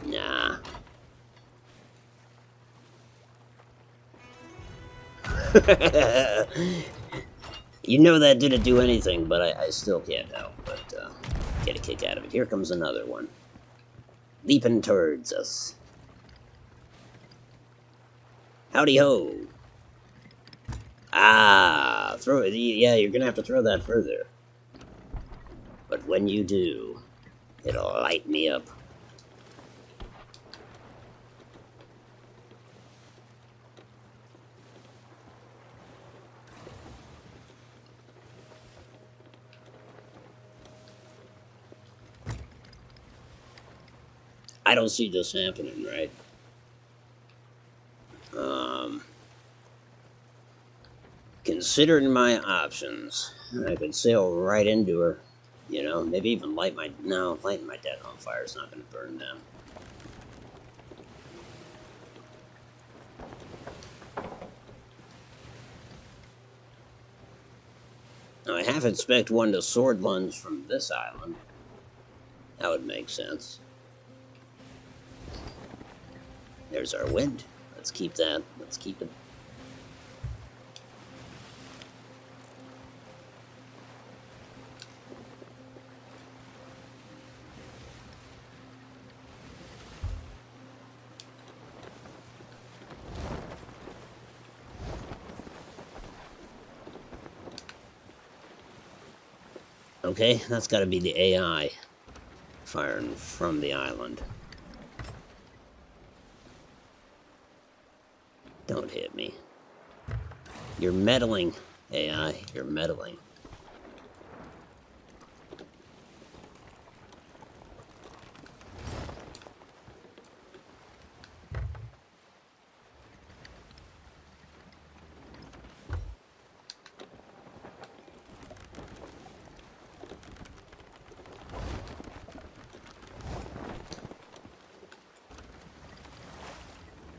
Nah. You know that didn't do anything, but I still can't help but get a kick out of it. Here comes another one. Leaping towards us. Howdy ho. Ah, throw it. Yeah, you're gonna have to throw that further. But when you do, it'll light me up. I don't see this happening, right? Considering my options, I could sail right into her. You know, maybe even lighting my deck on fire is not going to burn them. Now, I half expect one to sword lunge from this island. That would make sense. There's our wind. Let's keep that. Let's keep it. Okay, that's got to be the AI firing from the island. Don't hit me. You're meddling, AI. You're meddling.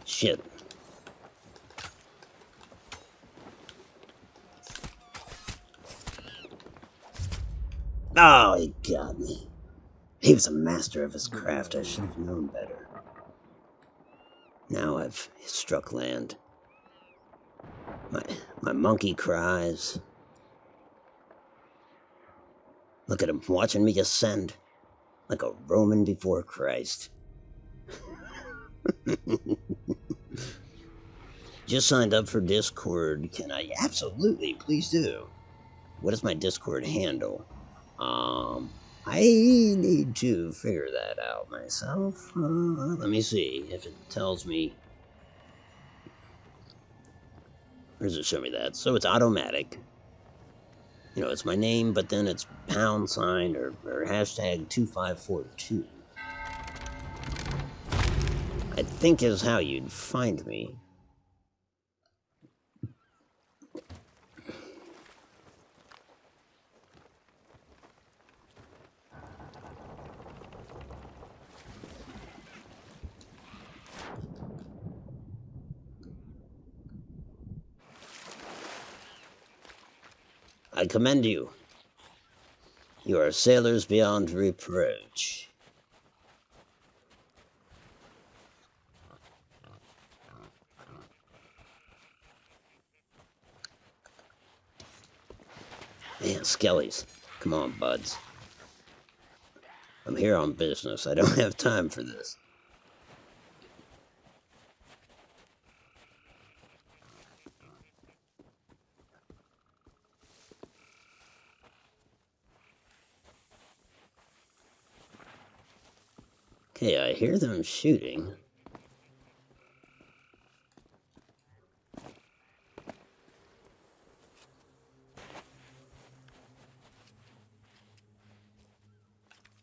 Shit. Oh, he got me. He was a master of his craft. I should have known better. Now I've struck land. My monkey cries. Look at him watching me ascend like a Roman before Christ. Just signed up for Discord. Can I? Absolutely, please do. What is my Discord handle? I need to figure that out myself. Let me see if it tells me. Or does it show me that? So it's automatic. You know, it's my name, but then it's pound sign or hashtag 2542. I think is how you'd find me. I commend you. You are sailors beyond reproach. Man, Skellies. Come on, buds. I'm here on business. I don't have time for this. Okay, I hear them shooting.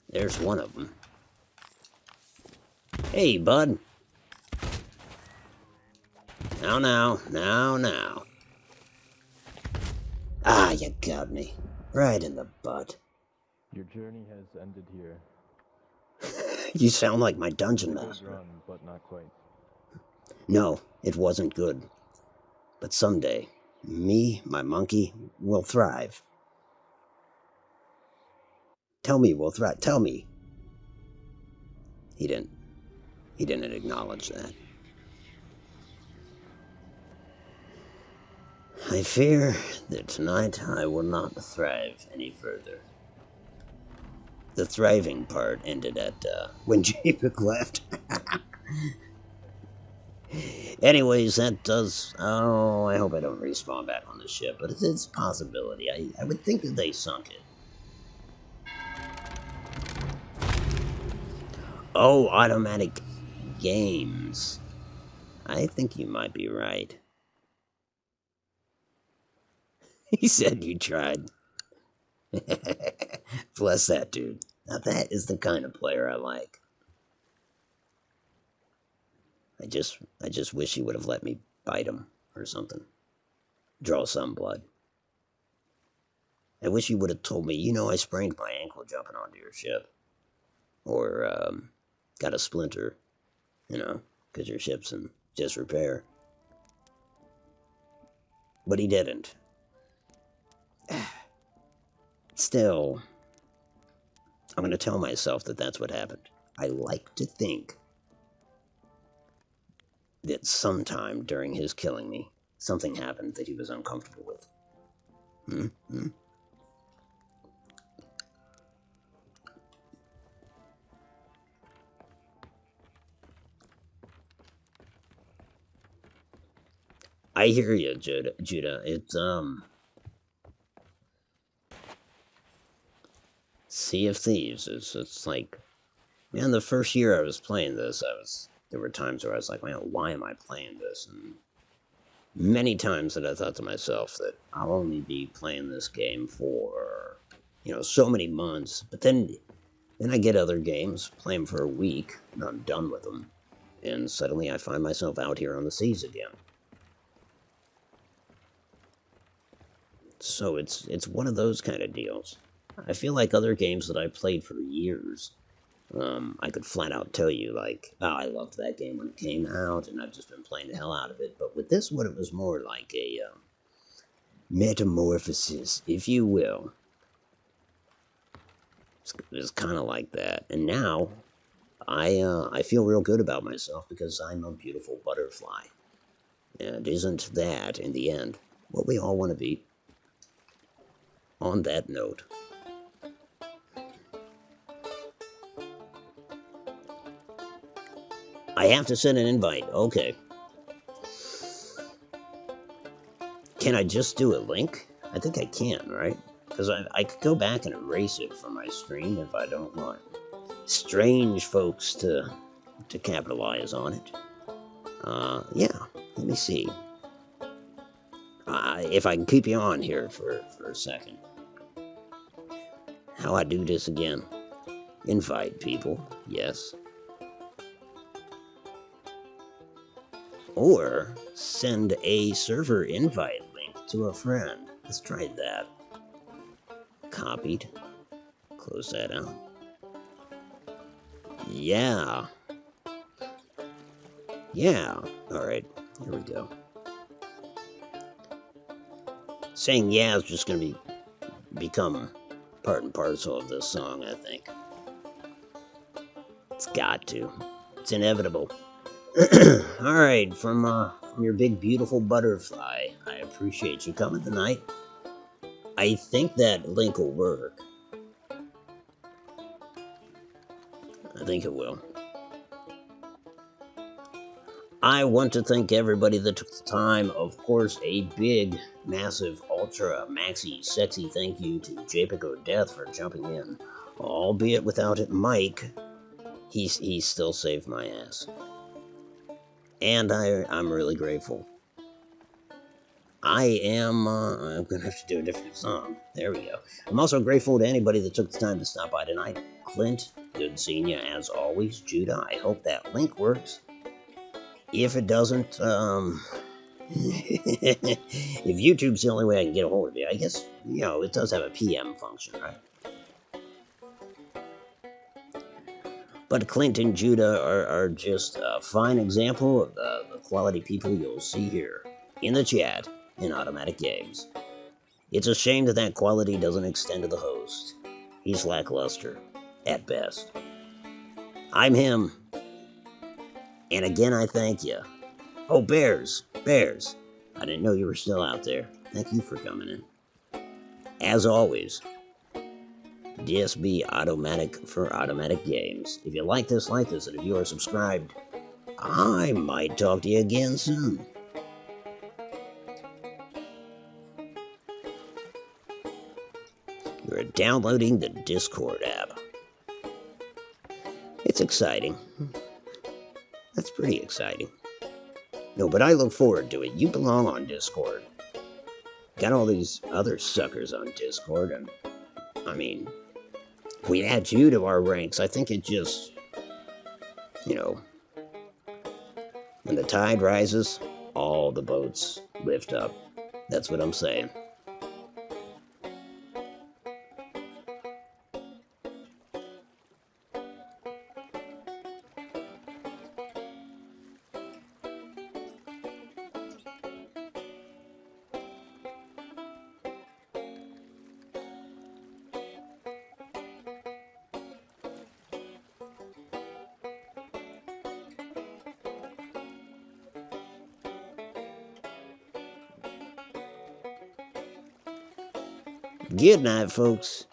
There's one of them. Hey, bud. Now. Ah, you got me. Right in the butt. Your journey has ended here. You sound like my dungeon Good master. run, but not quite. No, it wasn't good. But someday, me, my monkey, will thrive. Tell me we'll thrive. Tell me. He didn't acknowledge that. I fear that tonight I will not thrive any further. The thriving part ended at when Japek left. Anyways, that does. Oh, I hope I don't respawn back on the ship, but it's a possibility. I would think that they sunk it. Oh, automatic games. I think you might be right. He said you tried. Bless that dude. Now that is the kind of player I like. I just wish he would have let me bite him or something. Draw some blood. I wish he would have told me, you know, I sprained my ankle jumping onto your ship. Or, got a splinter, you know, because your ship's in disrepair. But he didn't. Still, I'm going to tell myself that that's what happened. I like to think that sometime during his killing me, something happened that he was uncomfortable with. Hmm? I hear you, Judah. It's, Sea of Thieves. It's like, man, the first year I was playing this, there were times where I was like, man, why am I playing this? And many times that I thought to myself that I'll only be playing this game for, you know, so many months. But then I get other games, play them for a week, and I'm done with them. And suddenly I find myself out here on the seas again. So it's one of those kind of deals. I feel like other games that I played for years, I could flat out tell you, like, oh, I loved that game when it came out, and I've just been playing the hell out of it. But with this one, it was more like a metamorphosis, if you will. It's kind of like that. And now, I feel real good about myself because I'm a beautiful butterfly. And isn't that, in the end, what we all want to be? On that note, I have to send an invite. Okay. Can I just do a link? I think I can, right? Because I could go back and erase it from my stream if I don't want strange folks to capitalize on it. Yeah, let me see. If I can keep you on here for a second. How I do this again? Invite people, yes. Or send a server invite link to a friend. Let's try that. Copied. Close that out. Yeah. Yeah. Alright, here we go. Saying yeah is just going to become part and parcel of this song, I think. It's got to. It's inevitable. Alright, from your big beautiful butterfly, I appreciate you coming tonight. I think that link will work. I think it will. I want to thank everybody that took the time. Of course, a big, massive, ultra, maxi, sexy thank you to JPEG Death for jumping in. Albeit without it, Mike, he still saved my ass. And I'm really grateful. I'm gonna have to do a different song. There we go. I'm also grateful to anybody that took the time to stop by tonight. Clint, good seeing you as always. Judah, I hope that link works. If it doesn't, if YouTube's the only way I can get a hold of you, I guess, you know, it does have a PM function, right? But Clint and Judah are just a fine example of the quality people you'll see here in the chat in Automatic Games. It's a shame that that quality doesn't extend to the host. He's lackluster, at best. I'm him. And again, I thank you. Oh, Bears. I didn't know you were still out there. Thank you for coming in. As always, DSB Automatic for Automatic Games. If you like this, and if you are subscribed, I might talk to you again soon. You're downloading the Discord app. It's exciting. That's pretty exciting. No, but I look forward to it. You belong on Discord. Got all these other suckers on Discord, and I mean, if we add you to our ranks, I think it just, you know, When the tide rises, all the boats lift up. That's what I'm saying. Good night, folks.